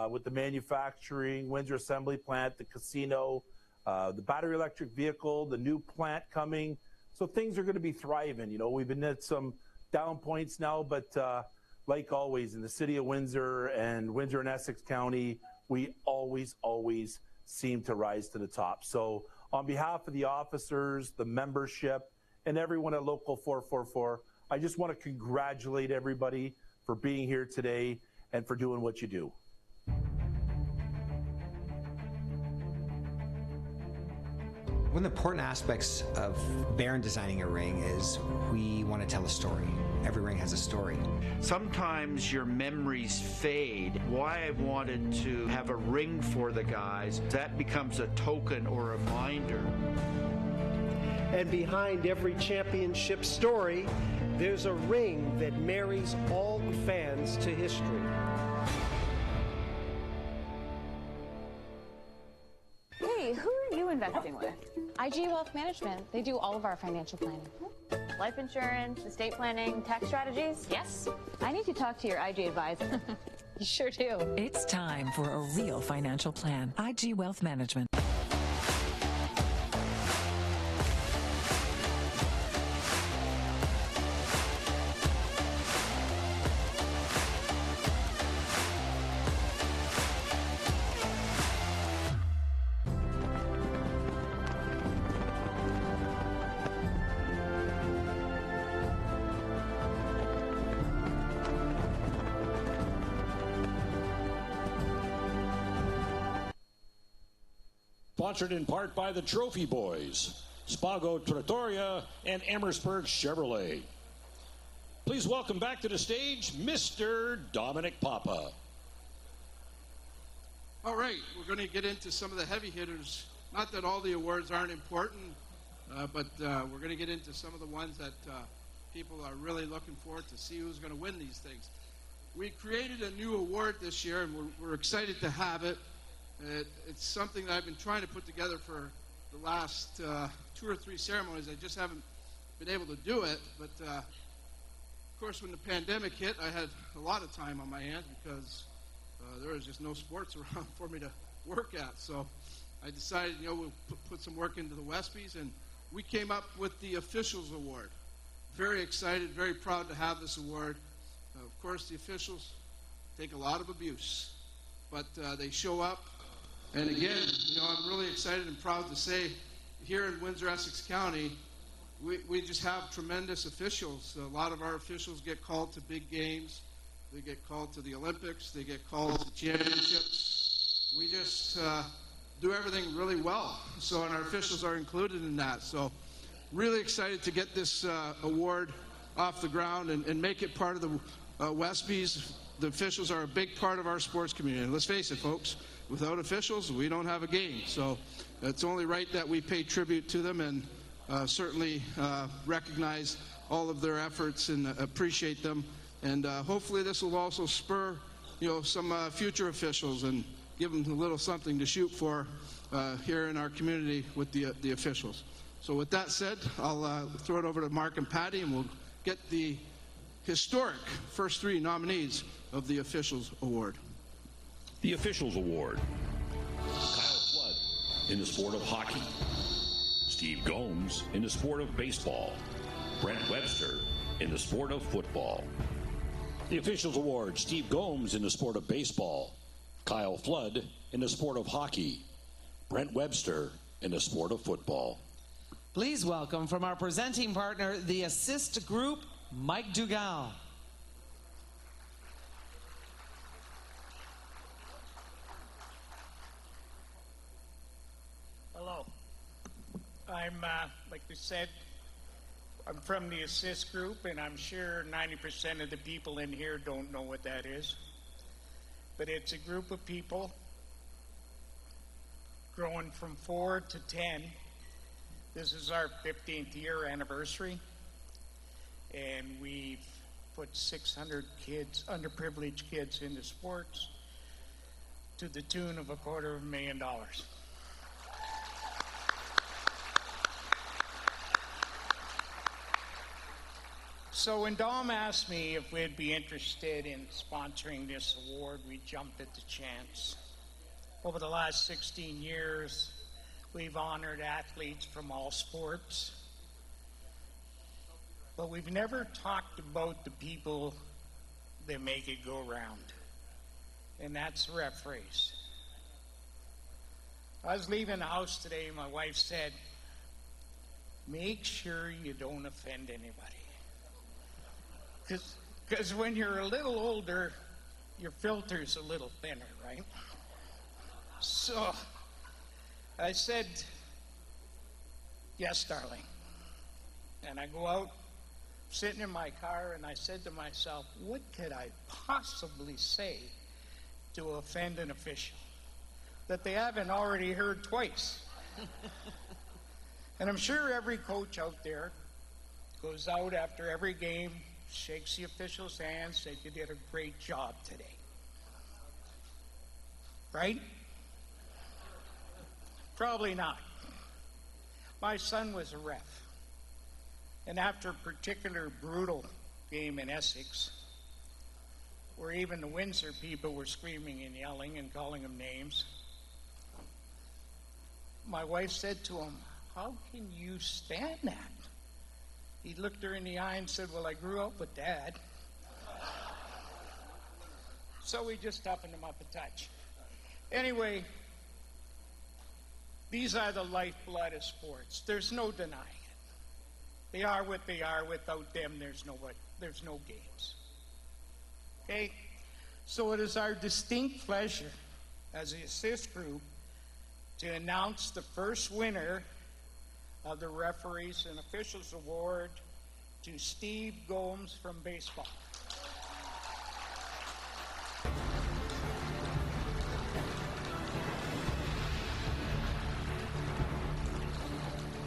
with the manufacturing, Windsor Assembly Plant, the casino, the battery electric vehicle, the new plant coming. So things are going to be thriving. You know, we've been at some down points now, but like always in the city of Windsor and Windsor and Essex County, we always seem to rise to the top. So on behalf of the officers, the membership, and everyone at Local 444, I just want to congratulate everybody for being here today and for doing what you do. One of the important aspects of Barron designing a ring is we want to tell a story. Every ring has a story. Sometimes your memories fade. Why I've wanted to have a ring for the guys, that becomes a token or a reminder. And behind every championship story, there's a ring that marries all fans to history. Hey, who are you investing with? IG Wealth Management. They do all of our financial planning. Life insurance, estate planning, tax strategies. Yes. I need to talk to your IG advisor. You sure do. It's time for a real financial plan. IG Wealth Management. Sponsored in part by the Trophy Boys, Spago Trattoria, and Amherstburg Chevrolet. Please welcome back to the stage, Mr. Dominic Papa. All right, we're going to get into some of the heavy hitters. Not that all the awards aren't important, but we're going to get into some of the ones that people are really looking forward to see who's going to win these things. We created a new award this year, and we're excited to have it. It's something that I've been trying to put together for the last 2 or 3 ceremonies. I just haven't been able to do it. But, of course, when the pandemic hit, I had a lot of time on my hands because there was just no sports around for me to work at. So I decided, we'll put some work into the WESPYs, and we came up with the Officials Award. Very excited, very proud to have this award. Of course, the officials take a lot of abuse, but they show up. And again, I'm really excited and proud to say here in Windsor, Essex County, we just have tremendous officials. A lot of our officials get called to big games. They get called to the Olympics. They get called to championships. We just do everything really well. And our officials are included in that. So really excited to get this award off the ground and make it part of the WESPYs. The officials are a big part of our sports community. And let's face it, folks, without officials, we don't have a game. So it's only right that we pay tribute to them and certainly recognize all of their efforts and appreciate them. And hopefully this will also spur, some future officials and give them a little something to shoot for here in our community with the officials. So with that said, I'll throw it over to Mark and Patty, and we'll get the historic first 3 nominees of the Officials Award. The Officials Award. Kyle Flood in the sport of hockey. Steve Gomes in the sport of baseball. Brent Webster in the sport of football. The Officials Award, Steve Gomes in the sport of baseball. Kyle Flood in the sport of hockey. Brent Webster in the sport of football. Please welcome from our presenting partner, the Assist Group, Mike Dugal. Hello. I'm, like we said, I'm from the Assist Group, and I'm sure 90% of the people in here don't know what that is. But it's a group of people growing from 4 to 10. This is our 15th year anniversary, and we've put 600 kids, underprivileged kids, into sports to the tune of $250,000. So when Dom asked me if we'd be interested in sponsoring this award, we jumped at the chance. Over the last 16 years, we've honored athletes from all sports, but we've never talked about the people that make it go round, and that's referees. I was leaving the house today, my wife said, make sure you don't offend anybody. Because when you're a little older, your filter's a little thinner, right? So I said, yes, darling. And I go out, sitting in my car, and I said to myself, what could I possibly say to offend an official that they haven't already heard twice? And I'm sure every coach out there goes out after every game, shakes the official's hand, said you did a great job today. Right? Probably not. My son was a ref. And after a particular brutal game in Essex, where even the Windsor people were screaming and yelling and calling him names, my wife said to him, how can you stand that? He looked her in the eye and said, well, I grew up with Dad. So we just toughened him up a touch. Anyway, these are the lifeblood of sports. There's no denying it. They are what they are. Without them, there's no games. Okay? So it is our distinct pleasure as the Assist Group to announce the first winner of the Referees and Officials Award to Steve Gomes from baseball.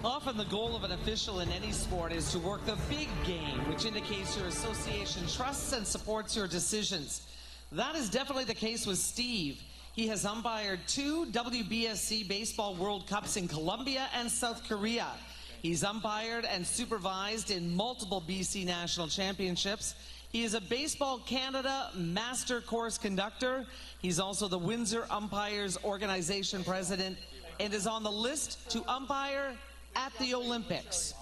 Often the goal of an official in any sport is to work the big game, which indicates your association trusts and supports your decisions. That is definitely the case with Steve. He has umpired 2 WBSC Baseball World Cups in Colombia and South Korea. He's umpired and supervised in multiple BC National Championships. He is a Baseball Canada Master Course Conductor. He's also the Windsor Umpires Organization President and is on the list to umpire at the Olympics.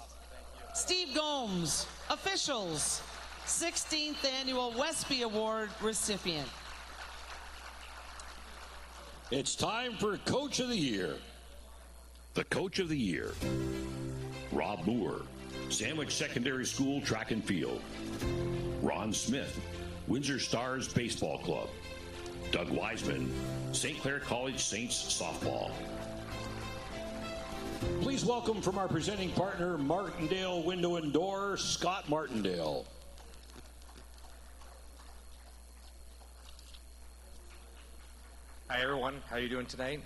Steve Gomes, officials, 16th Annual WESPY Award recipient. It's time for Coach of the Year. The Coach of the Year, Rob Moore, Sandwich Secondary School Track and Field. Ron Smith, Windsor Stars Baseball Club. Doug Wiseman, St. Clair College Saints Softball. Please welcome from our presenting partner, Martindale Window and Door, Scott Martindale. Hi everyone, how are you doing tonight?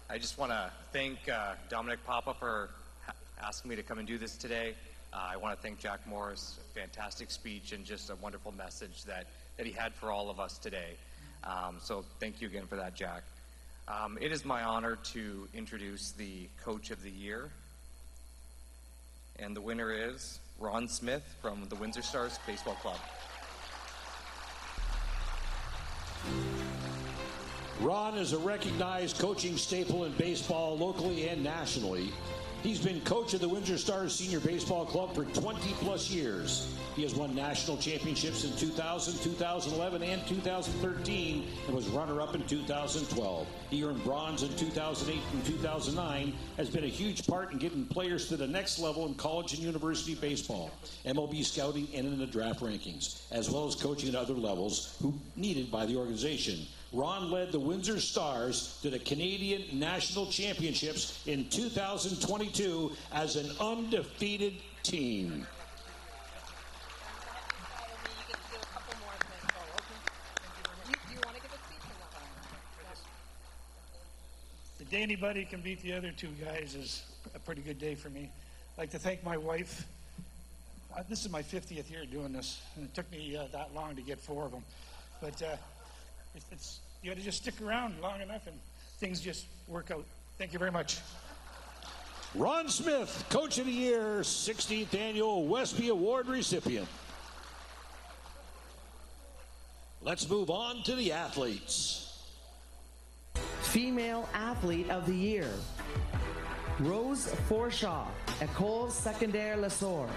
I just want to thank Dominic Papa for asking me to come and do this today. I want to thank Jack Morris, fantastic speech and just a wonderful message that he had for all of us today. So thank you again for that, Jack. It is my honor to introduce the Coach of the Year. And the winner is Ron Smith from the Windsor Stars Baseball Club. Ron is a recognized coaching staple in baseball locally and nationally. He's been coach of the Windsor Stars Senior Baseball Club for 20-plus years. He has won national championships in 2000, 2011, and 2013, and was runner-up in 2012. He earned bronze in 2008 and 2009, has been a huge part in getting players to the next level in college and university baseball, MLB scouting, and in the draft rankings, as well as coaching at other levels who needed by the organization. Ron led the Windsor Stars to the Canadian National Championships in 2022 as an undefeated team. The day anybody can beat the other two guys is a pretty good day for me. I'd like to thank my wife. This is my 50th year doing this, and it took me that long to get 4 of them. But you got to just stick around long enough and things just work out. Thank you very much. Ron Smith, Coach of the Year, 16th Annual WESPY Award recipient. Let's move on to the athletes. Female Athlete of the Year, Rose Forshaw, École Secondaire Lessor.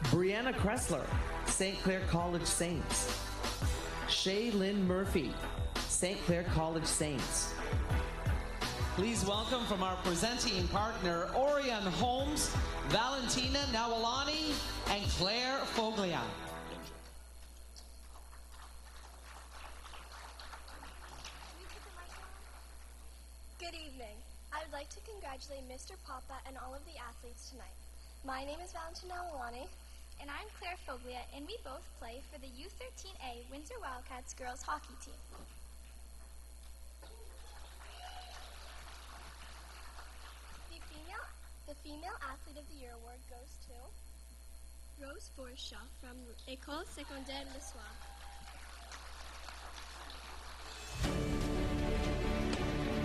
Brianna Kressler, St. Clair College Saints. Shay Lynn Murphy, St. Clair College Saints. Please welcome from our presenting partner, Orion Holmes, Valentina Nawalani, and Claire Foglia. Good evening. I would like to congratulate Mr. Papa and all of the athletes tonight. My name is Valentina Nawalani. And I'm Claire Foglia, and we both play for the U13A Windsor Wildcats girls hockey team. The Female Athlete of the Year award goes to Rose Forshaw from École Secondaire Le Soir.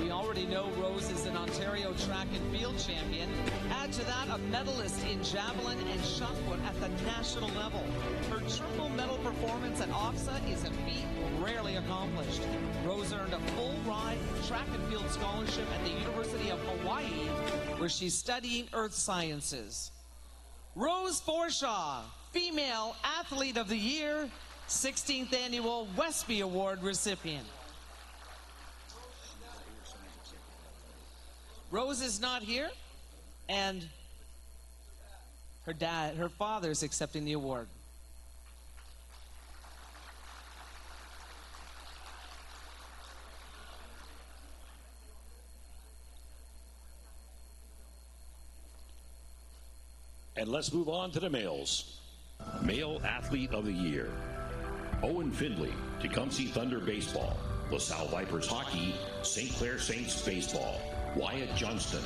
We already know Rose is an Ontario track and field champion. Add to that a medalist in javelin and shot put at the national level. Her triple medal performance at OFSA is a feat rarely accomplished. Rose earned a full-ride track and field scholarship at the University of Hawaii, where she's studying earth sciences. Rose Forshaw, Female Athlete of the Year, 16th Annual WESPY Award recipient. Rose is not here, and her father's accepting the award. And let's move on to the males. Male Athlete of the Year, Owen Findlay, Tecumseh Thunder Baseball. LaSalle Vipers Hockey, St. Clair Saints Baseball. Wyatt Johnston,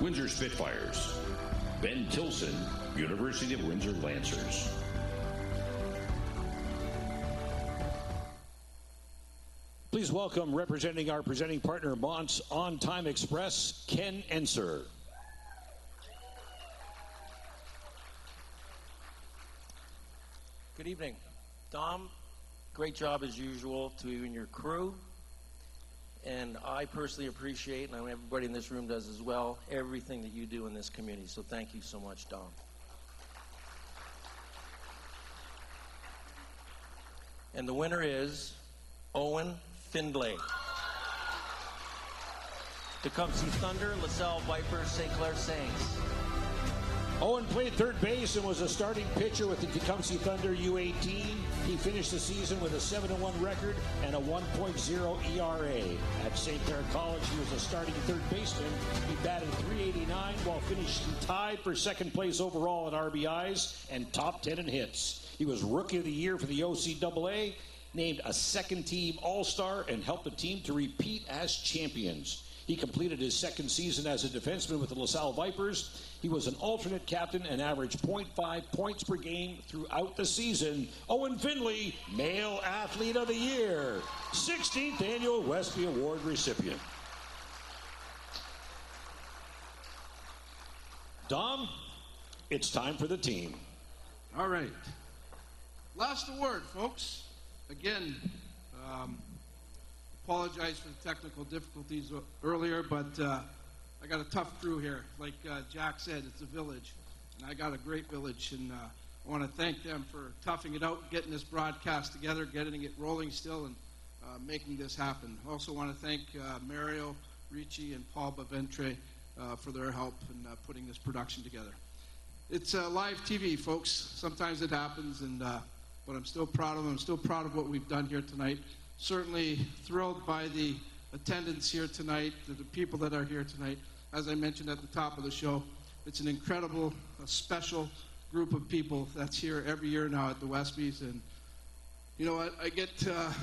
Windsor Spitfires. Ben Tilson, University of Windsor Lancers. Please welcome, representing our presenting partner, Mont's On Time Express, Ken Enser. Good evening. Dom, great job as usual to you and your crew. And I personally appreciate, and I know everybody in this room does as well, everything that you do in this community. So thank you so much, Dom. And the winner is Owen Findlay. Tecumseh Thunder, LaSalle Vipers, St. Clair Saints. Owen played third base and was a starting pitcher with the Tecumseh Thunder U18. He finished the season with a 7-1 record and a 1.0 ERA. At St. Clair College, he was a starting third baseman. He batted .389 while finishing tied for second place overall in RBIs and top 10 in hits. He was Rookie of the Year for the OCAA, named a second-team All-Star, and helped the team to repeat as champions. He completed his second season as a defenseman with the LaSalle Vipers. He was an alternate captain and averaged .5 points per game throughout the season. Owen Findlay, Male Athlete of the Year, 16th Annual WESPY Award recipient. Dom, it's time for the team. All right. Last award, folks. Again, apologize for the technical difficulties earlier, but I got a tough crew here. Like Jack said, it's a village, and I got a great village, and I want to thank them for toughing it out, getting this broadcast together, getting it rolling still, and making this happen. I also want to thank Mario Ricci and Paul Baventre for their help in putting this production together. It's live TV, folks. Sometimes it happens, and but I'm still proud of them. I'm still proud of what we've done here tonight. Certainly thrilled by the attendance here tonight, the people that are here tonight. As I mentioned at the top of the show, it's an incredible, special group of people that's here every year now at the WESPYs. And you know what?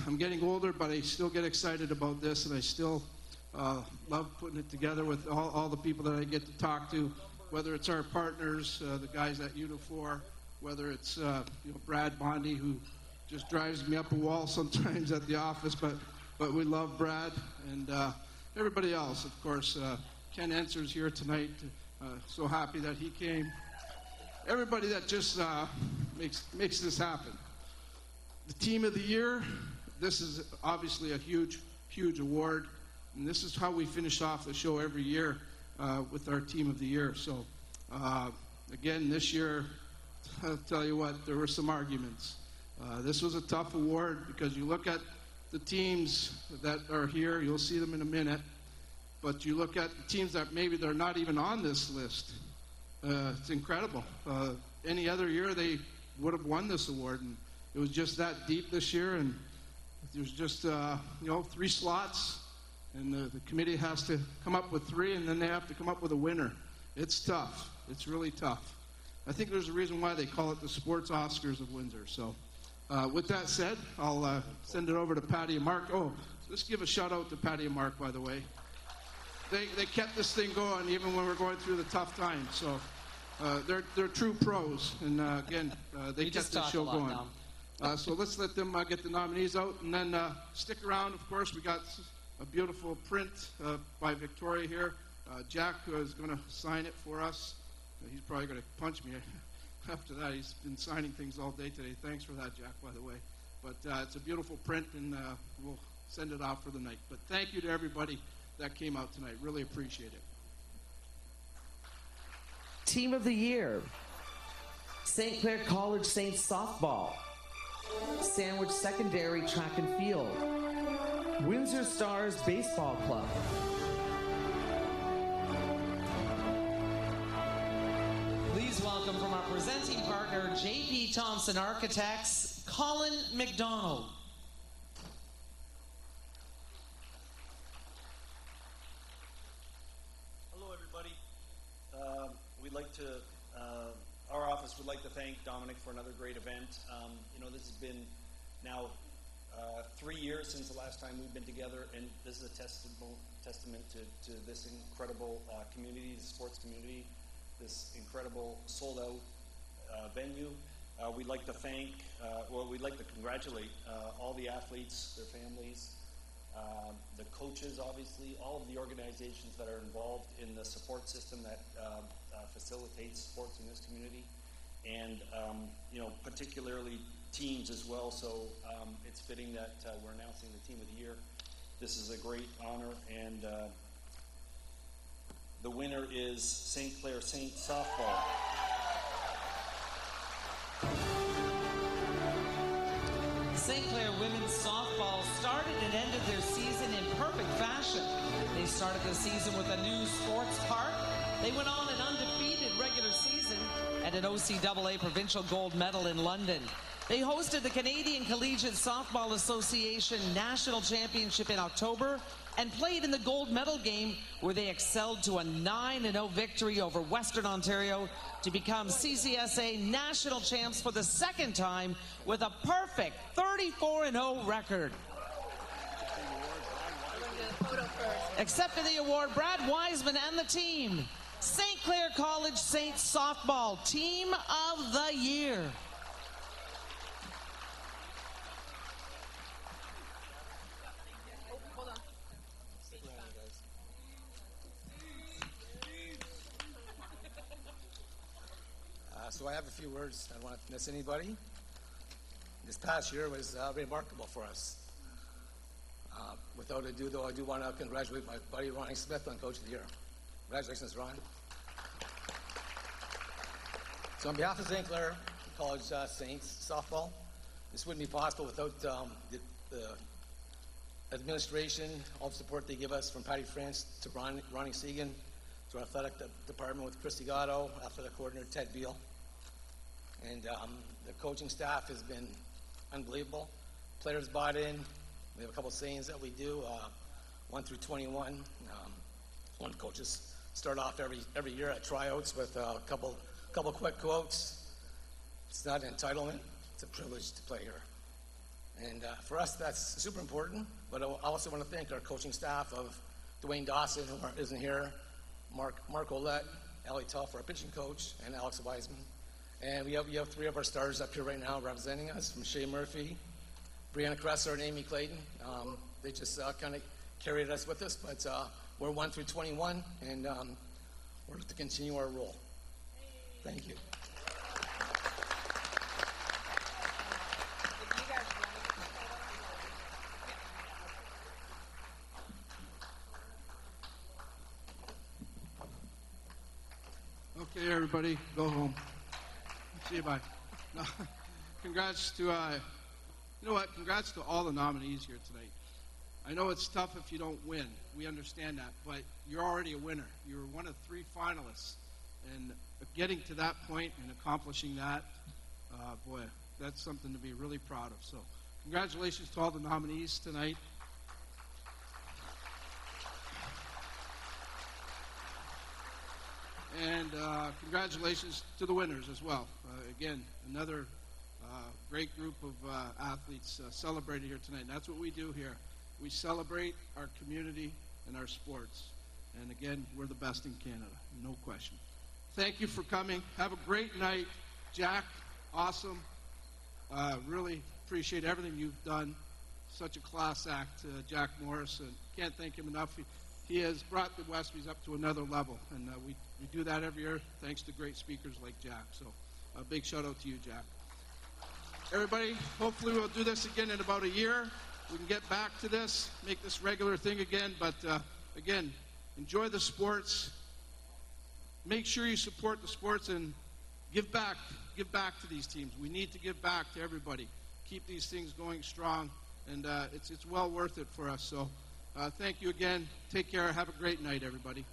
I'm getting older, but I still get excited about this, and I still love putting it together with all the people that I get to talk to, whether it's our partners, the guys at Unifor, whether it's Brad Bondi, who just drives me up a wall sometimes at the office, but we love Brad, and everybody else, of course. Ken Enser's here tonight, so happy that he came. Everybody that just makes this happen. The Team of the Year, this is obviously a huge, huge award, and this is how we finish off the show every year with our Team of the Year. So, again, this year, I'll tell you what, there were some arguments. This was a tough award because you look at the teams that are here, you'll see them in a minute, but you look at the teams that maybe they're not even on this list. It's incredible. Any other year they would have won this award, and it was just that deep this year, and there's just 3 slots, and the committee has to come up with 3, and then they have to come up with a winner. It's tough. It's really tough. I think there's a reason why they call it the Sports Oscars of Windsor. So with that said, I'll send it over to Patty and Mark. Oh, let's give a shout out to Patty and Mark, by the way. They kept this thing going even when we're going through the tough times. So they're true pros, and again, they kept the show going. So let's let them get the nominees out, and then stick around. Of course, we got a beautiful print by Victoria here. Jack is going to sign it for us. He's probably going to punch me after that. He's been signing things all day today. Thanks for that, Jack, by the way. But it's a beautiful print, and we'll send it out for the night. But thank you to everybody that came out tonight. Really appreciate it. Team of the Year, St. Clair College Saints Softball, Sandwich Secondary Track and Field, Windsor Stars Baseball Club. Please welcome from our presenting partner, J.P. Thompson Architects, Colin McDonald. Hello, everybody. We'd like to, our office would like to thank Dominic for another great event. This has been now 3 years since the last time we've been together, and this is a testament to this incredible community, the sports community, this incredible sold-out venue. We'd like to we'd like to congratulate all the athletes, their families, the coaches, obviously, all of the organizations that are involved in the support system that facilitates sports in this community, and particularly teams as well. So it's fitting that we're announcing the Team of the Year. This is a great honor, and the winner is St. Clair Saints softball. St. Clair women's softball started and ended their season in perfect fashion. They started the season with a new sports park. They went on an undefeated regular season and an OCAA provincial gold medal in London. They hosted the Canadian Collegiate Softball Association National Championship in October and played in the gold medal game, where they excelled to a 9-0 victory over Western Ontario to become CCSA national champs for the second time with a perfect 34-0 record. Accepting the award, Brad Wiseman and the team. St. Clair College Saints Softball Team of the Year. So I have a few words. I don't want to miss anybody. This past year was remarkable for us. Without ado, though, I do want to congratulate my buddy Ronnie Smith on Coach of the Year. Congratulations, Ron. So on behalf of St. Clair College Saints softball, this wouldn't be possible without the administration, all the support they give us, from Patty France to Ronnie Segan, to our athletic department with Christy Gatto, athletic coordinator Ted Beal. And the coaching staff has been unbelievable. Players bought in. We have a couple sayings that we do, 1 through 21. One coaches start off every year at tryouts with a couple quick quotes. It's not an entitlement. It's a privilege to play here. And for us, that's super important. But I also want to thank our coaching staff of Dwayne Dawson, who isn't here, Mark Olette, Allie Tuff, our pitching coach, and Alex Wiseman. And we have three of our stars up here right now representing us, from Shea Murphy, Brianna Cresser, and Amy Clayton. They just kind of carried us with us, but we're 1 through 21, and we're to continue our role. Thank you. Okay, everybody, go home. See you, bye. No, congrats to, congrats to all the nominees here tonight. I know it's tough if you don't win. We understand that, but you're already a winner. You're one of 3 finalists, and getting to that point and accomplishing that, boy, that's something to be really proud of. So congratulations to all the nominees tonight. And congratulations to the winners as well. Again, another great group of athletes celebrated here tonight. And that's what we do here. We celebrate our community and our sports. And again, we're the best in Canada, no question. Thank you for coming. Have a great night. Jack, awesome. Really appreciate everything you've done. Such a class act, Jack Morris. And can't thank him enough. He has brought the Wespys up to another level, and we do that every year thanks to great speakers like Jack. So a big shout out to you, Jack. Everybody, hopefully we'll do this again in about a year. We can get back to this, make this regular thing again. But again, enjoy the sports. Make sure you support the sports and give back to these teams. We need to give back to everybody. Keep these things going strong, and it's well worth it for us. So thank you again. Take care. Have a great night, everybody.